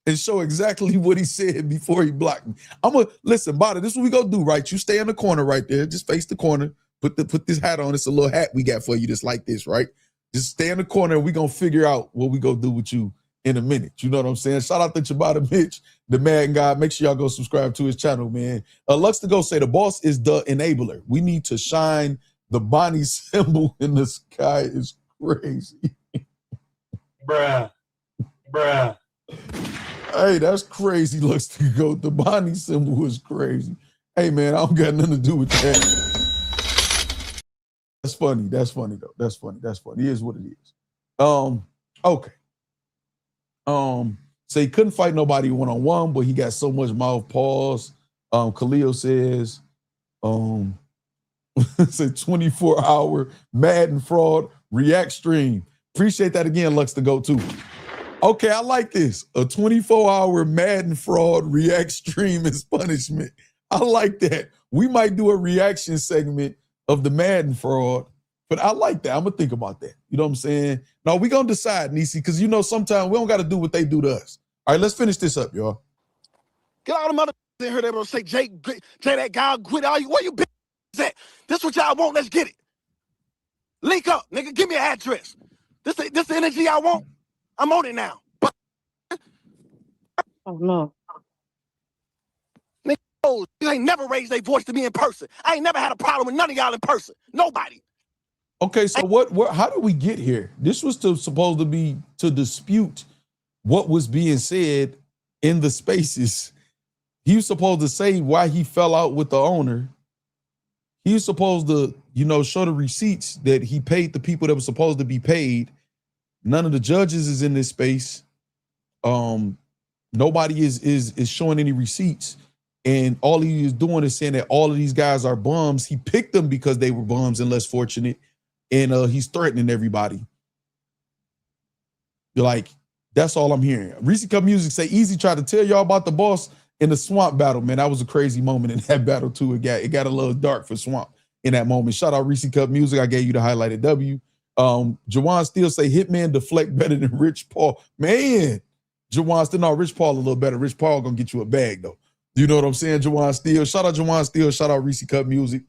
and show exactly what he said before he blocked me. I'm going to, listen, Bada, this is what we going to do, right? You stay in the corner right there. Just face the corner. Put this hat on. It's a little hat we got for you just like this, right? Just stay in the corner and we going to figure out what we going to do with you in a minute. You know what I'm saying? Shout out to Chabada Mitch, the man guy. Make sure y'all go subscribe to his channel, man. Lux to go say the boss is the enabler. We need to shine the Bonnie symbol in the sky is crazy. Bruh. Hey, that's crazy. Lux to go. The Bonnie symbol is crazy. Hey, man, I don't got nothing to do with that. That's funny. That's funny, though. That's funny. It is what it is. Okay. So he couldn't fight nobody one-on-one, but he got so much mouth. Pause. Khalil says, It's a 24-hour Madden fraud react stream. Appreciate that again, Lux to go too. Okay, I like this. A 24-hour Madden fraud react stream as punishment. I like that. We might do a reaction segment of the Madden fraud, but I like that. I'm gonna think about that. You know what I'm saying? No, we gonna decide, Nisi, because you know sometimes we don't gotta do what they do to us. All right, let's finish this up, y'all. Get all the mother in here. They will say, Jay, that guy quit. All you, where you been at? This what y'all want. Let's get it. Link up, nigga. Give me an address. This the energy I want. I'm on it now. Oh no. Nigga, you ain't never raised their voice to me in person. I ain't never had a problem with none of y'all in person. Nobody. Okay, so what how did we get here? This was supposed to be to dispute what was being said in the spaces. He was supposed to say why he fell out with the owner. He was supposed to, you know, show the receipts that he paid the people that were supposed to be paid. None of the judges is in this space. Nobody is showing any receipts. And all he is doing is saying that all of these guys are bums. He picked them because they were bums and less fortunate. And he's threatening everybody. You're like, that's all I'm hearing. Reese Cup Music say, Easy tried to tell y'all about the boss in the Swamp battle. Man, that was a crazy moment in that battle too. It got a little dark for Swamp in that moment. Shout out Reese Cup Music. I gave you the highlighted W. Jawan still say Hitman deflect better than Rich Paul. Man, Jawan still, no, Rich Paul a little better. Rich Paul gonna get you a bag though. You know what I'm saying? Jawan Steele. Shout out Jawan Steele. Shout out Reese Cup Music.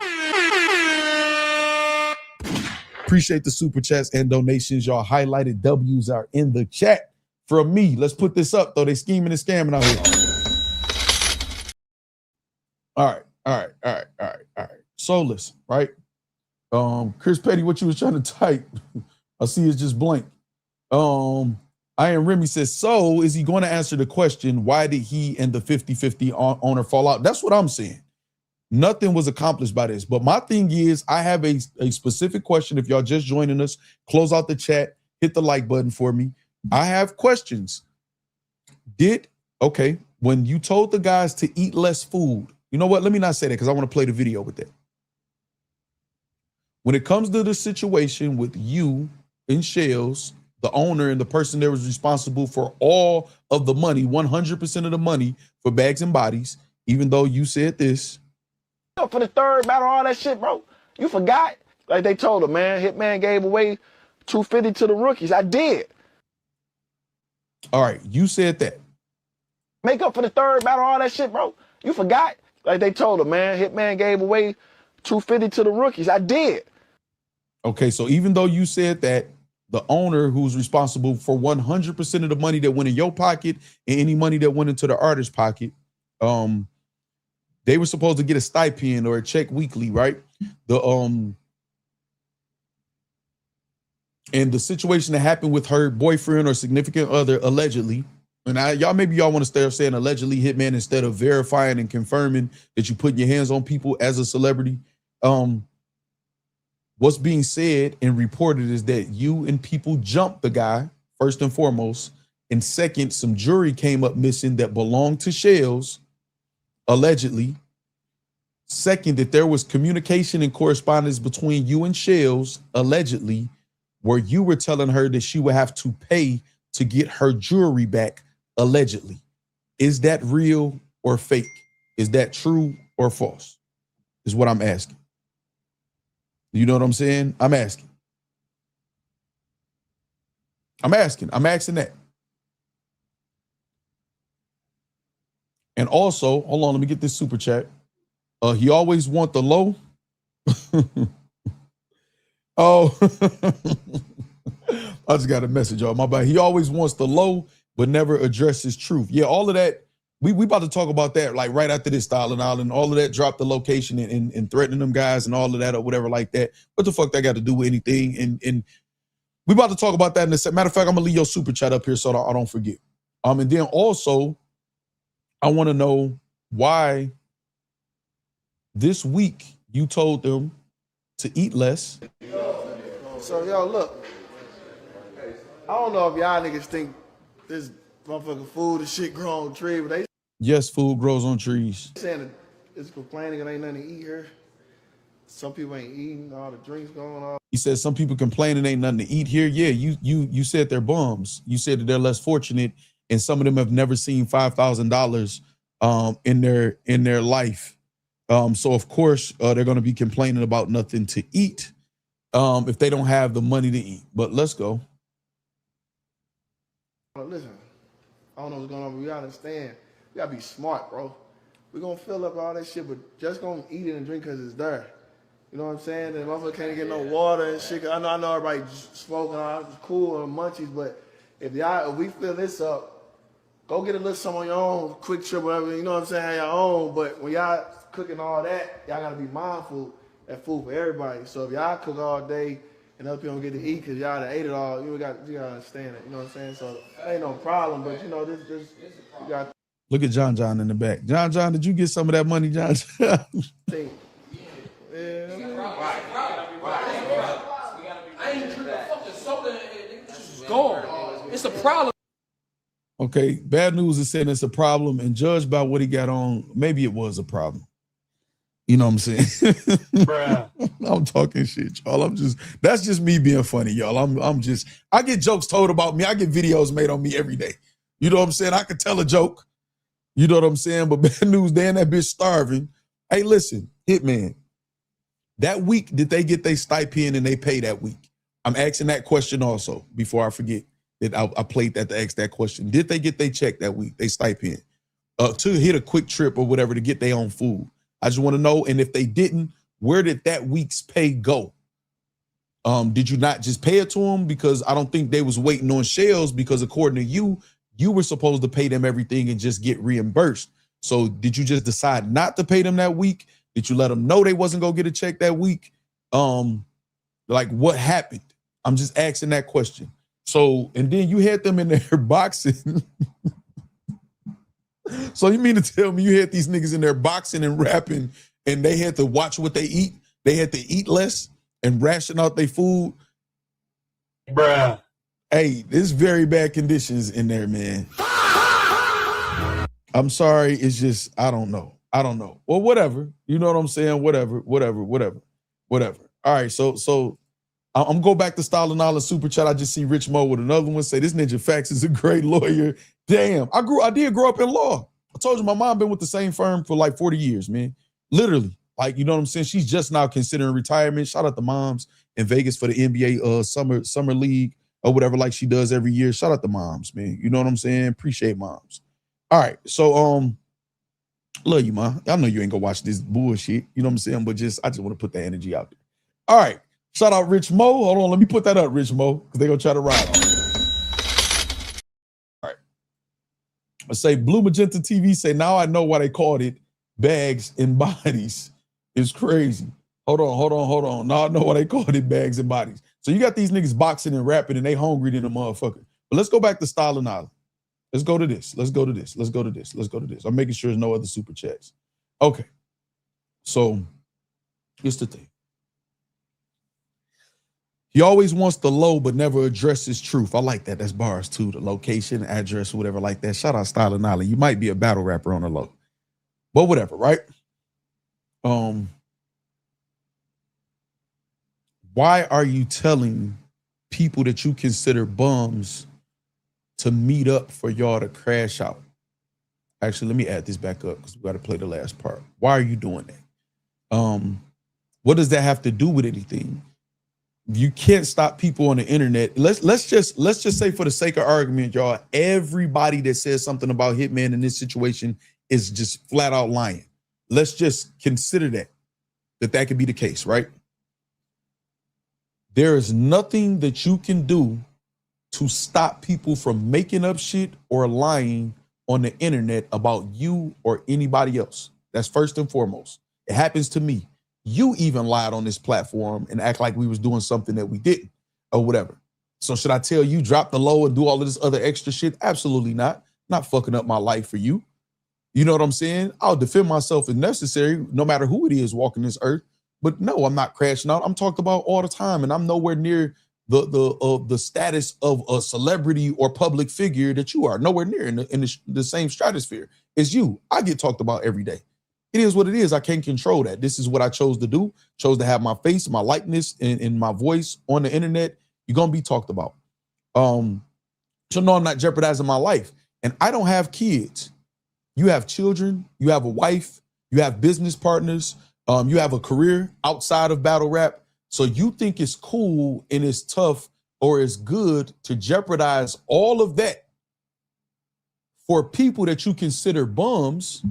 Appreciate the super chats and donations. Y'all highlighted W's are in the chat from me. Let's put this up though. They scheming and scamming out here. All right. So listen, right? Chris Petty, what you was trying to type, I see it's just blank. I am Remy says, so is he going to answer the question, why did he and the 50-50 owner fall out? That's what I'm saying. Nothing was accomplished by this. But my thing is, I have a specific question. If y'all just joining us, close out the chat, hit the like button for me. I have questions. When you told the guys to eat less food, you know what? Let me not say that because I want to play the video with that. When it comes to the situation with you and Shells, the owner and the person that was responsible for all of the money, 100% of the money for Bags and Bodies, even though you said this. For the third battle, all that shit, bro. You forgot? Like they told him, man, Hitman gave away $250 to the rookies. I did. All right, you said that. Make up for the third battle, all that shit, bro. You forgot? Like they told him, man, Hitman gave away $250 to the rookies. I did. Okay, so even though you said that, the owner who's responsible for 100% of the money that went in your pocket and any money that went into the artist's pocket, they were supposed to get a stipend or a check weekly, right? And the situation that happened with her boyfriend or significant other, allegedly, and maybe y'all want to start saying allegedly, Hitman, instead of verifying and confirming that you put your hands on people as a celebrity. What's being said and reported is that you and people jumped the guy, first and foremost. And second, some jewelry came up missing that belonged to Shells, allegedly. Second, that there was communication and correspondence between you and Shells, allegedly, where you were telling her that she would have to pay to get her jewelry back, allegedly. Is that real or fake? Is that true or false? Is what I'm asking. You know what I'm saying? I'm asking that. And also, hold on, let me get this super chat. He always want the low. Oh, I just got a message on my bad. He always wants the low, but never addresses truth. Yeah, all of that. We about to talk about that like right after this Styling Island. All of that, drop the location and threatening them guys and all of that or whatever like that. What the fuck that got to do with anything? And we about to talk about that in a second. Matter of fact, I'm gonna leave your super chat up here so I don't forget. And then also, I want to know why this week you told them to eat less. So yo, look, I don't know if y'all niggas think this motherfucking food and shit grow on tree, but they yes, food grows on trees. saying that it's complaining and ain't nothing to eat here. some people ain't eating, all the drinks going on. He said some people complaining ain't nothing to eat here. Yeah, you said they're bums. You said that they're less fortunate, and some of them have never seen $5,000 in their life. So of course they're going to be complaining about nothing to eat if they don't have the money to eat. But let's go. Listen, I don't know what's going on, but we gotta understand. We gotta be smart, bro. We're gonna fill up all that shit, but just gonna eat it and drink because it's there. You know what I'm saying? And motherfucker can't get no water and shit. I know everybody smoking, all cool and munchies, but if we fill this up, go get a little something on your own, quick trip, whatever, you know what I'm saying, your own. But when y'all cooking all that, y'all gotta be mindful that food for everybody. So if y'all cook all day and other people don't get to eat because y'all done ate it all, you gotta understand it. You know what I'm saying? So ain't no problem, but you know, this you got. Look at John in the back. John, did you get some of that money, John? Think. I ain't drinking fucking soda and this is gone. It's a problem. Okay, bad news is saying it's a problem, and judged by what he got on, maybe it was a problem. You know what I'm saying? Bruh. I'm talking shit, y'all. That's just me being funny, y'all. I get jokes told about me. I get videos made on me every day. You know what I'm saying? I could tell a joke. You know what I'm saying? But bad news, Dan, that bitch starving. Hey, listen, Hitman. That week, did they get their stipend and they pay that week? I'm asking that question also before I forget that I played that to ask that question. Did they get their check that week, they stipend, to hit a quick trip or whatever to get their own food? I just want to know. And if they didn't, where did that week's pay go? Did you not just pay it to them? Because I don't think they was waiting on shells, because according to you, you were supposed to pay them everything and just get reimbursed. So did you just decide not to pay them that week? Did you let them know they wasn't gonna get a check that week? Like what happened? I'm just asking that question. So, and then you had them in there boxing. So you mean to tell me you had these niggas in there boxing and rapping and they had to watch what they eat? They had to eat less and ration out their food? Bruh. Hey, there's very bad conditions in there, man. I'm sorry. It's just, I don't know. Well, whatever. You know what I'm saying? Whatever. All right. So I'm gonna go back to Stalin Holla super chat. I just see Rich Mo with another one say, this Ninja Factz is a great lawyer. Damn, I did grow up in law. I told you my mom been with the same firm for like 40 years, man. Literally. Like, you know what I'm saying? She's just now considering retirement. Shout out to moms in Vegas for the NBA summer league or whatever, like she does every year. Shout out to moms, man. You know what I'm saying? Appreciate moms. All right. So love you, ma. I know you ain't gonna watch this bullshit. You know what I'm saying? But I just want to put that energy out there. All right. Shout out Rich Mo. Hold on, let me put that up, Rich Mo, because they're gonna try to ride on. All right. I say Blue Magenta TV say, now I know why they called it bags and bodies. It's crazy. Hold on. Now I know why they called it bags and bodies. So you got these niggas boxing and rapping and they hungry than a motherfucker. But let's go back to Stalin Island. Let's go to this. I'm making sure there's no other super chats. Okay. So here's the thing. He always wants the low, but never addresses truth. I like that. That's bars too. The location, address, whatever like that. Shout out Stalin Island. You might be a battle rapper on the low. But whatever, right? Why are you telling people that you consider bums to meet up for y'all to crash out? Actually, let me add this back up because we got to play the last part. Why are you doing that? What does that have to do with anything? You can't stop people on the internet. Let's just say, for the sake of argument, y'all, everybody that says something about Hitman in this situation is just flat out lying. Let's just consider that could be the case, right? There is nothing that you can do to stop people from making up shit or lying on the internet about you or anybody else. That's first and foremost. It happens to me. You even lied on this platform and act like we was doing something that we didn't or whatever. So should I tell you drop the low and do all of this other extra shit? Absolutely not. Not fucking up my life for you. You know what I'm saying? I'll defend myself if necessary, no matter who it is walking this earth. But no, I'm not crashing out. I'm talked about all the time, and I'm nowhere near the status of a celebrity or public figure that you are. Nowhere near in the same stratosphere as you. I get talked about every day. It is what it is. I can't control that. This is what I chose to do. Chose to have my face, my likeness, and my voice on the internet. You're gonna be talked about. So no, I'm not jeopardizing my life. And I don't have kids. You have children, you have a wife, you have business partners, you have a career outside of battle rap. So you think it's cool and it's tough or it's good to jeopardize all of that for people that you consider bums,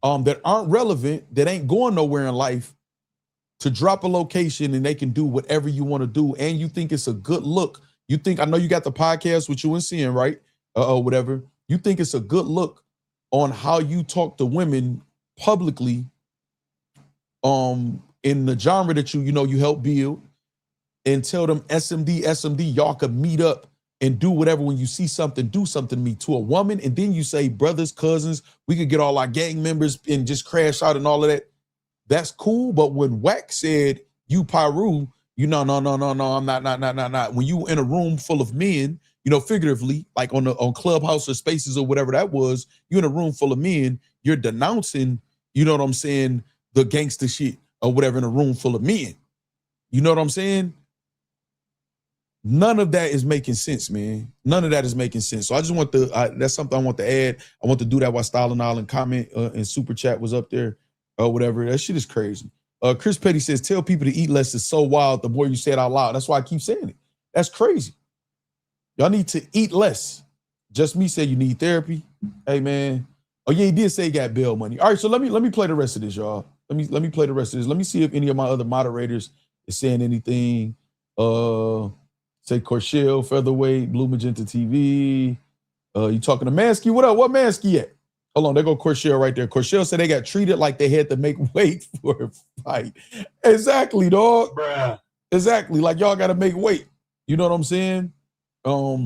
that aren't relevant, that ain't going nowhere in life, to drop a location and they can do whatever you want to do. And you think it's a good look. You think, I know you got the podcast with you and Cian, right? Whatever. You think it's a good look on how you talk to women publicly, in the genre that you help build, and tell them SMD, y'all could meet up and do whatever. When you see something, do something to me, to a woman. And then you say, brothers, cousins, we could get all our gang members and just crash out and all of that. That's cool. But when Wack said, you Pyru, no, I'm not. When you in a room full of men, figuratively, like on Clubhouse or Spaces or whatever that was, you're in a room full of men, you're denouncing, you know what I'm saying, the gangster shit or whatever in a room full of men. You know what I'm saying? None of that is making sense, man. None of that is making sense. So I just want that's something I want to add. I want to do that while Styling Island comment and Super Chat was up there or whatever. That shit is crazy. Chris Petty says, tell people to eat less is so wild the more you say it out loud. That's why I keep saying it. That's crazy. Y'all need to eat less. Just Me said you need therapy. Hey, man. Oh, yeah, he did say he got bail money. All right, so let me play the rest of this, y'all. Let me play the rest of this. Let me see if any of my other moderators is saying anything. Say Corshell, Featherweight, Blue Magenta TV. You talking to Mansky? What up? What Mansky at? Hold on, there go Corshell right there. Corshell said they got treated like they had to make weight for a fight. Exactly, dog. Bruh. Exactly, like y'all got to make weight. You know what I'm saying? Let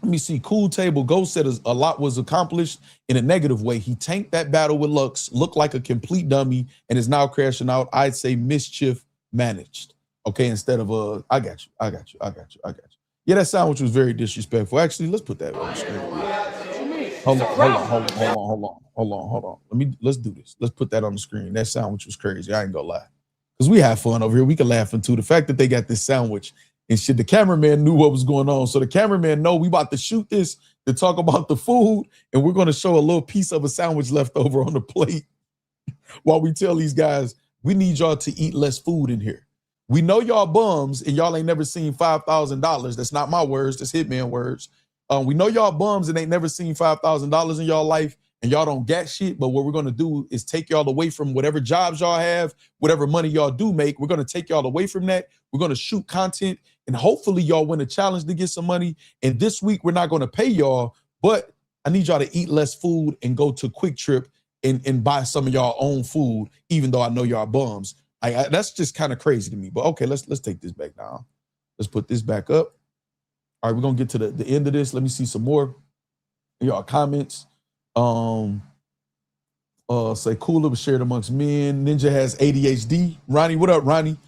me see. Cool Table Ghost said a lot was accomplished in a negative way. He tanked that battle with Lux, looked like a complete dummy, and is now crashing out. I'd say mischief managed. Okay, instead of I got you. Yeah, that sandwich was very disrespectful. Actually, let's put that on the screen. Hold on. Let's do this. Let's put that on the screen. That sandwich was crazy. I ain't gonna lie. Because we have fun over here. We can laugh into the fact that they got this sandwich and shit. The cameraman knew what was going on. So the cameraman know we about to shoot this to talk about the food, and we're gonna show a little piece of a sandwich left over on the plate while we tell these guys, we need y'all to eat less food in here. We know y'all bums and y'all ain't never seen $5,000. That's not my words, that's Hitman words. We know y'all bums and ain't never seen $5,000 in y'all life, and y'all don't get shit. But what we're gonna do is take y'all away from whatever jobs y'all have, whatever money y'all do make. We're gonna take y'all away from that. We're gonna shoot content, and hopefully y'all win a challenge to get some money. And this week we're not gonna pay y'all, but I need y'all to eat less food and go to Quick Trip and buy some of y'all own food, even though I know y'all bums. That's just kind of crazy to me. But okay, let's take this back now. Let's put this back up. All right, we're gonna get to the end of this. Let me see some more y'all comments. Say cooler was shared amongst men. Ninja has ADHD. Ronnie, what up, Ronnie?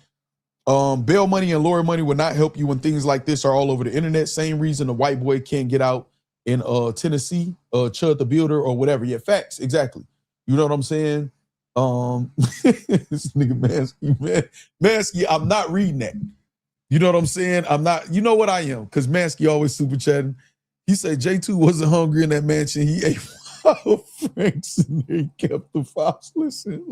Bail money and lawyer money will not help you when things like this are all over the internet. Same reason the white boy can't get out in Tennessee, Chud the Builder or whatever. Yeah, facts, exactly. You know what I'm saying? This nigga Mansky, man. Mansky, I'm not reading that. You know what I'm saying? I'm not, you know what I am, because Mansky always super chatting. He said J2 wasn't hungry in that mansion. He ate Franks and he kept the files. Listen.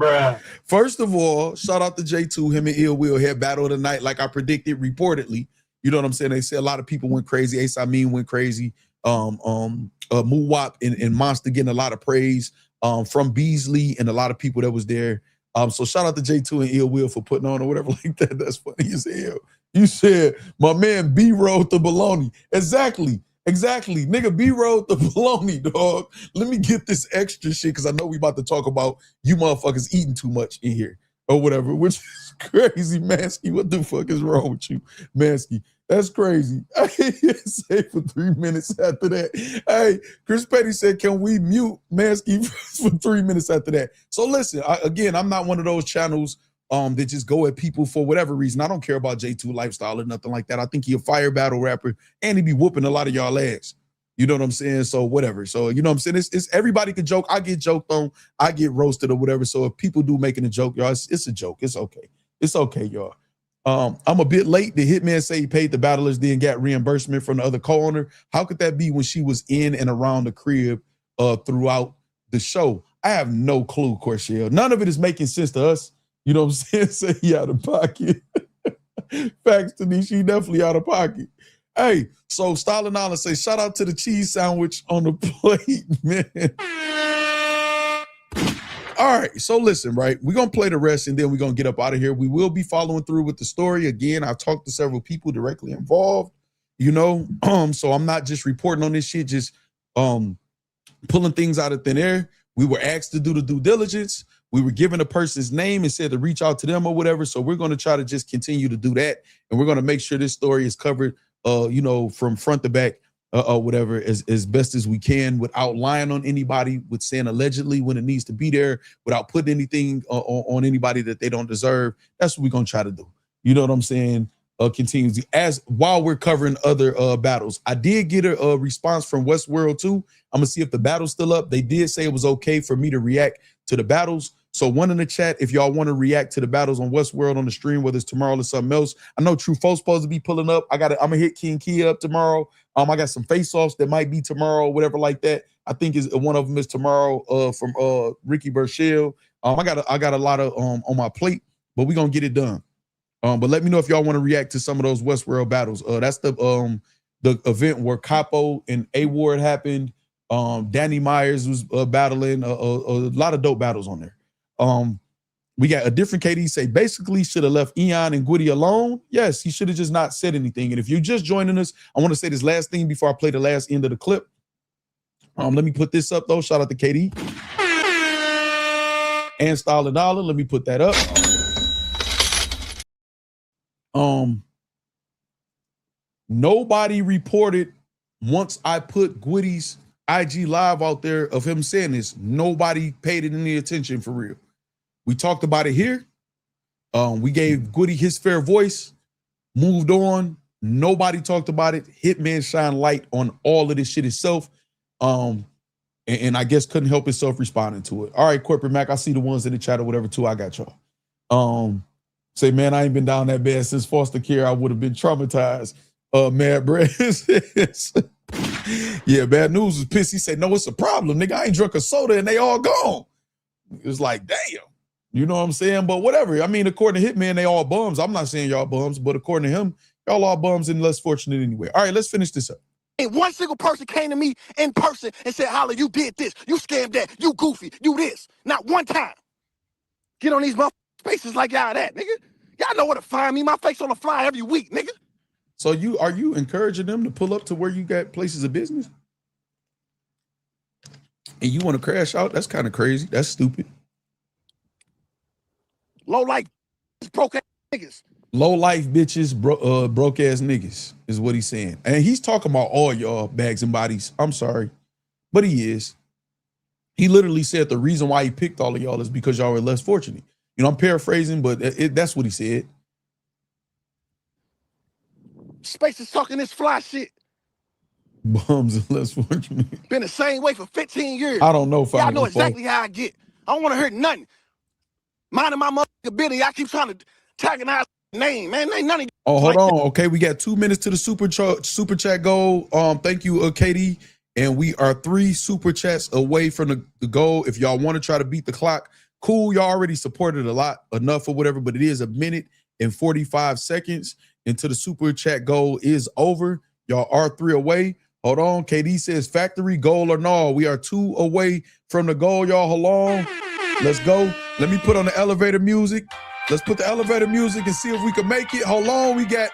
Bruh. First of all, shout out to J2. Him and Ill Will had battle of the night like I predicted, reportedly. You know what I'm saying? They said a lot of people went crazy. Ace Amin went crazy. Muwap and Monster getting a lot of praise from Beasley and a lot of people that was there. So shout out to J2 and Ill Will for putting on or whatever like that. That's funny as hell. You said my man B rolled the baloney. Exactly. Nigga B rolled the baloney, dog. Let me get this extra shit because I know we about to talk about you motherfuckers eating too much in here or whatever, which is crazy, Mansky. What the fuck is wrong with you, Mansky? That's crazy. I say for 3 minutes after that. Hey, Chris Petty said, can we mute Mansky for 3 minutes after that? So listen, again, I'm not one of those channels that just go at people for whatever reason. I don't care about J2 lifestyle or nothing like that. I think he a fire battle rapper and he be whooping a lot of y'all ass. You know what I'm saying? So whatever. So you know what I'm saying? It's everybody can joke. I get joked on. I get roasted or whatever. So if people do making a joke, y'all, it's a joke. It's okay. It's okay, y'all. I'm a bit late. The hitman say he paid the battlers, then got reimbursement from the other co-owner. How could that be when she was in and around the crib throughout the show? I have no clue, Corshell. None of it is making sense to us. You know what I'm saying? Say he out of pocket. Facts to me, she definitely out of pocket. Hey, so Stalin Island say, shout out to the cheese sandwich on the plate, man. All right, so listen, right? We're going to play the rest and then we're going to get up out of here. We will be following through with the story. Again, I've talked to several people directly involved, you know, so I'm not just reporting on this shit, just pulling things out of thin air. We were asked to do the due diligence. We were given a person's name and said to reach out to them or whatever. So we're going to try to just continue to do that. And we're going to make sure this story is covered, you know, from front to back or whatever, as best as we can, without lying on anybody, with saying allegedly when it needs to be there, without putting anything on anybody that they don't deserve. That's what we're going to try to do. You know what I'm saying? Continues as while we're covering other battles. I did get a response from Westworld too. I'm gonna see if the battle's still up. They did say it was okay for me to react to the battles. So one in the chat, if y'all want to react to the battles on Westworld on the stream, whether it's tomorrow or something else. I know True Folks supposed to be pulling up. I'm gonna hit King Kia up tomorrow. I got some face-offs that might be tomorrow, whatever like that. I think is one of them is tomorrow from Ricky Burchell. I got a lot of on my plate, but we're gonna get it done. But let me know if y'all want to react to some of those Westworld battles. That's the event where Capo and A-Ward happened. Danny Myers was battling, a lot of dope battles on there. We got a different KD say basically should have left Eon and Gwitty alone. Yes, he should have just not said anything. And if you're just joining us, I want to say this last thing before I play the last end of the clip. Let me put this up though. Shout out to KD and Stalin Dollar. Let me put that up. Nobody reported once I put Gwitty's IG live out there of him saying this. Nobody paid it any attention for real. We talked about it here. We gave Gwitty his fair voice, moved on. Nobody talked about it. Hitman shine light on all of this shit itself. And I guess couldn't help himself responding to it. All right, Corporate Mac, I see the ones in the chat or whatever too. I got y'all. Say, man, I ain't been down that bad since foster care. I would have been traumatized. Mad Brad says, yeah, Bad News was pissed. He said, no, it's a problem, nigga. I ain't drunk a soda and they all gone. It was like, damn. You know what I'm saying? But whatever. I mean, according to Hitman, they all bums. I'm not saying y'all bums, but according to him, y'all all bums and less fortunate anyway. All right, let's finish this up. Ain't one single person came to me in person and said, Holla, you did this, you scammed that, you goofy, you this. Not one time. Get on these motherfucking spaces like y'all that, nigga. Y'all know where to find me. My face on the fly every week, nigga. So are you encouraging them to pull up to where you got places of business? And you want to crash out? That's kind of crazy. That's stupid. Low life broke ass niggas. Low life bitches, broke ass niggas is what he's saying. And he's talking about all y'all bags and bodies. I'm sorry, but he is. He literally said the reason why he picked all of y'all is because y'all were less fortunate. You know, I'm paraphrasing, but that's what he said. Space is talking this fly shit. Bums and less fortunate. Been the same way for 15 years. I don't know if y'all know exactly how I get. I don't want to hear nothing. Minding my motherfucking business, I keep trying to antagonize the name, man. Ain't none of you. Oh, hold on. Okay, we got 2 minutes to the super chat goal. Thank you, Katie. And we are 3 super chats away from the goal. If y'all want to try to beat the clock, cool. Y'all already supported enough or whatever, but it is 1 minute and 45 seconds until the super chat goal is over. Y'all are 3 away. Hold on. KD says factory goal or no. We are 2 away from the goal, y'all. Hold on. Let's go. Let me put on the elevator music. Let's put the elevator music and see if we can make it. Hold on. We got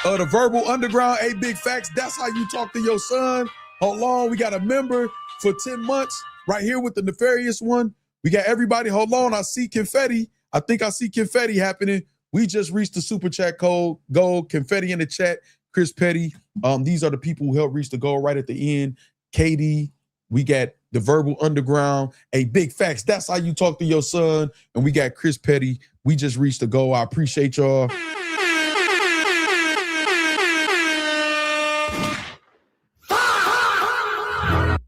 the Verbal Underground, A Big Facts. That's how you talk to your son. Hold on. We got a member for 10 months right here with the nefarious one. We got everybody. Hold on. I see confetti. I think I see confetti happening. We just reached the super chat code goal. Confetti in the chat. Chris Petty. These are the people who helped reach the goal right at the end. KD. We got the Verbal Underground. A Big Facts. That's how you talk to your son. And we got Chris Petty. We just reached the goal. I appreciate y'all.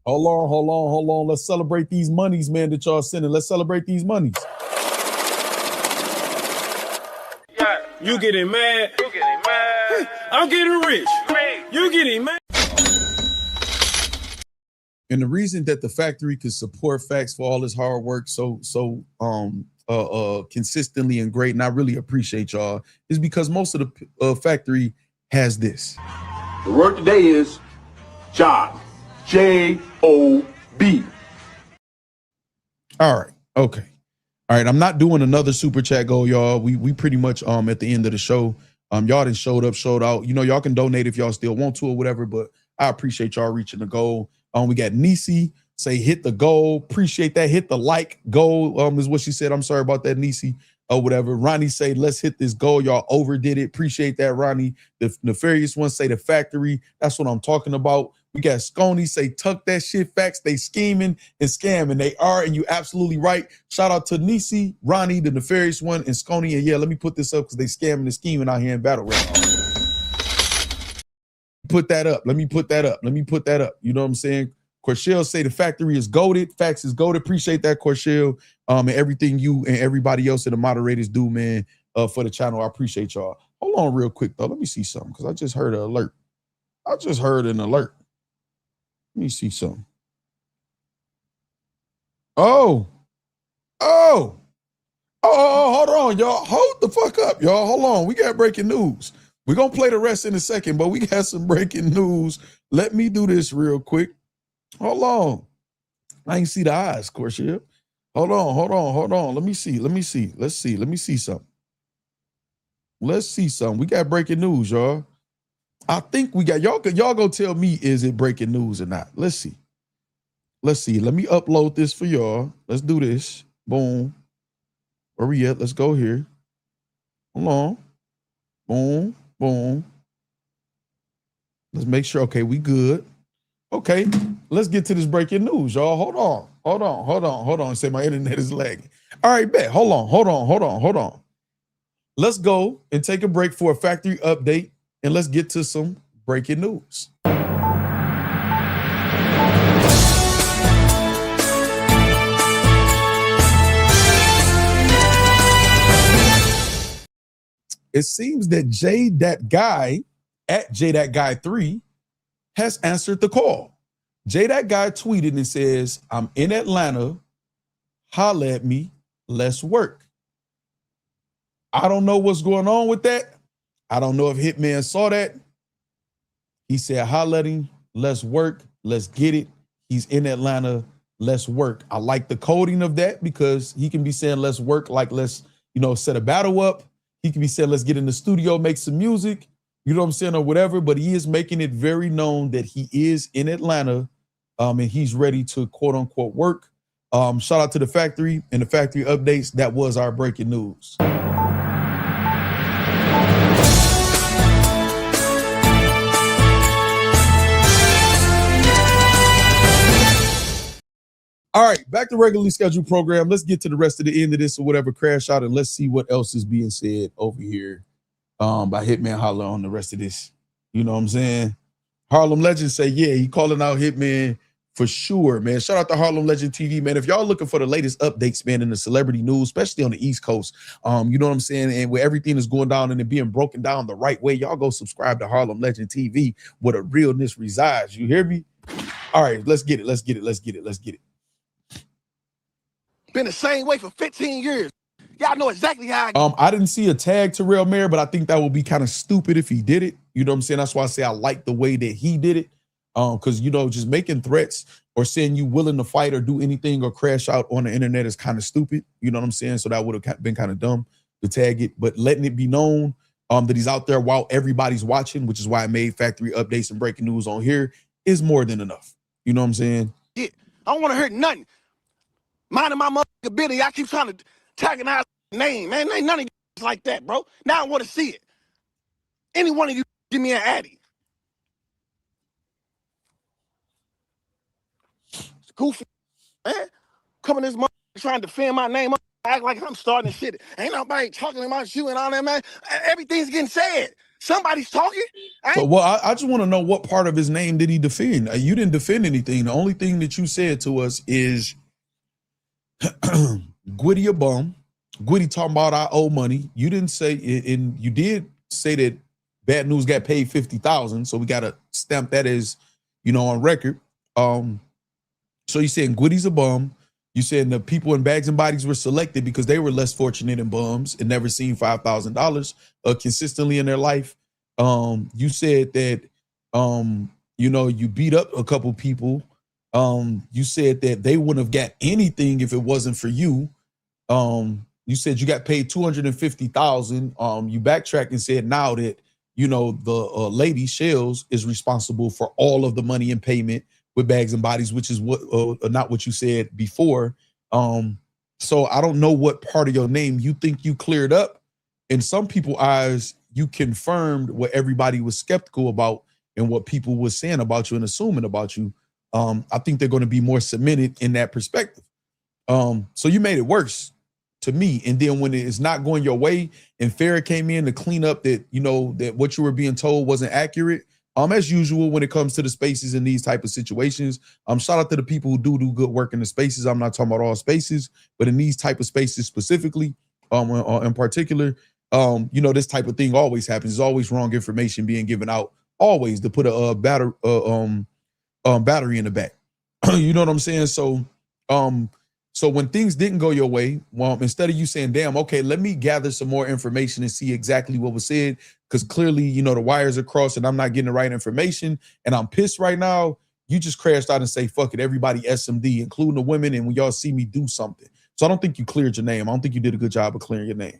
Hold on. Let's celebrate these monies, man, that y'all sending. Let's celebrate these monies. You getting mad? I'm getting rich. You getting mad? And the reason that the factory could support Factz for all his hard work so consistently and great, and I really appreciate y'all, is because most of the factory has this. The word today is job. J-O-B. All right. Okay. All right. I'm not doing another super chat goal, y'all. We pretty much at the end of the show. Y'all done showed up, showed out. You know, y'all can donate if y'all still want to or whatever, but I appreciate y'all reaching the goal. We got Nisi say hit the goal. Appreciate that. Hit the like goal. Is what she said. I'm sorry about that, Nisi. Or whatever. Ronnie say, let's hit this goal. Y'all overdid it. Appreciate that, Ronnie. The nefarious one say the factory. That's what I'm talking about. We got Sconey say, tuck that shit, Factz. They scheming and scamming. They are, and you absolutely right. Shout out to Nisi, Ronnie, the nefarious one, and Sconey. And yeah, let me put this up because they scamming and scheming out here in battle rap. Put that up. Let me put that up. You know what I'm saying? Corshell say the factory is goated. Factz is goated. Appreciate that, Corshell. And everything you and everybody else and the moderators do, man, for the channel. I appreciate y'all. Hold on real quick, though. Let me see something, because I just heard an alert. Let me see something. Oh, hold on, y'all. Hold the fuck up, y'all. Hold on. We got breaking news. We're going to play the rest in a second, but we got some breaking news. Let me do this real quick. Hold on. I ain't see the eyes, Corshell. Hold on. Let me see. Let's see. Let me see something. We got breaking news, y'all. I think we got, y'all go tell me, is it breaking news or not? Let's see. Let me upload this for y'all. Let's do this. Boom. Where we at? Let's go here. Hold on. Boom. Let's make sure. Okay, we good. Okay, let's get to this breaking news, y'all. Hold on. Say my internet is lagging. All right, bet. Hold on. Let's go and take a break for a factory update, and let's get to some breaking news. It seems that J.That.Guy3 has answered the call. J.That.Guy tweeted and says, I'm in Atlanta. Holla at me. Let's work. I don't know what's going on with that. I don't know if Hitman saw that. He said, holla at him. Let's work. Let's get it. He's in Atlanta. Let's work. I like the coding of that because he can be saying, let's work, like let's, set a battle up. He can be saying, let's get in the studio, make some music. You know what I'm saying, or whatever, but he is making it very known that he is in Atlanta and he's ready to quote unquote work. Shout out to the factory and the factory updates. That was our breaking news. All right, back to regularly scheduled program. Let's get to the rest of the end of this or whatever, crash out, and let's see what else is being said over here. By Hitman Holla on the rest of this. You know what I'm saying? Harlem Legend say, yeah, he calling out Hitman for sure, man. Shout out to Harlem Legend TV, man. If y'all looking for the latest updates, man, in the celebrity news, especially on the East Coast, you know what I'm saying? And where everything is going down and it being broken down the right way, y'all go subscribe to Harlem Legend TV where the realness resides. You hear me? All right, let's get it. Been the same way for 15 years. Y'all know exactly how I didn't see a tag to Terrell Mayer, but I think that would be kind of stupid if he did it. You know what I'm saying? That's why I say I like the way that he did it. Because, just making threats or saying you willing to fight or do anything or crash out on the internet is kind of stupid. You know what I'm saying? So that would have been kind of dumb to tag it. But letting it be known that he's out there while everybody's watching, which is why I made factory updates and breaking news on here, is more than enough. You know what I'm saying? I don't want to hear nothing. Minding my motherfucking business, y'all keep trying to antagonize name, man. Ain't none of you like that, bro. Now I want to see it. Any one of you give me an addy. It's goofy, man. Coming this motherfucker trying to defend my name up, act like I'm starting shit. Ain't nobody talking about you and all that, man. Everything's getting said. Somebody's talking. So, well, I just want to know what part of his name did he defend? You didn't defend anything. The only thing that you said to us is Gwitty a bum. Gwitty talking about I owe money. You didn't say, and you did say that Bad News got paid $50,000. So we got to stamp that as, on record. So you saying Gwitty's a bum. You said the people in Bags and Bodies were selected because they were less fortunate than bums and never seen $5,000 consistently in their life. You said that, you beat up a couple people. You said that they wouldn't have got anything if it wasn't for you. You said you got paid $250,000. You backtracked and said now that, the lady Shells is responsible for all of the money and payment with Bags and Bodies, which is what not what you said before. So I don't know what part of your name you think you cleared up. In some people's eyes, you confirmed what everybody was skeptical about and what people were saying about you and assuming about you. I think they're going to be more cemented in that perspective. So you made it worse to me. And then when it's not going your way and Farrah came in to clean up that, that what you were being told wasn't accurate. As usual, when it comes to the spaces in these type of situations, shout out to the people who do good work in the spaces. I'm not talking about all spaces, but in these type of spaces specifically, in particular, this type of thing always happens. There's always wrong information being given out, always to put a battery in the back. You know what I'm saying? So, so when things didn't go your way, instead of you saying, damn, okay, let me gather some more information and see exactly what was said, because clearly, the wires are crossed and I'm not getting the right information and I'm pissed right now, you just crashed out and say, fuck it, everybody SMD, including the women, and when y'all see me do something. So I don't think you cleared your name. I don't think you did a good job of clearing your name.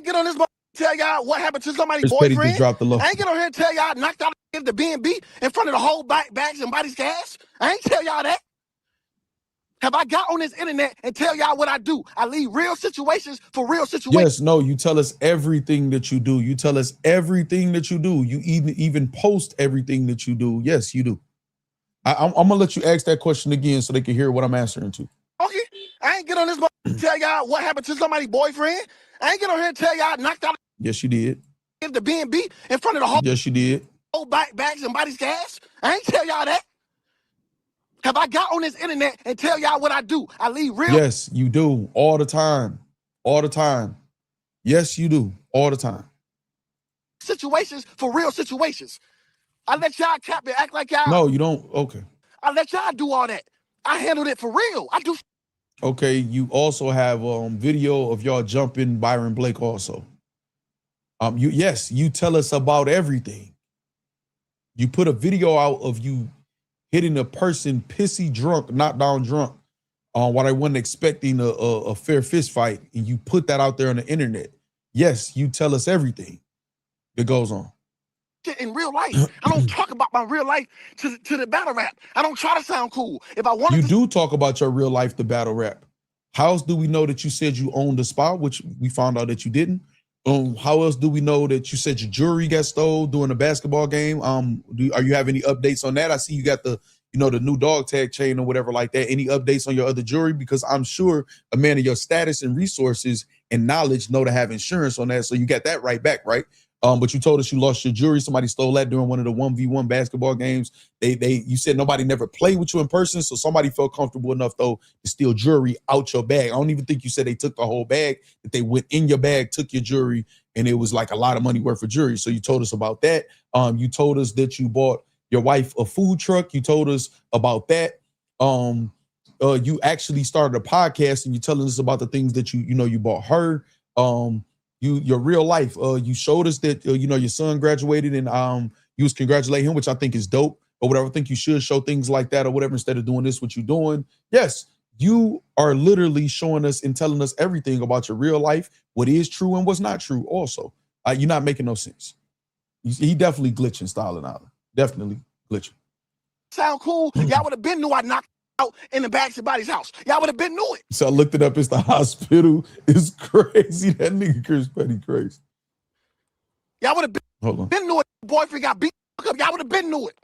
Get on this tell y'all what happened to somebody's Chris Petty boyfriend. just dropped the low. I ain't get on here and tell y'all knocked out the B&B in front of the whole Bags and Bodies gas. I ain't tell y'all that. Have I got on this internet and tell y'all what I do? I leave real situations for real situations. Yes, no, you tell us everything that you do. You tell us everything that you do. You even post everything that you do. Yes, you do. I'm gonna let you ask that question again so they can hear what I'm answering to. Okay, I ain't get on this tell y'all what happened to somebody's boyfriend. I ain't get on here and tell y'all knocked out. Yes, you did. The B&B in front of the whole. Yes, you did. Whole Bags and Bodies gas. I ain't tell y'all that. Have I got on this internet and tell y'all what I do? I leave real. Yes, you do. All the time. All the time. Yes, you do. All the time. Situations for real situations. I let y'all cap it, act like y'all. No, you don't. Okay. I let y'all do all that. I handled it for real. I do. Okay, you also have video of y'all jumping Byron Blake also. You tell us about everything. You put a video out of you hitting a person pissy drunk, knocked down drunk, while they wasn't expecting a fair fist fight, and you put that out there on the internet. Yes, you tell us everything that goes on. In real life, I don't talk about my real life to the battle rap. I don't try to sound cool. If I want, you do talk about your real life, the battle rap. How else do we know that you said you owned the spot, which we found out that you didn't? How else do we know that you said your jewelry got stole during the basketball game? Are you have any updates on that? I see you got the new dog tag chain or whatever like that. Any updates on your other jewelry? Because I'm sure a man of your status and resources and knowledge know to have insurance on that. So you got that right back, right? But you told us you lost your jewelry. Somebody stole that during one of the 1v1 basketball games. You said nobody never played with you in person, so somebody felt comfortable enough though to steal jewelry out your bag. I don't even think you said they took the whole bag, that they went in your bag, took your jewelry, and it was like a lot of money worth of jewelry. So you told us about that. You told us that you bought your wife a food truck. You told us about that. You actually started a podcast and you're telling us about the things that you bought her. Your real life, you showed us that your son graduated and you was congratulating him, which I think is dope or whatever. I think you should show things like that or whatever instead of doing this, what you're doing. Yes, you are literally showing us and telling us everything about your real life, what is true and what's not true also. You're not making no sense. He definitely glitching, Styling Island. Definitely glitching. Sound cool? Y'all would have been knew I knocked out in the Bags and Bodies house. Y'all would have been knew it. So I looked it up. It's the hospital. It's crazy. That nigga Chris Petty crazy. Y'all would have been knew it. Boyfriend got beat up. Y'all would have been knew it.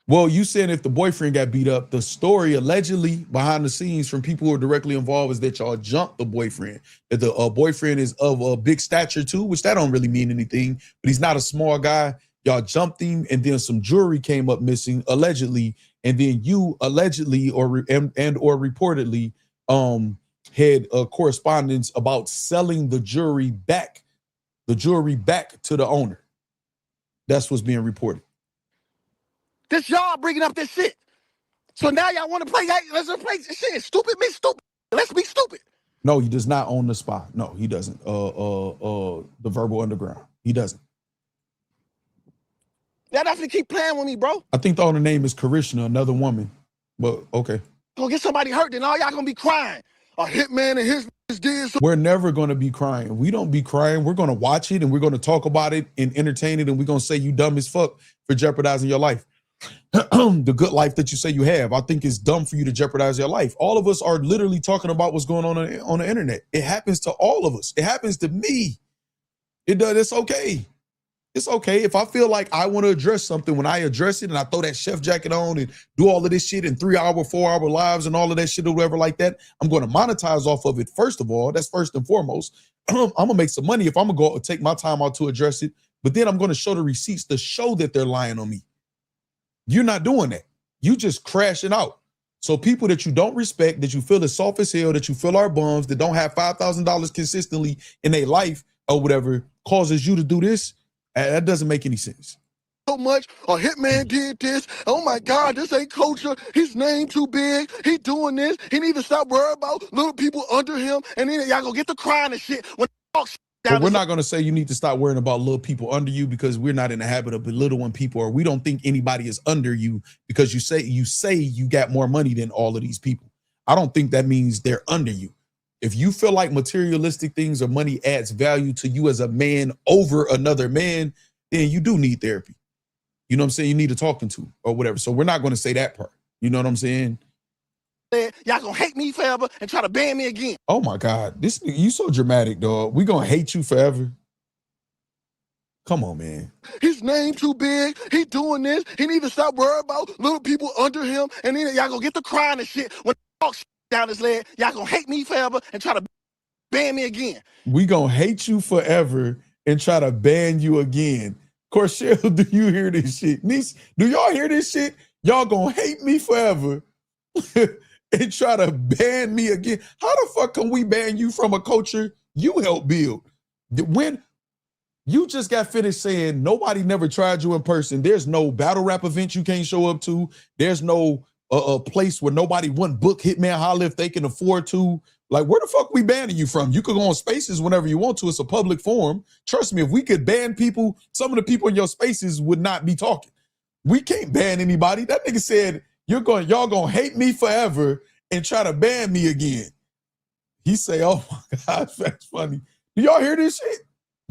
Well, you said if the boyfriend got beat up, the story allegedly behind the scenes from people who are directly involved is that y'all jumped the boyfriend. That the boyfriend is of a big stature too, which that don't really mean anything, but he's not a small guy. Y'all jumped him, and then some jewelry came up missing, allegedly, and then you allegedly or reportedly had a correspondence about selling the jewelry back to the owner. That's what's being reported. This y'all bringing up this shit. So now y'all want to play, let's play shit. Stupid, me stupid. Let's be stupid. No, he does not own the spa. No, he doesn't. The Verbal Underground. He doesn't. Y'all definitely keep playing with me, bro. I think the owner name is Karishna, another woman. But okay. Gonna get somebody hurt, then all y'all gonna be crying. A hitman and his did so. We're never gonna be crying. We don't be crying. We're gonna watch it and we're gonna talk about it and entertain it, and we're gonna say you dumb as fuck for jeopardizing your life. The good life that you say you have. I think it's dumb for you to jeopardize your life. All of us are literally talking about what's going on the internet. It happens to all of us. It happens to me. It does. It's okay. It's okay. If I feel like I want to address something, when I address it and I throw that chef jacket on and do all of this shit in 3-hour, 4-hour lives and all of that shit or whatever like that, I'm going to monetize off of it. First of all, that's first and foremost. I'm going to make some money if I'm going to take my time out to address it. But then I'm going to show the receipts to show that they're lying on me. You're not doing that. You just crashing out. So people that you don't respect, that you feel is soft as hell, that you feel are bums, that don't have $5,000 consistently in their life or whatever, causes you to do this. That doesn't make any sense. So much. A hitman did this. Oh my God, this ain't culture. His name too big. He doing this. He need to stop worrying about little people under him. And then y'all gonna get to crying and shit. When but we're not going to say you need to stop worrying about little people under you, because we're not in the habit of belittling people, or we don't think anybody is under you because you say you got more money than all of these people. I don't think that means they're under you. If you feel like materialistic things or money adds value to you as a man over another man, then you do need therapy. You know what I'm saying? You need a talking to or whatever. So we're not going to say that part. You know what I'm saying? Y'all gonna hate me forever and try to ban me again. Oh my God, this you so dramatic, dog. We gonna hate you forever. Come on, man. His name too big. He doing this. He need to stop worrying about little people under him. And then y'all gonna get to crying and shit. When talk down his leg, y'all gonna hate me forever and try to ban me again. We gonna hate you forever and try to ban you again. Corshell, do you hear this shit? Niece, do y'all hear this shit? Y'all gonna hate me forever and try to ban me again. How the fuck can we ban you from a culture you helped build? When you just got finished saying nobody never tried you in person, there's no battle rap event you can't show up to. There's no a place where nobody wouldn't book Hitman Holla if they can afford to. Like, where the fuck we banning you from? You could go on Spaces whenever you want to. It's a public forum. Trust me, if we could ban people, some of the people in your Spaces would not be talking. We can't ban anybody. That nigga said, y'all gonna hate me forever and try to ban me again. He say, oh my God, that's funny. Do y'all hear this shit?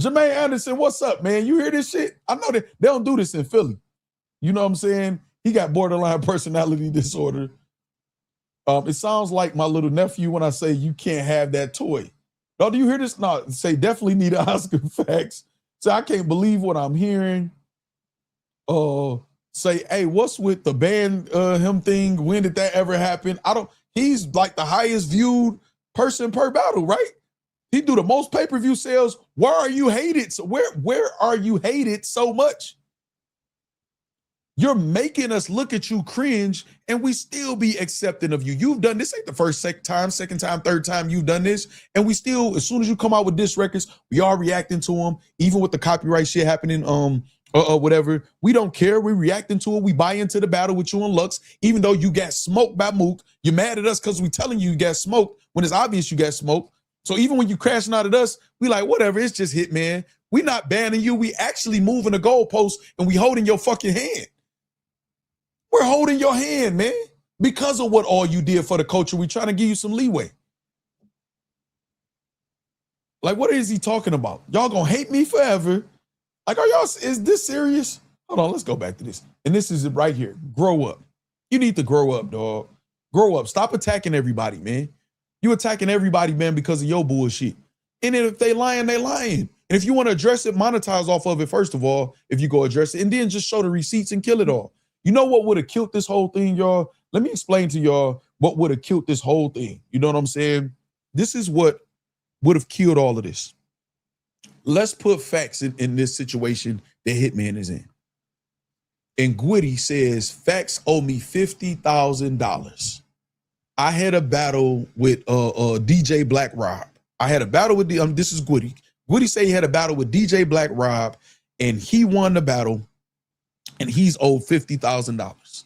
Jermaine Anderson, what's up, man? You hear this shit? I know that they don't do this in Philly. You know what I'm saying? He got borderline personality disorder. It sounds like my little nephew when I say you can't have that toy. No, do you hear this? No, say definitely need an Oscar facts. Say I can't believe what I'm hearing. Say, hey, what's with the ban him thing? When did that ever happen? He's like the highest viewed person per battle, right? He do the most pay-per-view sales. Where are you hated? So where are you hated so much? You're making us look at you cringe and we still be accepting of you. You've done this, ain't the first, second time, third time you've done this. And we still, as soon as you come out with diss records, we are reacting to them, even with the copyright shit happening, whatever. We don't care. We're reacting to it. We buy into the battle with you and Lux, even though you got smoked by Mook. You're mad at us because we telling you got smoked when it's obvious you got smoked. So even when you crashing out at us, we like, whatever, it's just Hitman. We not banning you. We actually moving the goalpost and we holding your fucking hand. We're holding your hand, man. Because of what all you did for the culture, we trying to give you some leeway. Like, what is he talking about? Y'all gonna hate me forever. Like, is this serious? Hold on, let's go back to this. And this is it right here. Grow up. You need to grow up, dog. Grow up. Stop attacking everybody, man. You attacking everybody, man, because of your bullshit. And then if they lying, they lying. And if you want to address it, monetize off of it, first of all, if you go address it, and then just show the receipts and kill it all. You know what would have killed this whole thing, y'all? Let me explain to y'all what would have killed this whole thing. You know what I'm saying? This is what would have killed all of this. Let's put Facts in this situation that Hitman is in. And Gwitty says, Facts owe me $50,000. I had a battle with DJ Black Rob. I had a battle with this is Gwitty. Gwitty say he had a battle with DJ Black Rob, and he won the battle, and he's owed $50,000.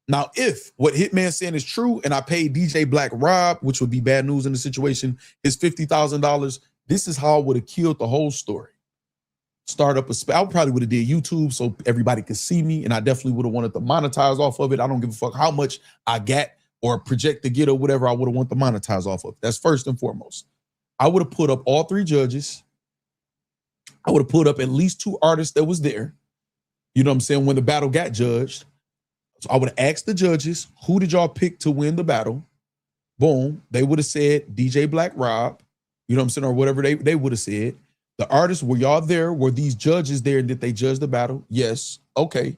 Now, if what Hitman saying is true, and I paid DJ Black Rob, which would be bad news in the situation, his $50,000, this is how I would have killed the whole story. Start up I probably would have did YouTube so everybody could see me, and I definitely would have wanted to monetize off of it. I don't give a fuck how much I got or project to get or whatever. I would have wanted to monetize off of. That's first and foremost. I would have put up all 3 judges. I would have put up at least 2 artists that was there. You know what I'm saying? When the battle got judged. So I would have asked the judges, who did y'all pick to win the battle? Boom. They would have said DJ Black Rob, you know what I'm saying? Or whatever they would have said. The artists, were y'all there? Were these judges there? Did they judge the battle? Yes. Okay.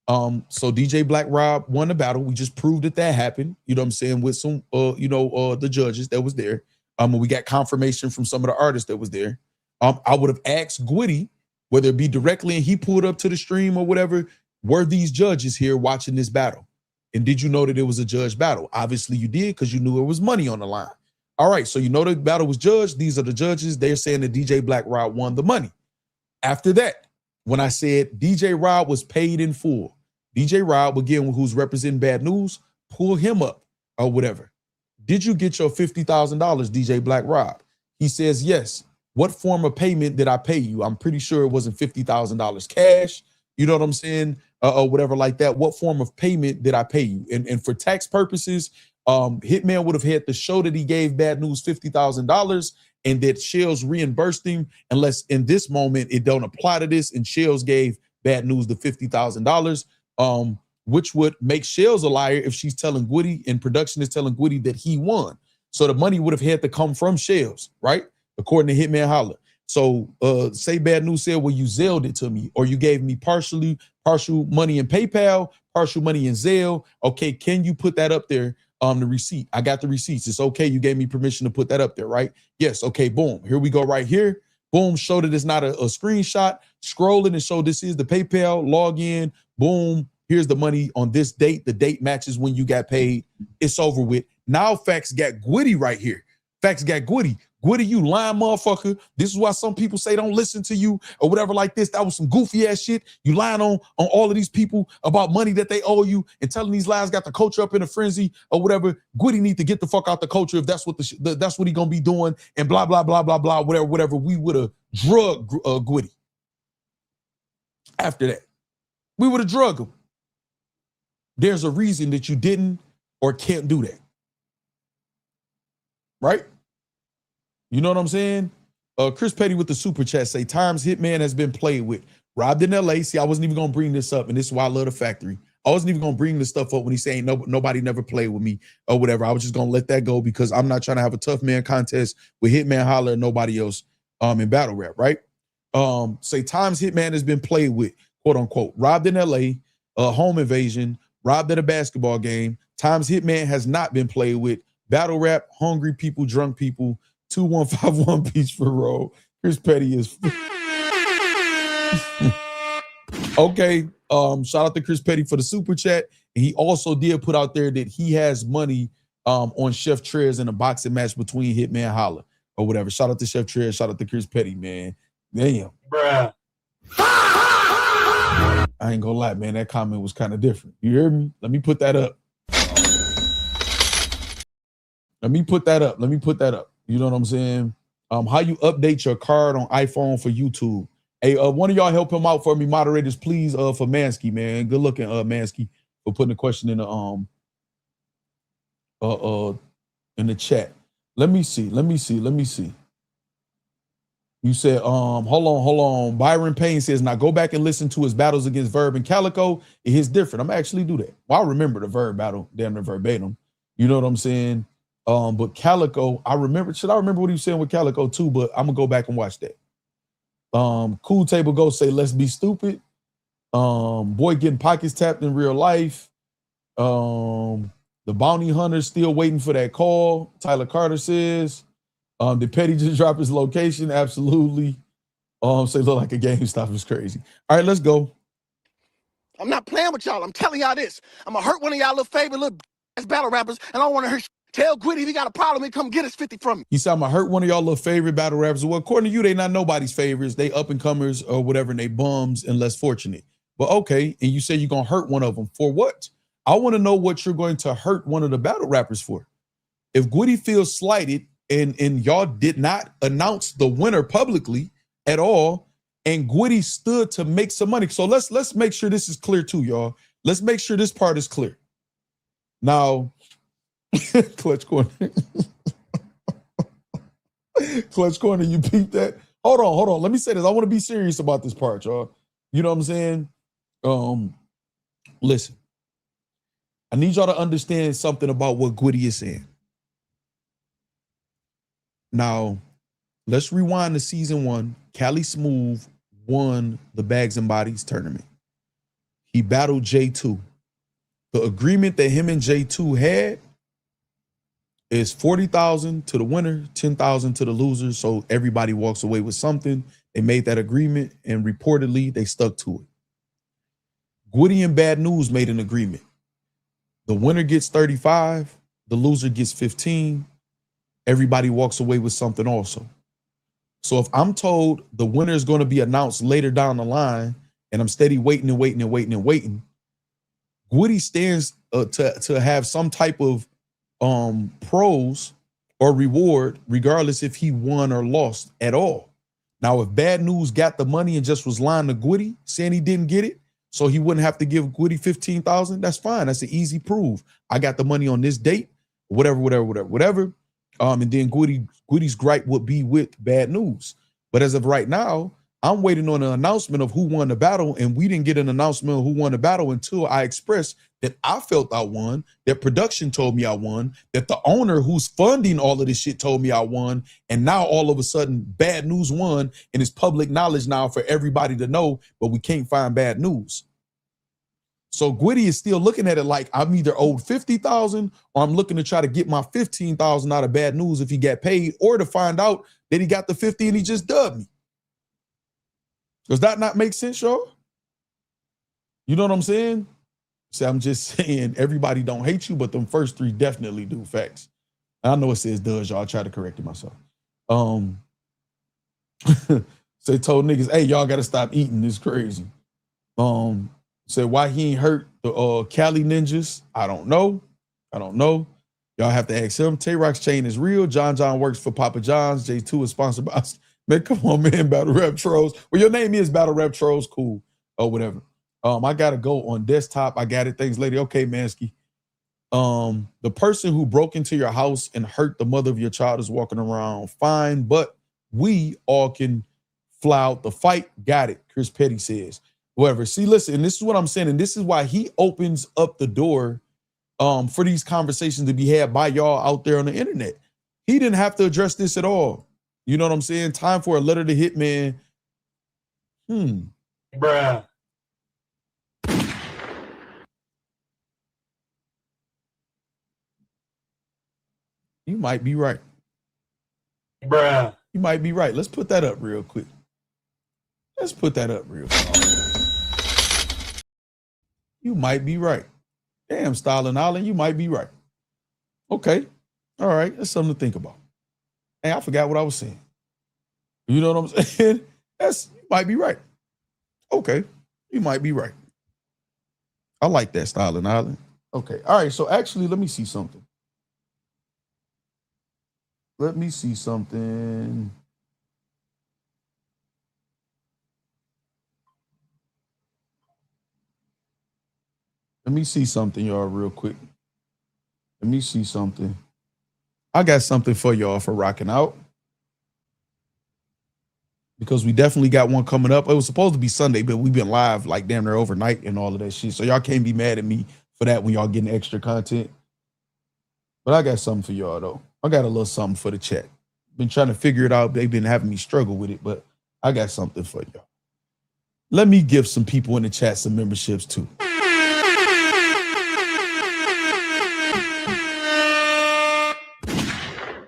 So DJ Black Rob won the battle. We just proved that happened. You know what I'm saying? With some, the judges that was there. We got confirmation from some of the artists that was there. I would have asked Gwitty, whether it be directly and he pulled up to the stream or whatever, were these judges here watching this battle? And did you know that it was a judge battle? Obviously you did, because you knew there was money on the line. All right, so you know the battle was judged. These are the judges. They're saying that DJ Black Rob won the money. After that, when I said DJ Rob was paid in full, DJ Rob, again, who's representing Bad News, pull him up or whatever. Did you get your $50,000, DJ Black Rob? He says, yes. What form of payment did I pay you? I'm pretty sure it wasn't $50,000 cash. You know what I'm saying? Or whatever like that. What form of payment did I pay you? And for tax purposes, Hitman would have had to show that he gave Bad News $50,000 and that Shells reimbursed him, unless in this moment it don't apply to this and Shells gave Bad News the $50,000, which would make Shells a liar if she's telling Gwitty and production is telling Gwitty that he won. So the money would have had to come from Shells, right? According to Hitman Holla. So say Bad News said, well, you Zelled it to me, or you gave me partial money in PayPal, partial money in Zelle. Okay, can you put that up there? The receipt. I got the receipts. It's okay. You gave me permission to put that up there, right? Yes. Okay, boom. Here we go right here. Boom, show that it's not a screenshot. Scroll it and show this is the PayPal. Log in. Boom. Here's the money on this date. The date matches when you got paid. It's over with. Now Facts got Gwitty right here. Facts got Gwitty. Gwitty, you lying motherfucker. This is why some people say don't listen to you or whatever like this. That was some goofy ass shit. You lying on all of these people about money that they owe you and telling these lies got the culture up in a frenzy or whatever. Gwitty need to get the fuck out the culture if that's what that's what he gonna be doing and blah, blah, blah, blah, blah, whatever. We would have drugged Gwitty. After that, we would have drugged him. There's a reason that you didn't or can't do that. Right? You know what I'm saying? Chris Petty with the super chat say, times Hitman has been played with. Robbed in LA. See, I wasn't even gonna bring this up, and this is why I love the factory. I wasn't even gonna bring this stuff up when he's saying nobody never played with me or whatever. I was just gonna let that go because I'm not trying to have a tough man contest with Hitman Holla and nobody else in battle rap, right? Say times Hitman has been played with, quote unquote. Robbed in LA, home invasion, robbed at a basketball game. Times Hitman has not been played with. Battle rap, hungry people, drunk people. 2151 Beachford Road. Chris Petty is okay. Shout out to Chris Petty for the super chat. And he also did put out there that he has money on Chef Trez in a boxing match between Hitman Holla or whatever. Shout out to Chef Trez. Shout out to Chris Petty, man. Damn. Bruh. I ain't gonna lie, man. That comment was kind of different. You hear me? Let me put that up. Let me put that up. You know what I'm saying? How you update your card on iPhone for YouTube. Hey, one of y'all help him out for me, moderators, please, for Mansky, man. Good looking, Mansky, for putting the question in the chat. Let me see. You said, hold on. Byron Payne says, now go back and listen to his battles against Verb and Calico. It is different. I'm actually do that. Well, I remember the Verb battle, damn near verbatim. You know what I'm saying? But Calico, I remember what he was saying with Calico too, but I'm gonna go back and watch that. Cool Table Ghost say, let's be stupid. Boy getting pockets tapped in real life. The bounty hunter still waiting for that call. Tyler Carter says. Did Petty just drop his location? Absolutely. Say look like a GameStop is crazy. All right, let's go. I'm not playing with y'all. I'm telling y'all this. I'm gonna hurt one of y'all little favorite little ass battle rappers, and I don't want to hurt. Tell Gwitty if he got a problem, he come get his 50 from me. He said, I'm gonna hurt one of y'all little favorite battle rappers. Well, according to you, they not nobody's favorites. They up and comers or whatever, and they bums and less fortunate. But okay, and you say you're gonna hurt one of them for what? I want to know what you're going to hurt one of the battle rappers for. If Gwitty feels slighted and y'all did not announce the winner publicly at all, and Gwitty stood to make some money. So let's make sure this is clear too, y'all. Let's make sure this part is clear. Now, Clutch Corner. Clutch Corner, you peeped that? Hold on. Let me say this. I want to be serious about this part, y'all. You know what I'm saying? Listen. I need y'all to understand something about what Gwitty is saying. Now, let's rewind to season 1. Cali Smooth won the Bags and Bodies tournament. He battled J2. The agreement that him and J2 had is 40,000 to the winner, 10,000 to the loser. So everybody walks away with something. They made that agreement and reportedly they stuck to it. Gwitty and Bad News made an agreement. The winner gets 35, the loser gets 15. Everybody walks away with something also. So if I'm told the winner is going to be announced later down the line and I'm steady waiting, Gwitty stands to have some type of pros or reward, regardless if he won or lost at all. Now, if Bad News got the money and just was lying to Gwitty, saying he didn't get it, so he wouldn't have to give Gwitty 15,000, that's fine. That's an easy prove. I got the money on this date, whatever. And then Gwitty's gripe would be with Bad News. But as of right now, I'm waiting on an announcement of who won the battle, and we didn't get an announcement of who won the battle until I expressed that I felt I won, that production told me I won, that the owner who's funding all of this shit told me I won, and now all of a sudden Bad News won, and it's public knowledge now for everybody to know, but we can't find Bad News. So Gwitty is still looking at it like I'm either owed 50,000 or I'm looking to try to get my 15,000 out of Bad News if he got paid, or to find out that he got the 50 and he just dubbed me. Does that not make sense, y'all? You know what I'm saying? So I'm just saying everybody don't hate you, but them first 3 definitely do. Facts. I know it says does, y'all. I try to correct it myself. Say told niggas, hey, y'all gotta stop eating. It's crazy. Say why he ain't hurt the Cali ninjas. I don't know. Y'all have to ask him. Tay-Rock's chain is real. John works for Papa John's. J2 is sponsored by us. Man, come on, man. Battle Rap Trolls. Well, your name is Battle Rap Trolls. Cool. Or whatever. I gotta go on desktop. I got it. Thanks, lady. Okay, Mansky. The person who broke into your house and hurt the mother of your child is walking around fine, but we all can fly out the fight. Got it. Chris Petty says. Whatever. See, listen, and this is what I'm saying, and this is why he opens up the door for these conversations to be had by y'all out there on the internet. He didn't have to address this at all. You know what I'm saying? Time for a letter to Hitman. Bruh. You might be right. Bruh. You might be right. Let's put that up real quick. You might be right. Damn, Stalin Island, you might be right. Okay. All right. That's something to think about. Hey, I forgot what I was saying. You know what I'm saying? You might be right. Okay. You might be right. I like that, Stalin Island. Okay. All right. So actually, let me see something. Let me see something, y'all, real quick. Let me see something. I got something for y'all for rocking out, because we definitely got one coming up. It was supposed to be Sunday, but we've been live like damn near overnight and all of that shit. So y'all can't be mad at me for that when y'all getting extra content. But I got something for y'all, though. I got a little something for the chat. Been trying to figure it out. They've been having me struggle with it, but I got something for y'all. Let me give some people in the chat some memberships too.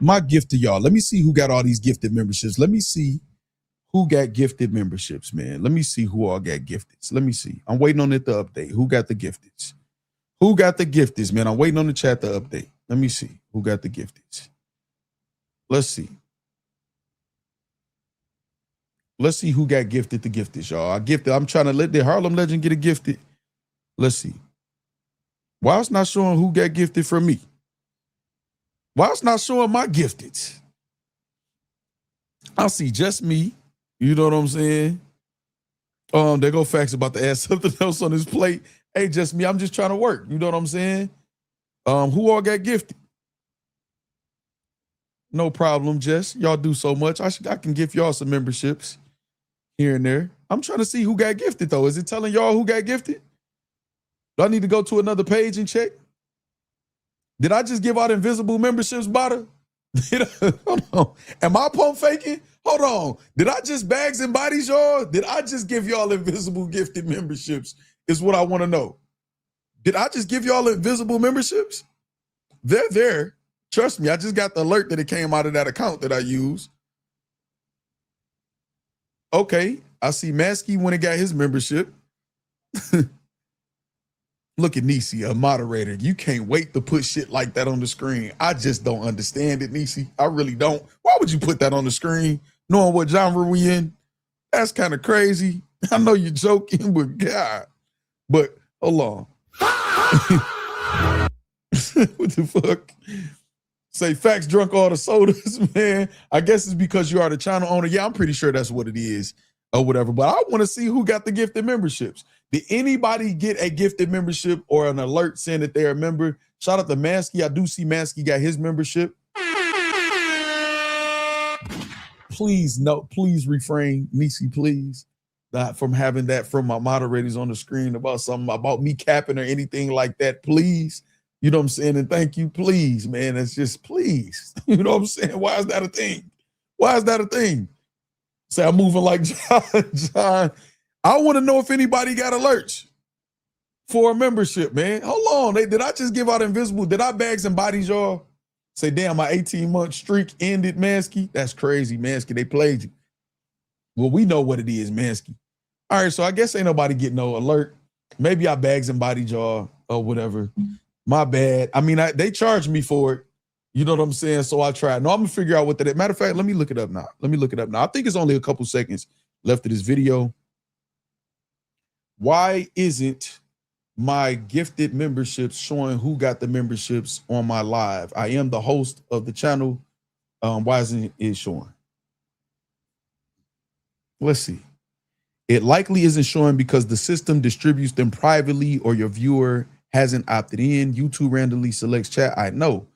My gift to y'all. Let me see who got all these gifted memberships. Let me see who got gifted memberships, man. Let me see who all got gifteds. Let me see. I'm waiting on it to update. Who got the gifteds? Who got the gifteds, man? I'm waiting on the chat to update. Let me see who got the gifteds. Let's see. Let's see who got gifted the gifteds, y'all. I'm trying to let the Harlem Legend get a gifted. Let's see. Why it's not showing who got gifted from me? Why it's not showing my gifteds? I see just me. You know what I'm saying? There go Facts about to add something else on his plate. Hey, just me. I'm just trying to work. You know what I'm saying? Who all got gifted? No problem, Jess. Y'all do so much. I can give y'all some memberships here and there. I'm trying to see who got gifted, though. Is it telling y'all who got gifted? Do I need to go to another page and check? Did I just give out invisible memberships, Bada? Hold on. Am I pump faking? Hold on. Did I just bags and bodies, y'all? Did I just give y'all invisible gifted memberships? Is what I want to know. Did I just give y'all invisible memberships? They're there. Trust me, I just got the alert that it came out of that account that I use. Okay, I see Maskey when it got his membership. Look at Nisi, a moderator. You can't wait to put shit like that on the screen. I just don't understand it, Nisi. I really don't. Why would you put that on the screen, knowing what genre we in? That's kind of crazy. I know you're joking, but God. But hold on. What the fuck? Say Facts drunk all the sodas, man. I guess it's because you are the channel owner. Yeah, I'm pretty sure that's what it is or whatever. But I want to see who got the gifted memberships. Did anybody get a gifted membership or an alert saying that they're a member? Shout out to Maskey. I do see Maskey got his membership. Please, no, please refrain, Nisi, please, not from having that from my moderators on the screen about something about me capping or anything like that, please. You know what I'm saying? And thank you, please, man. It's just please. You know what I'm saying? Why is that a thing? Why is that a thing? Say I'm moving like John. I want to know if anybody got alerts for a membership, man. Hold on. Did I just give out invisible? Did I bags and bodies, y'all? Say, damn, my 18-month streak ended, Mansky. That's crazy, Mansky. They played you. Well, we know what it is, Mansky. All right, so I guess ain't nobody getting no alert. Maybe I bags and bodied y'all or whatever. My bad. I mean, they charged me for it. You know what I'm saying? So I tried. No, I'm going to figure out what that is. Matter of fact, let me look it up now. I think it's only a couple seconds left of this video. Why isn't my gifted memberships showing who got the memberships on my live? I am the host of the channel. Why isn't it showing? Let's see. It likely isn't showing because the system distributes them privately or your viewer hasn't opted in. YouTube randomly selects chat. I know.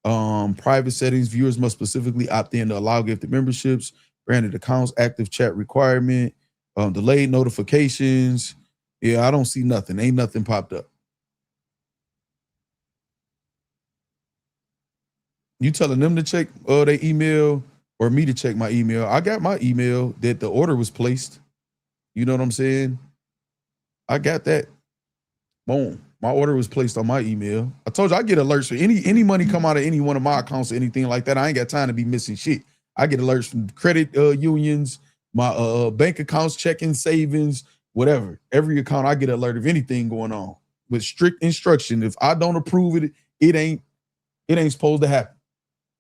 Private settings, viewers must specifically opt in to allow gifted memberships, branded accounts, active chat requirement, delayed notifications. Yeah, I don't see nothing. Ain't nothing popped up. You telling them to check their email or me to check my email? I got my email that the order was placed. You know what I'm saying? I got that. Boom. My order was placed on my email. I told you I get alerts for any money come out of any one of my accounts or anything like that. I ain't got time to be missing shit. I get alerts from credit unions, my bank accounts, checking, savings, whatever. Every account I get alert of anything going on with strict instruction. If I don't approve it, it ain't supposed to happen.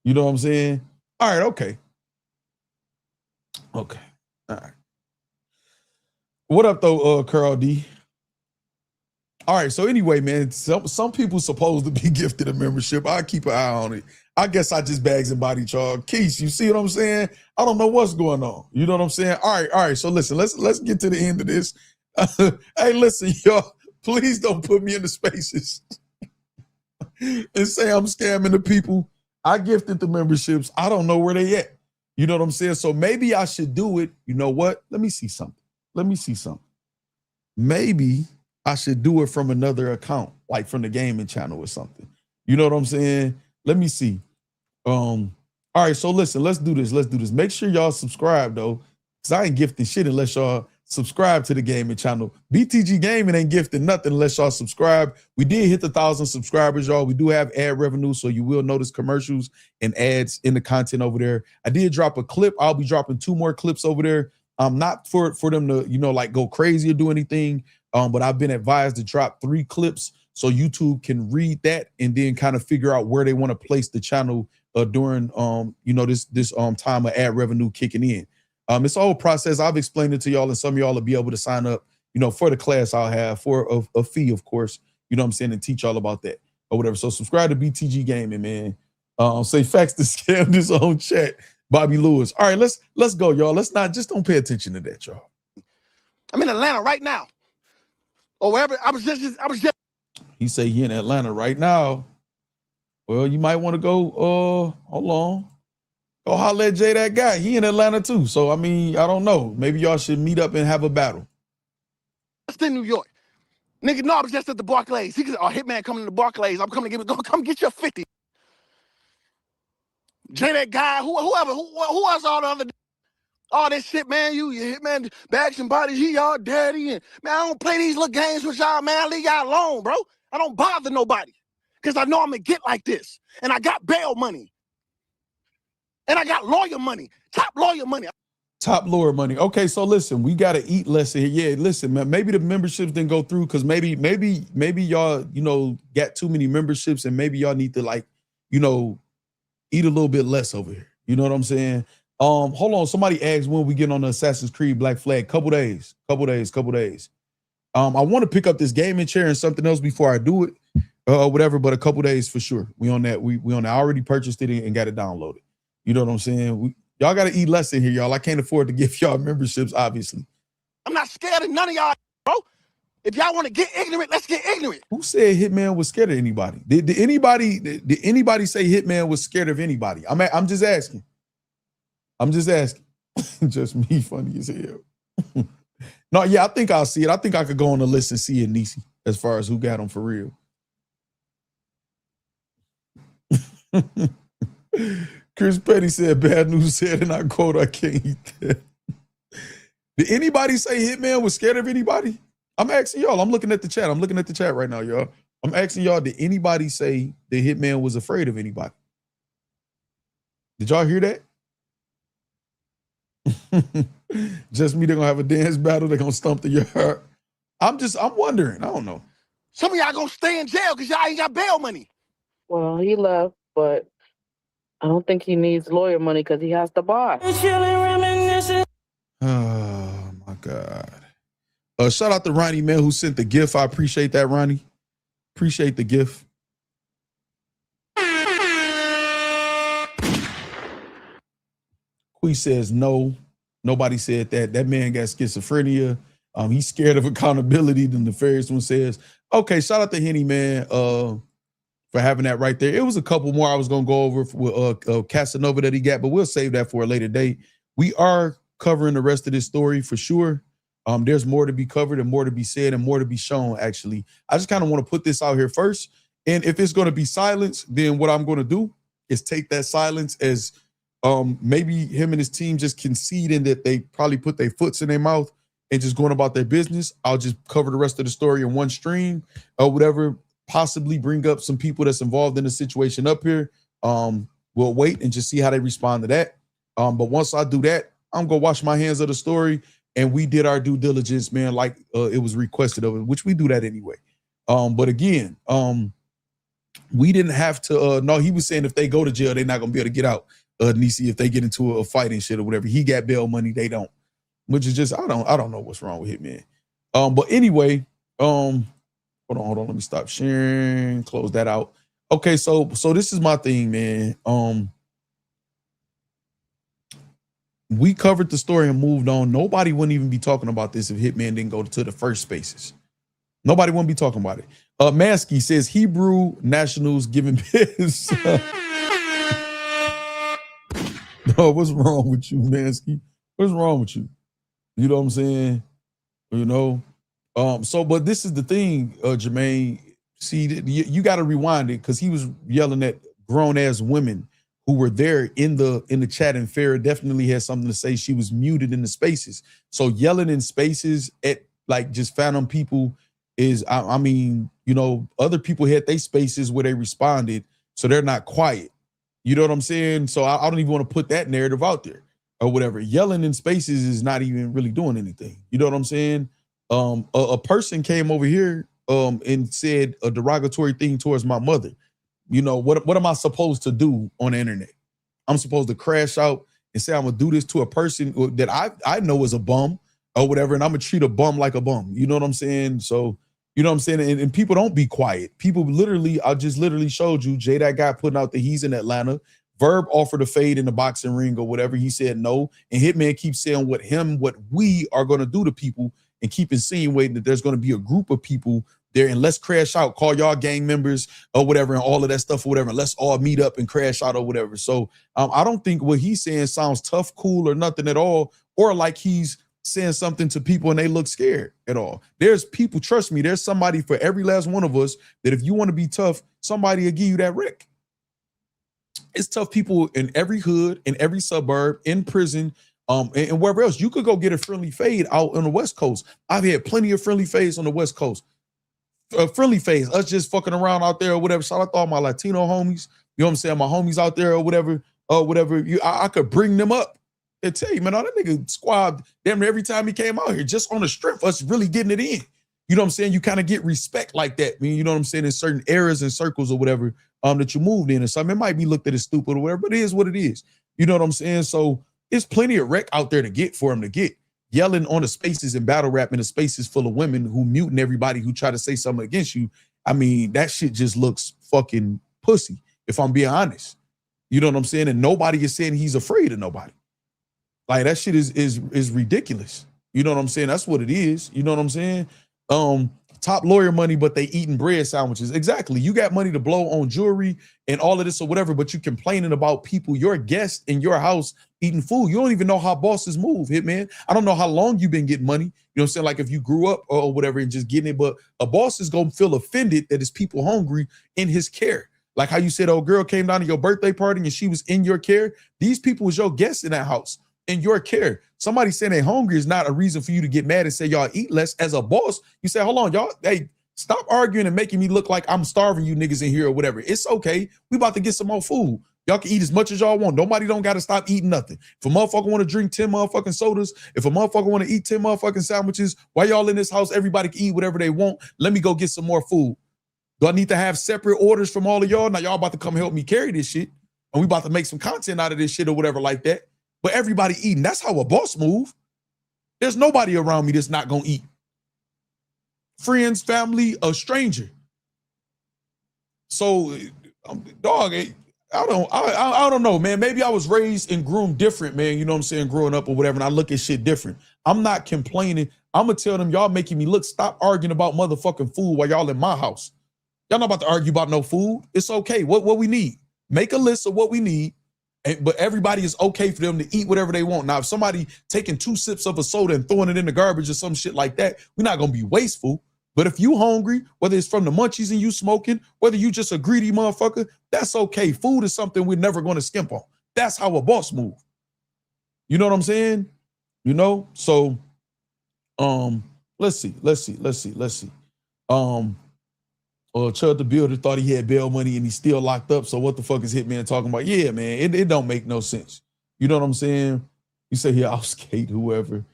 You know what I'm saying? All right, okay. Okay. All right. What up though, Carl D? All right, so anyway, man, some people supposed to be gifted a membership. I keep an eye on it. I guess I just bags and body charge. Keith, you see what I'm saying? I don't know what's going on. You know what I'm saying? All right. So listen, let's get to the end of this. Hey, listen, y'all, please don't put me in the spaces and say I'm scamming the people. I gifted the memberships. I don't know where they at. You know what I'm saying? So maybe I should do it. You know what? Let me see something. Maybe I should do it from another account, like from the gaming channel or something. You know what I'm saying? Let me see. All right, so listen, let's do this. Make sure y'all subscribe though, because I ain't gifting shit unless y'all subscribe to the gaming channel. BTG Gaming ain't gifting nothing unless y'all subscribe. We did hit the 1,000 subscribers, y'all. We do have ad revenue, so you will notice commercials and ads in the content over there. I did drop a clip. I'll be dropping 2 more clips over there. Not for them to, like go crazy or do anything, but I've been advised to drop 3 clips so YouTube can read that and then kind of figure out where they want to place the channel during this time of ad revenue kicking in. It's a whole process. I've explained it to y'all, and some of y'all will be able to sign up, for the class I'll have for a fee, of course, and teach y'all about that or whatever. So subscribe to BTG Gaming, man. Say facts to scam this on chat, Bobby Lewis. All right, let's go, y'all. Don't pay attention to that, y'all. I'm in Atlanta right now. Or wherever. I was just. He say he in Atlanta right now. Well, you might want to go, hold on. Go holler at Jay, that guy. He in Atlanta too. So, I don't know. Maybe y'all should meet up and have a battle. Just in New York. Nigga, no, I was just at the Barclays. He said, Hitman coming to the Barclays. I'm coming to come get your 50. Jay, that guy, who else all the other, all this shit, man, you Hitman, Bags and Bodies, he y'all daddy. And, man, I don't play these little games with y'all, man. I leave y'all alone, bro. I don't bother nobody. Because I know I'm going to get like this. And I got bail money. And I got lawyer money. Top lawyer money. Top lawyer money. Okay, so listen, we got to eat less here. Yeah, listen, man, maybe the memberships didn't go through because maybe y'all, got too many memberships and maybe y'all need to eat a little bit less over here. You know what I'm saying? Hold on. Somebody asked when we get on the Assassin's Creed Black Flag. Couple days. I want to pick up this gaming chair and something else before I do it. Whatever, but a couple days for sure. We on that. We on that. I already purchased it and got it downloaded. You know what I'm saying? Y'all got to eat less in here, y'all. I can't afford to give y'all memberships, obviously. I'm not scared of none of y'all, bro. If y'all want to get ignorant, let's get ignorant. Who said Hitman was scared of anybody? Did anybody say Hitman was scared of anybody? I'm just asking. Just me, funny as hell. No, yeah, I think I'll see it. I think I could go on the list and see it, Niecy, as far as who got them for real. Chris Petty said, bad news said, and I quote, I can't eat that. Did anybody say Hitman was scared of anybody? I'm asking y'all. I'm looking at the chat. I'm looking at the chat right now, y'all. I'm asking y'all, did anybody say that Hitman was afraid of anybody? Did y'all hear that? Just me, they're going to have a dance battle. They're going to stump the yard. I'm wondering. I don't know. Some of y'all going to stay in jail because y'all ain't got bail money. Well, he left, but I don't think he needs lawyer money because he has to buy. Oh, my God. Shout out to Ronnie, man, who sent the gift. I appreciate that, Ronnie. Appreciate the gift. Quee says no. Nobody said that. That man got schizophrenia. He's scared of accountability. The nefarious one says, okay, shout out to Henny, man, for having that right there. It was a couple more I was going to go over with Casanova that he got, but we'll save that for a later date. We are covering the rest of this story for sure. There's more to be covered and more to be said and more to be shown, actually. I just kind of want to put this out here first. And if it's going to be silence, then what I'm going to do is take that silence as maybe him and his team just conceding that they probably put their foots in their mouth and just going about their business. I'll just cover the rest of the story in one stream or whatever, possibly bring up some people that's involved in the situation up here. We'll wait and just see how they respond to that. But once I do that, I'm going to wash my hands of the story. And we did our due diligence, man, like it was requested of it, which we do that anyway. But again, we didn't have to, no, he was saying if they go to jail, they're not going to be able to get out. Niecy, if they get into a fight and shit or whatever, he got bail money, they don't. Which is just, I don't know what's wrong with Hitman. But anyway, hold on, let me stop sharing, close that out. Okay, so this is my thing, man. We covered the story and moved on. Nobody wouldn't even be talking about this if Hitman didn't go to the first spaces. Nobody wouldn't be talking about it. Maskey says Hebrew nationals giving biz. No, what's wrong with you, Maskey? What's wrong with you? You know what I'm saying? You know? But this is the thing, Jermaine. See, you got to rewind it because he was yelling at grown-ass women who were there in the chat, and Farrah definitely had something to say. She was muted in the spaces. So yelling in spaces at like just phantom people is, I mean, you know, other people had their spaces where they responded, so they're not quiet. You know what I'm saying? So I don't even want to put that narrative out there or whatever. Yelling in spaces is not even really doing anything. You know what I'm saying? A person came over here and said a derogatory thing towards my mother. You know, what am I supposed to do on the internet? I'm supposed to crash out and say I'm gonna do this to a person that I know is a bum or whatever, and I'm gonna treat a bum like a bum. You know what I'm saying? So, you know what I'm saying? And people don't be quiet. People literally, I just literally showed you, Jay, that guy putting out that he's in Atlanta. Verb offered a fade in the boxing ring or whatever. He said no. And Hitman keeps saying what we are gonna do to people, and keep insinuating that there's gonna be a group of people there, and let's crash out, call y'all gang members or whatever, and all of that stuff or whatever, and let's all meet up and crash out or whatever. So I don't think what he's saying sounds tough, cool, or nothing at all, or like he's saying something to people and they look scared at all. There's people, trust me, there's somebody for every last one of us that if you want to be tough, somebody will give you that Rick. It's tough people in every hood, in every suburb, in prison, and wherever else. You could go get a friendly fade out on the West Coast. I've had plenty of friendly fades on the West Coast. Friendly phase, us just fucking around out there or whatever. Shout out to all my Latino homies, you know what I'm saying, my homies out there or whatever, I could bring them up and tell you, man, all that nigga squad damn near every time he came out here, just on the strength us really getting it in. You know what I'm saying? You kind of get respect like that. I mean, you know what I'm saying, in certain areas and circles or whatever that you moved in or something. It might be looked at as stupid or whatever, but it is what it is. You know what I'm saying? So it's plenty of wreck out there to get for him to get. Yelling on the spaces and battle rap in the spaces full of women who muting everybody who try to say something against you. I mean, that shit just looks fucking pussy, if I'm being honest. You know what I'm saying? And nobody is saying he's afraid of nobody. Like, that shit is ridiculous. You know what I'm saying? That's what it is. You know what I'm saying? Top lawyer money, but they eating bread sandwiches. Exactly. You got money to blow on jewelry and all of this or whatever, but you complaining about people, your guests in your house eating food. You don't even know how bosses move, Hitman. I don't know how long you've been getting money. You know what I'm saying? Like if you grew up or whatever and just getting it, but a boss is going to feel offended that his people hungry in his care. Like how you said, oh, girl came down to your birthday party and she was in your care. These people was your guests in that house, in your care. Somebody saying they hungry is not a reason for you to get mad and say y'all eat less. As a boss, you say, hold on, y'all, hey, stop arguing and making me look like I'm starving you niggas in here or whatever. It's okay. We about to get some more food. Y'all can eat as much as y'all want. Nobody don't got to stop eating nothing. If a motherfucker want to drink 10 motherfucking sodas, if a motherfucker want to eat 10 motherfucking sandwiches, while y'all in this house, everybody can eat whatever they want. Let me go get some more food. Do I need to have separate orders from all of y'all? Now y'all about to come help me carry this shit, and we about to make some content out of this shit or whatever like that. But everybody eating. That's how a boss move. There's nobody around me that's not gonna eat. Friends, family, a stranger. So, dog, I don't know, man. Maybe I was raised and groomed different, man. You know what I'm saying? Growing up or whatever, and I look at shit different. I'm not complaining. I'm gonna tell them, y'all making me look, stop arguing about motherfucking food while y'all in my house. Y'all not about to argue about no food. It's okay. What we need? Make a list of what we need. But everybody is okay for them to eat whatever they want. Now, if somebody taking 2 sips of a soda and throwing it in the garbage or some shit like that, we're not gonna be wasteful. But if you hungry, whether it's from the munchies and you smoking, whether you just a greedy motherfucker, that's okay. Food is something we're never gonna skimp on. That's how a boss move. You know what I'm saying? You know? So, let's see. Chud the Builder thought he had bail money and he's still locked up. So what the fuck is Hitman talking about? Yeah, man, it don't make no sense. You know what I'm saying? You say here, I'll skate whoever.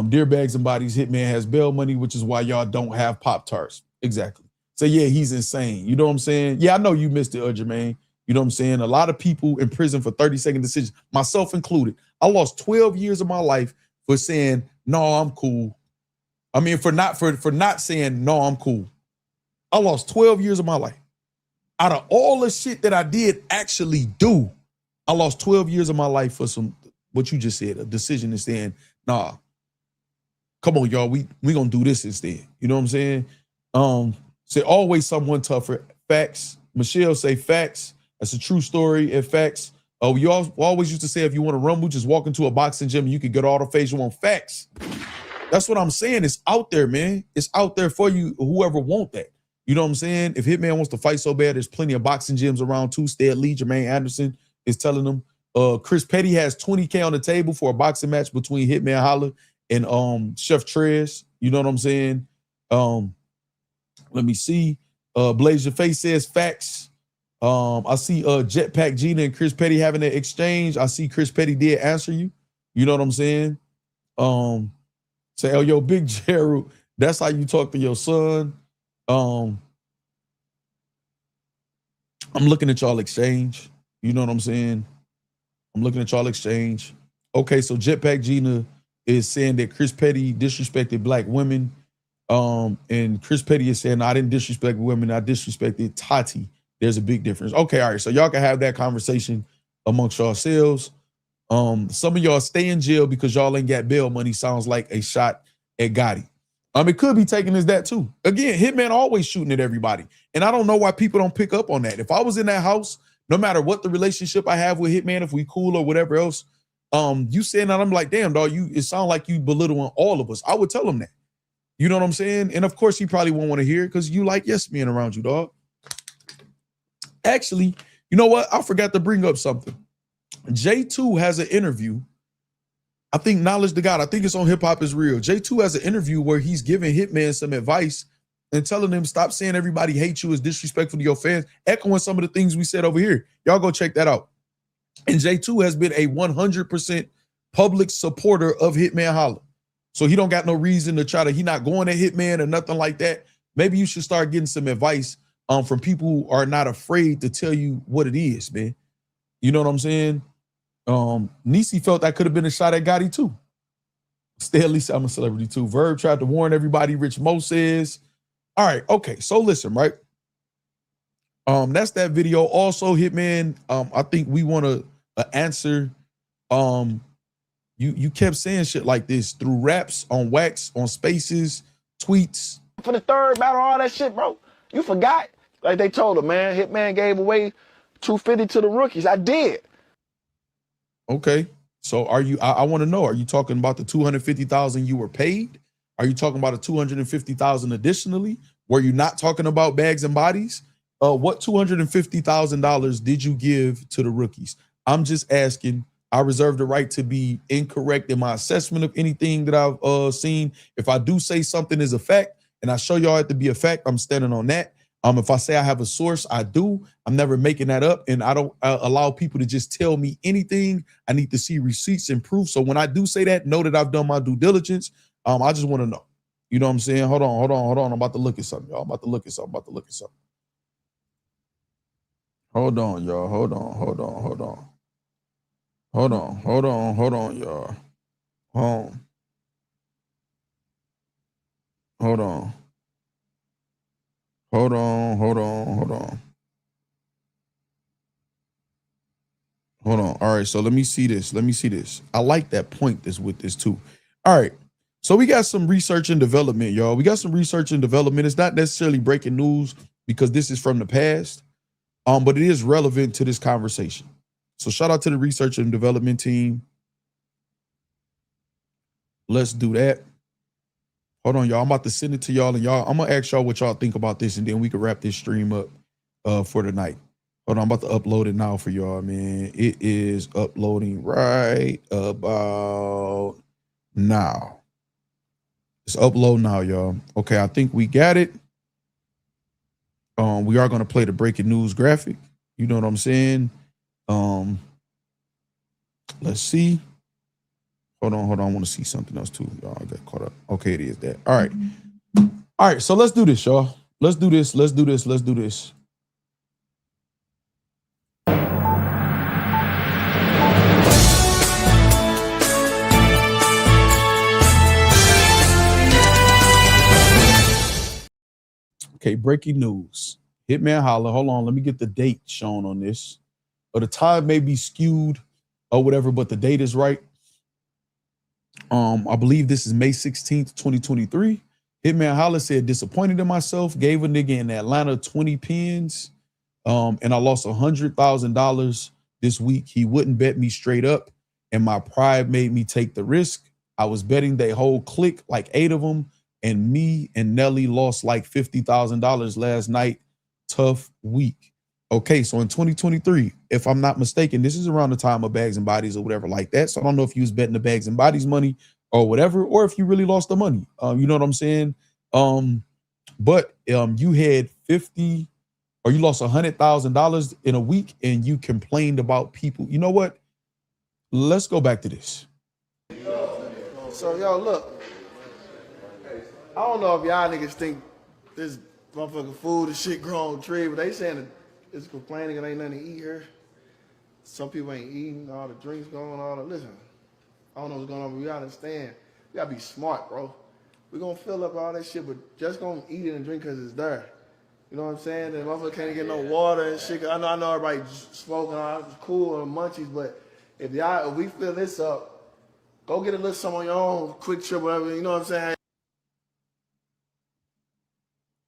Dear Bags and Bodies, Hitman has bail money, which is why y'all don't have Pop-Tarts. Exactly. So yeah, he's insane. You know what I'm saying? Yeah, I know you missed it, Jermaine. You know what I'm saying? A lot of people in prison for 30-second decisions, myself included. I lost 12 years of my life for saying, no, I'm cool. I mean, for not saying, no, I'm cool. I lost 12 years of my life. Out of all the shit that I did actually do, I lost 12 years of my life for some, what you just said, a decision and saying, nah, come on, y'all, we gonna do this instead. You know what I'm saying? Say always someone tougher. Facts. Michelle say facts. That's a true story and facts. We always used to say if you want to rumble, just walk into a boxing gym and you can get all the face you want. Facts. That's what I'm saying. It's out there, man. It's out there for you, whoever want that. You know what I'm saying? If Hitman wants to fight so bad, there's plenty of boxing gyms around too. Stead Lee, Jermaine Anderson, is telling them Chris Petty has 20K on the table for a boxing match between Hitman Holla and Chef Trez. You know what I'm saying? Let me see. Blaze Your Face says facts. I see Jetpack Gina and Chris Petty having an exchange. I see Chris Petty did answer you. You know what I'm saying? Say, oh, yo, Big Gerald, that's how you talk to your son. I'm looking at y'all exchange. You know what I'm saying? I'm looking at y'all exchange. Okay, so Jetpack Gina is saying that Chris Petty disrespected black women. And Chris Petty is saying, no, I didn't disrespect women, I disrespected Tati. There's a big difference. Okay, all right. So y'all can have that conversation amongst yourselves. Some of y'all stay in jail because y'all ain't got bail money. Sounds like a shot at Gotti. It could be taken as that too. Again, Hitman always shooting at everybody. And I don't know why people don't pick up on that. If I was in that house, no matter what the relationship I have with Hitman, if we cool or whatever else, you saying that, I'm like, damn, dog, it sounds like you belittling all of us. I would tell him that. You know what I'm saying? And of course, he probably won't want to hear it because you like yes men around you, dog. Actually, you know what? I forgot to bring up something. J2 has an interview. I think Knowledge to God, I think it's on Hip Hop is Real. J2 has an interview where he's giving Hitman some advice and telling him stop saying everybody hates you, is disrespectful to your fans, echoing some of the things we said over here. Y'all go check that out. And J2 has been a 100% public supporter of Hitman Holla. So he don't got no reason to try to, he not going at Hitman or nothing like that. Maybe you should start getting some advice from people who are not afraid to tell you what it is, man. You know what I'm saying? Nisi felt that could have been a shot at Gotti too. Stay at least I'm a celebrity too. Verb tried to warn everybody. Rich Mo says, all right, okay. So listen, right? That's that video. Also, Hitman, I think we want to answer. You kept saying shit like this through raps, on Wax, on Spaces, tweets. For the third battle, all that shit, bro. You forgot? Like they told him, man, Hitman gave away $250 to the rookies. I did. Okay. So are you, I want to know, are you talking about the $250,000 you were paid? Are you talking about a $250,000 additionally? Were you not talking about bags and bodies? What $250,000 did you give to the rookies? I'm just asking. I reserve the right to be incorrect in my assessment of anything that I've seen. If I do say something is a fact and I show y'all it to be a fact, I'm standing on that. If I say I have a source, I do. I'm never making that up, and I don't allow people to just tell me anything. I need to see receipts and proof. So when I do say that, know that I've done my due diligence. I just want to know. You know what I'm saying? Hold on. I'm about to look at something, y'all. Hold on, y'all. Hold on, y'all. Hold on. All right, so let me see this. I like that point that's with this too. All right, so we got some research and development, y'all. It's not necessarily breaking news because this is from the past, but it is relevant to this conversation. So shout out to the research and development team. Let's do that. Hold on, y'all. I'm about to send it to y'all, and y'all, I'm gonna ask y'all what y'all think about this, and then we can wrap this stream up for tonight. Hold on, I'm about to upload it now for y'all, man. It is uploading right about now. It's upload now, y'all. Okay, I think we got it. We are gonna play the breaking news graphic. You know what I'm saying? Let's see. Hold on. I want to see something else too. Y'all, I got caught up. Okay, it is that. All right. So let's do this, y'all. Let's do this. Okay, breaking news. Hitman Holla. Hold on, let me get the date shown on this. Or the time may be skewed or whatever, but the date is right. I believe this is May 16th, 2023. Hitman Holla said, disappointed in myself, gave a nigga in Atlanta 20 pins, and I lost $100,000 this week. He wouldn't bet me straight up, and my pride made me take the risk. I was betting they whole clique, like 8 of them, and me and Nelly lost like $50,000 last night. Tough week. Okay, so in 2023, if I'm not mistaken, this is around the time of Bags and Bodies or whatever like that. So I don't know if you was betting the Bags and Bodies money or whatever, or if you really lost the money. You know what I'm saying? But you had 50 or you lost $100,000 in a week and you complained about people. You know what? Let's go back to this. So, yo, look, I don't know if y'all niggas think this motherfucking food and shit grow on tree, but they saying that it's complaining and ain't nothing to eat here. Some people ain't eating, all the drinks going on. Listen, I don't know what's going on, but we gotta understand. We gotta be smart, bro. We gonna fill up all that shit, but just gonna eat it and drink because it's there. You know what I'm saying? And motherfucker can't get no water and shit. I know everybody smoking, all it's cool and munchies, but if we fill this up, go get a little something on your own, quick trip, whatever, you know what I'm saying?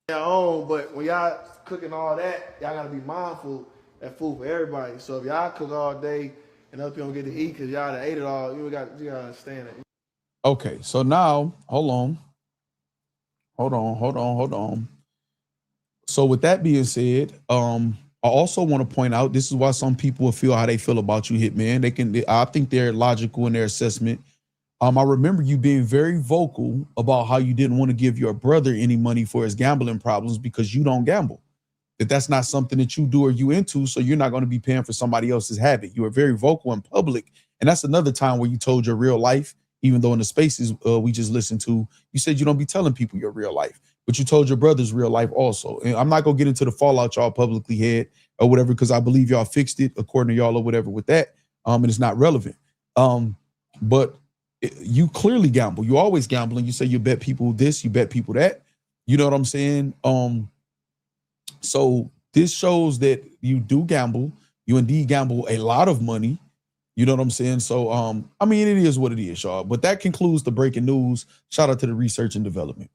Your own, but when y'all cooking all that, y'all gotta be mindful that food for everybody. So if y'all cook all day and other people don't get to eat because y'all done ate it all, you gotta understand it. Okay, so now, hold on. So with that being said, I also want to point out, this is why some people will feel how they feel about you, Hitman. I think they're logical in their assessment. I remember you being very vocal about how you didn't want to give your brother any money for his gambling problems because you don't gamble. That's not something that you do or you into, so you're not going to be paying for somebody else's habit. You were very vocal in public, and that's another time where you told your real life, even though in the spaces we just listened to, you said you don't be telling people your real life, but you told your brother's real life also. And I'm not going to get into the fallout y'all publicly had or whatever, because I believe y'all fixed it according to y'all or whatever with that, and it's not relevant. But you clearly gamble. You always gambling. You say you bet people this, you bet people that. You know what I'm saying? So this shows that you do gamble. You indeed gamble a lot of money. You know what I'm saying? So, I mean, it is what it is, y'all. But that concludes the breaking news. Shout out to the research and development.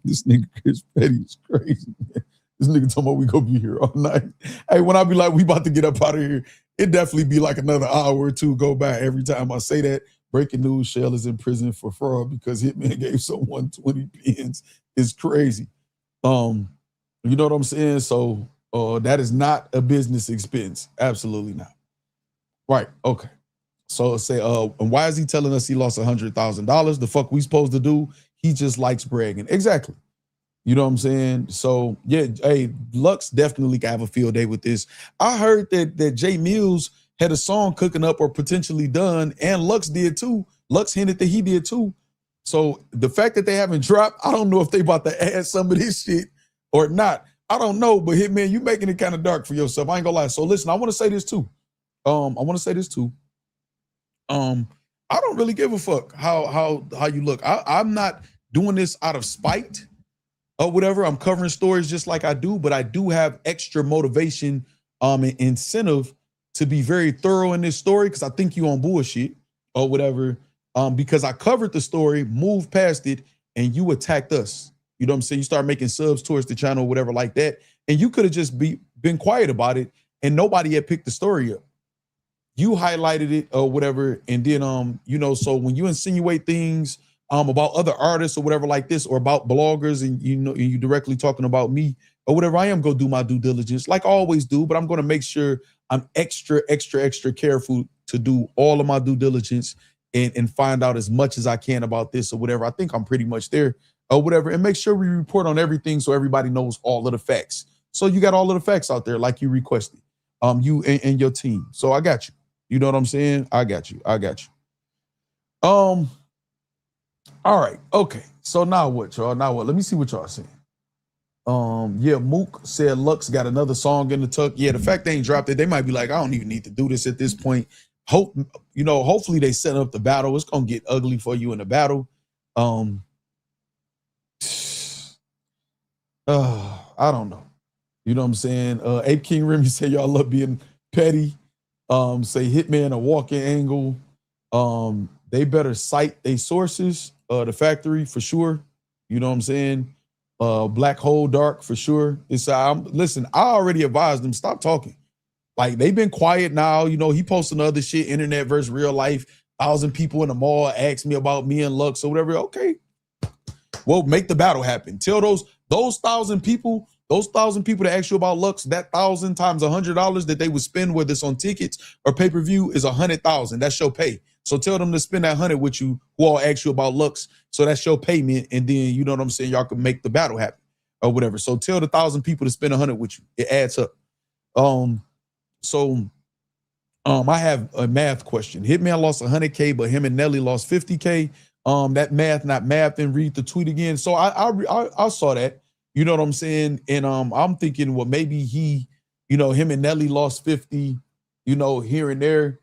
This nigga Chris Petty is crazy, man. This nigga talking about we gonna be here all night. Hey, when I be like, we about to get up out of here, it definitely be like another hour or two go by every time I say that. Breaking news, Shell is in prison for fraud because Hitman gave someone 20 pins. It's crazy. You know what I'm saying? So that is not a business expense. Absolutely not. Right, okay. So say, and why is he telling us he lost $100,000? The fuck we supposed to do? He just likes bragging. Exactly. You know what I'm saying? So yeah, hey, Lux definitely can have a field day with this. I heard that Jay Mills had a song cooking up or potentially done, and Lux did too. Lux hinted that he did too. So the fact that they haven't dropped, I don't know if they about to add some of this shit or not. I don't know, but Hitman, you making it kind of dark for yourself. I ain't gonna lie. So listen, I want to say this too. I don't really give a fuck how you look. I'm not doing this out of spite or whatever. I'm covering stories just like I do, but I do have extra motivation and incentive to be very thorough in this story because I think you on bullshit or whatever. Because I covered the story, moved past it, and you attacked us. You know what I'm saying? You start making subs towards the channel or whatever like that. And you could have just been quiet about it and nobody had picked the story up. You highlighted it or whatever, and then you know, so when you insinuate things about other artists or whatever like this, or about bloggers, and you know, you directly talking about me or whatever, I am gonna do my due diligence like I always do, but I'm gonna make sure I'm extra careful to do all of my due diligence and find out as much as I can about this or whatever. I think I'm pretty much there or whatever, and make sure we report on everything so everybody knows all of the facts. So you got all of the facts out there like you requested, you and your team. So I got you. You know what I'm saying? I got you. All right. Okay. So now what, y'all? Now what? Let me see what y'all saying. Yeah, Mook said Lux got another song in the tuck. Yeah, the fact they ain't dropped it, they might be like, I don't even need to do this at this point. Hopefully they set up the battle. It's gonna get ugly for you in the battle. I don't know. You know what I'm saying? Ape King Remy said y'all love being petty. Say Hitman a walking angle. They better cite their sources, the factory for sure. You know what I'm saying? Black Hole Dark for sure. Listen, I already advised them, stop talking. Like they've been quiet now. You know, he posting other shit, internet versus real life. 1,000 people in the mall ask me about me and Lux or whatever. Okay, well, make the battle happen. Tell those 1,000 people that ask you about Lux, that 1,000 times $100 that they would spend, whether it's on tickets or pay-per-view, is 100,000. That's your pay. So tell them to spend that 100 with you, who all ask you about Lux. So that's your payment, and then you know what I'm saying. Y'all can make the battle happen or whatever. So tell the 1,000 people to spend 100 with you. It adds up. I have a math question. Hitman lost 100K, but him and Nelly lost 50K. That math not math, and read the tweet again. So I saw that. You know what I'm saying? And I'm thinking, well, maybe he, you know, him and Nelly lost 50, you know, here and there.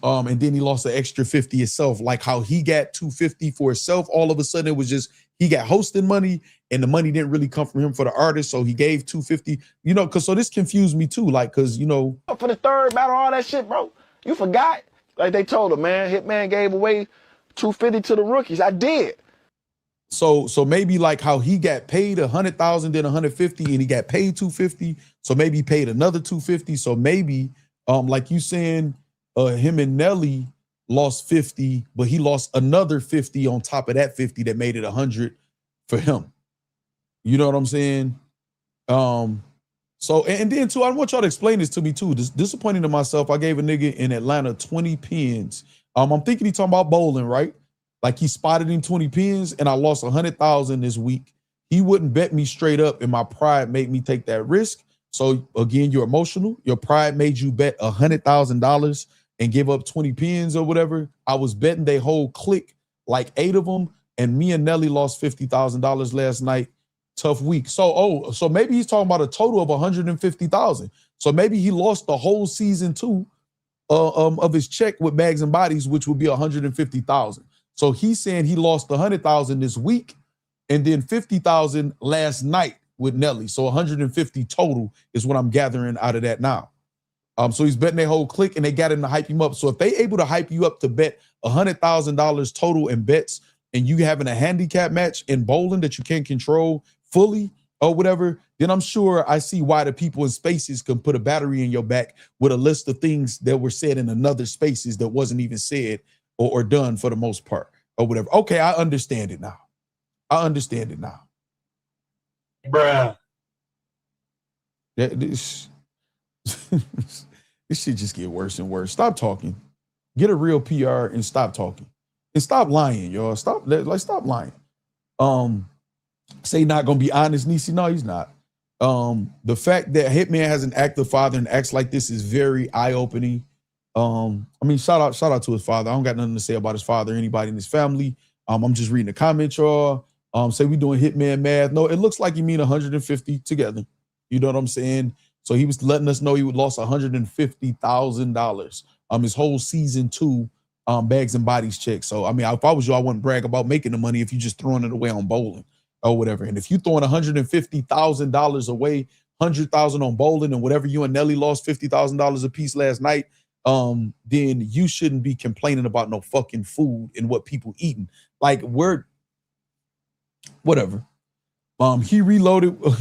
And then he lost an extra 50 itself, like how he got 250 for himself. All of a sudden, it was just he got hosting money, and the money didn't really come from him for the artist, so he gave 250. You know, so this confused me too, like, cause you know, For the third battle, all that shit, bro. You forgot? Like they told him, man, Hitman gave away 250 to the rookies. I did. So maybe like how he got paid 100,000, then 150, and he got paid 250. So maybe he paid another 250. So maybe, like you saying, him and Nelly lost 50, but he lost another 50 on top of that 50 that made it 100 for him. You know what I'm saying? So, and then too, I want y'all to explain this to me too. Disappointing to myself, I gave a nigga in Atlanta 20 pins. I'm thinking he talking about bowling, right? Like he spotted him 20 pins, and I lost 100,000 this week. He wouldn't bet me straight up, and my pride made me take that risk. So again, you're emotional. Your pride made you bet $100,000 and give up 20 pins or whatever. I was betting they whole clique, like 8 of them, and me and Nelly lost $50,000 last night. Tough week. So maybe he's talking about a total of 150,000. So maybe he lost the whole season 2 of his check with Bags and Bodies, which would be 150,000. So he's saying he lost 100,000 this week, and then 50,000 last night with Nelly. So 150 total is what I'm gathering out of that now. So he's betting their whole clique, and they got him to hype him up. So if they able to hype you up to bet $100,000 total in bets, and you having a handicap match in bowling that you can't control fully or whatever, then I'm sure I see why the people in spaces can put a battery in your back with a list of things that were said in another spaces that wasn't even said or done for the most part or whatever. Okay, I understand it now. Bruh. This shit just get worse and worse. Stop talking. Get a real PR and stop talking. And stop lying, y'all. Stop lying. Say not gonna be honest, Niecy. No, he's not. The fact that Hitman has an active father and acts like this is very eye-opening. I mean, shout out to his father. I don't got nothing to say about his father or anybody in his family. I'm just reading the comments, y'all. Say we doing Hitman math. No, it looks like you mean 150 together. You know what I'm saying? So he was letting us know he would lost $150,000. His whole season 2 Bags and Bodies check. So I mean, if I was you, I wouldn't brag about making the money if you just throwing it away on bowling or whatever. And if you throwing $150,000 away, 100,000 on bowling, and whatever you and Nelly lost $50,000 a piece last night, then you shouldn't be complaining about no fucking food and what people eating. Like whatever. He reloaded with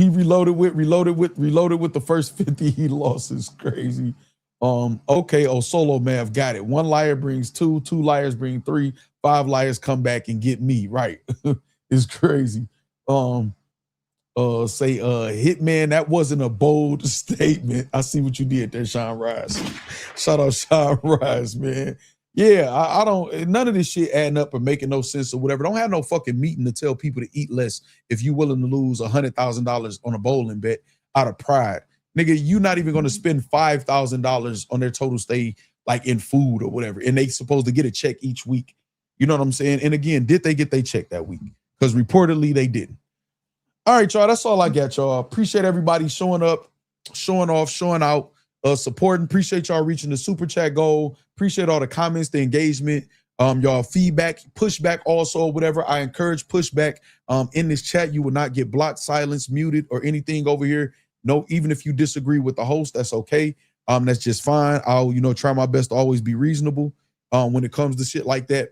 the first 50 he lost. Is crazy. Okay, solo math, got it. 1 liar brings 2, 2 liars bring 3, 5 liars come back and get me, right? It's crazy. Hitman, that wasn't a bold statement. I see what you did there, Sean Rice. Shout out Sean Rice, man. Yeah, I don't, none of this shit adding up or making no sense or whatever. Don't have no fucking meeting to tell people to eat less if you willing to lose $100,000 on a bowling bet out of pride. Nigga, you not even gonna spend $5,000 on their total stay, like in food or whatever, and they supposed to get a check each week. You know what I'm saying? And again, did they get their check that week? Because reportedly they didn't. All right, y'all, that's all I got, y'all. Appreciate everybody showing up, showing off, showing out, supporting. Appreciate y'all reaching the super chat goal. Appreciate all the comments, the engagement, y'all feedback, pushback also, whatever. I encourage pushback in this chat. You will not get blocked, silenced, muted, or anything over here. No, even if you disagree with the host, that's okay. That's just fine. I'll, try my best to always be reasonable when it comes to shit like that.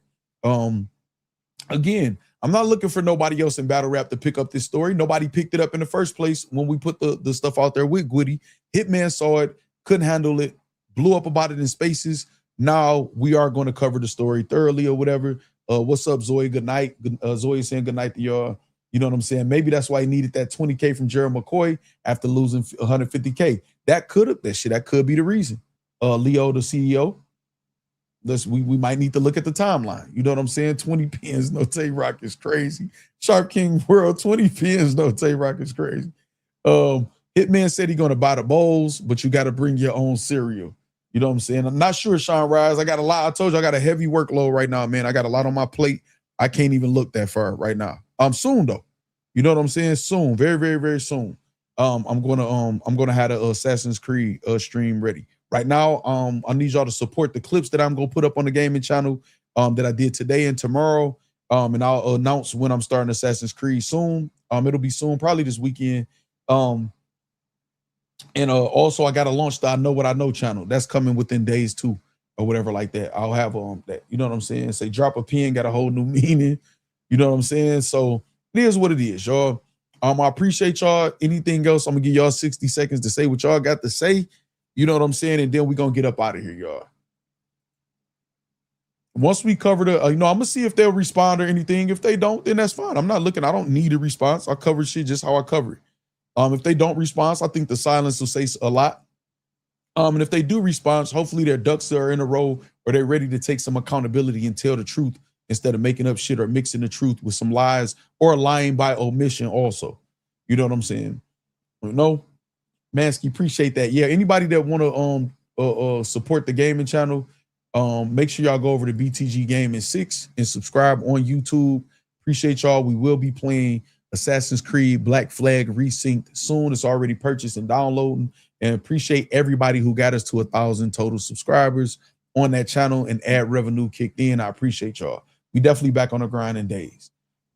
Again, I'm not looking for nobody else in battle rap to pick up this story. Nobody picked it up in the first place when we put the stuff out there with Gwitty. Hitman saw it, couldn't handle it, blew up about it in spaces. Now we are going to cover the story thoroughly or whatever. What's up, Zoe? Good night. Zoe is saying good night to y'all. You know what I'm saying? Maybe that's why he needed that 20K from Gerald McCoy after losing 150K. That could be the reason. Leo, the CEO. We might need to look at the timeline. You know what I'm saying? 20 pins, no Tay-Rock is crazy. Sharp King World, 20 pins, no Tay-Rock is crazy. Hitman said he's gonna buy the bowls, but you got to bring your own cereal. You know what I'm saying? I'm not sure, Sean Rise. I got a lot. I told you I got a heavy workload right now, man. I got a lot on my plate. I can't even look that far right now. Soon though. You know what I'm saying? Soon, very, very, very soon. I'm gonna have the Assassin's Creed stream ready. Right now, I need y'all to support the clips that I'm gonna put up on the gaming channel that I did today and tomorrow. And I'll announce when I'm starting Assassin's Creed soon. It'll be soon, probably this weekend. And also I got to launch the I Know What I Know channel. That's coming within days too, or whatever like that. I'll have that. You know what I'm saying? Say drop a pin, got a whole new meaning. You know what I'm saying? So it is what it is, y'all. I appreciate y'all. Anything else, I'm gonna give y'all 60 seconds to say what y'all got to say. You know what I'm saying? And then we're gonna get up out of here, y'all. Once we cover the, I'm gonna see if they'll respond or anything. If they don't, then that's fine. I'm not looking. I don't need a response. I'll cover shit just how I cover it. If they don't respond, I think the silence will say a lot. And if they do respond, hopefully their ducks are in a row or they're ready to take some accountability and tell the truth instead of making up shit or mixing the truth with some lies or lying by omission also. You know what I'm saying? No, Mansky, appreciate that. Yeah, anybody that want to support the gaming channel, make sure y'all go over to BTG Gaming 6 and subscribe on YouTube. Appreciate y'all. We will be playing Assassin's Creed Black Flag Resynced soon. It's already purchased and downloading. And appreciate everybody who got us to 1,000 total subscribers on that channel and ad revenue kicked in. I appreciate y'all. We definitely back on the grind in days.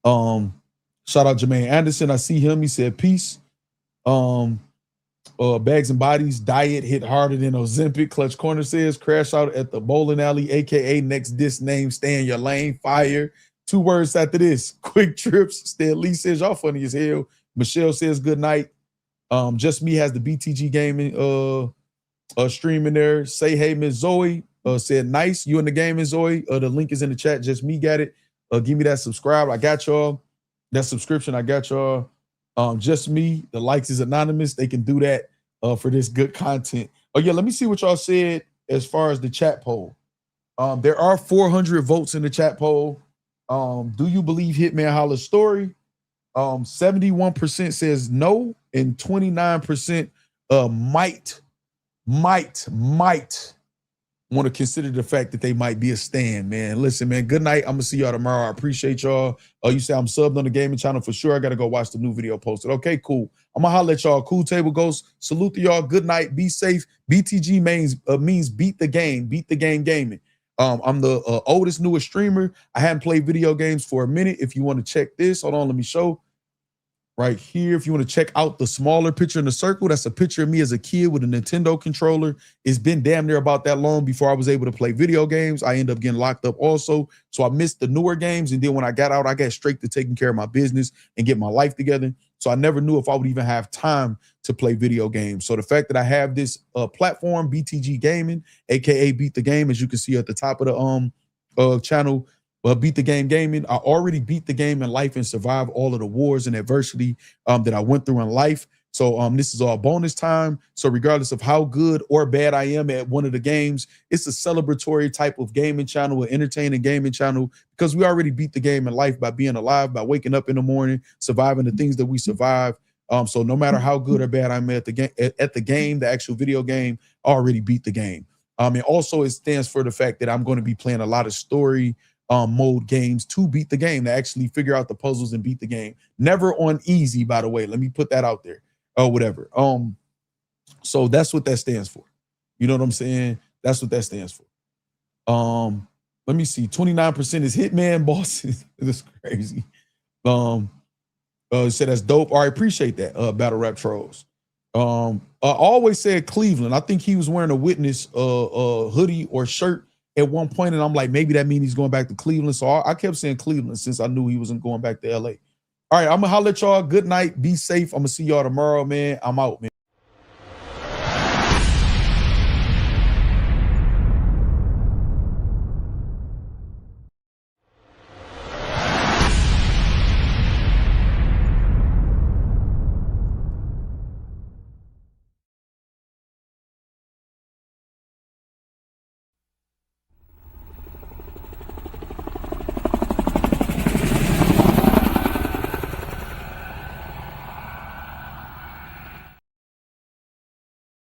Shout out Jermaine Anderson. I see him. He said peace. Bags and Bodies diet hit harder than Ozempic. Clutch Corner says crash out at the bowling alley, aka next disc name, stay in your lane. Fire. 2 words after this. Quick trips. Stan Lee says y'all funny as hell. Michelle says good night. Just Me has the BTG Gaming stream in there. Say hey, Miss Zoe. Said nice. You in the gaming, Zoe. The link is in the chat. Just Me got it. Give me that subscribe. I got y'all. That subscription. I got y'all. Just Me. The likes is anonymous. They can do that for this good content. Oh yeah, let me see what y'all said as far as the chat poll. There are 400 votes in the chat poll. Do you believe Hitman Holla's story? 71% says no, and 29% might want to consider the fact that they might be a stand, man. Listen, man, good night. I'm gonna see y'all tomorrow. I appreciate y'all. You say I'm subbed on the gaming channel for sure. I gotta go watch the new video posted. Okay, cool. I'm gonna holler at y'all. Cool Table Ghosts. Salute to y'all. Good night. Be safe. BTG means beat the game. Beat the game gaming. I'm the oldest, newest streamer. I hadn't played video games for a minute. If you want to check this, hold on, let me show. Right here, if you want to check out the smaller picture in the circle, that's a picture of me as a kid with a Nintendo controller. It's been damn near about that long before I was able to play video games. I ended up getting locked up also. So I missed the newer games. And then when I got out, I got straight to taking care of my business and get my life together. So I never knew if I would even have time to play video games. So the fact that I have this platform, BTG Gaming, aka Beat the Game, as you can see at the top of the channel, Beat the Game Gaming. I already beat the game in life and survived all of the wars and adversity that I went through in life. So this is all bonus time. So regardless of how good or bad I am at one of the games, it's a celebratory type of gaming channel, an entertaining gaming channel, because we already beat the game in life by being alive, by waking up in the morning, surviving the things that we survive. So no matter how good or bad I'm at the game, the actual video game, I already beat the game. And also it stands for the fact that I'm going to be playing a lot of story mode games to beat the game, to actually figure out the puzzles and beat the game. Never on easy, by the way. Let me put that out there. Or whatever. So that's what that stands for. You know what I'm saying? That's what that stands for. Let me see. 29% is Hitman bosses. That's crazy. Said that's dope. All right, appreciate that. Battle Rap Trolls. I always said Cleveland. I think he was wearing a Witness hoodie or shirt at one point, and I'm like, maybe that means he's going back to Cleveland. So I kept saying Cleveland since I knew he wasn't going back to LA. All right, I'm gonna holler at y'all. Good night. Be safe. I'm gonna see y'all tomorrow, man. I'm out, man.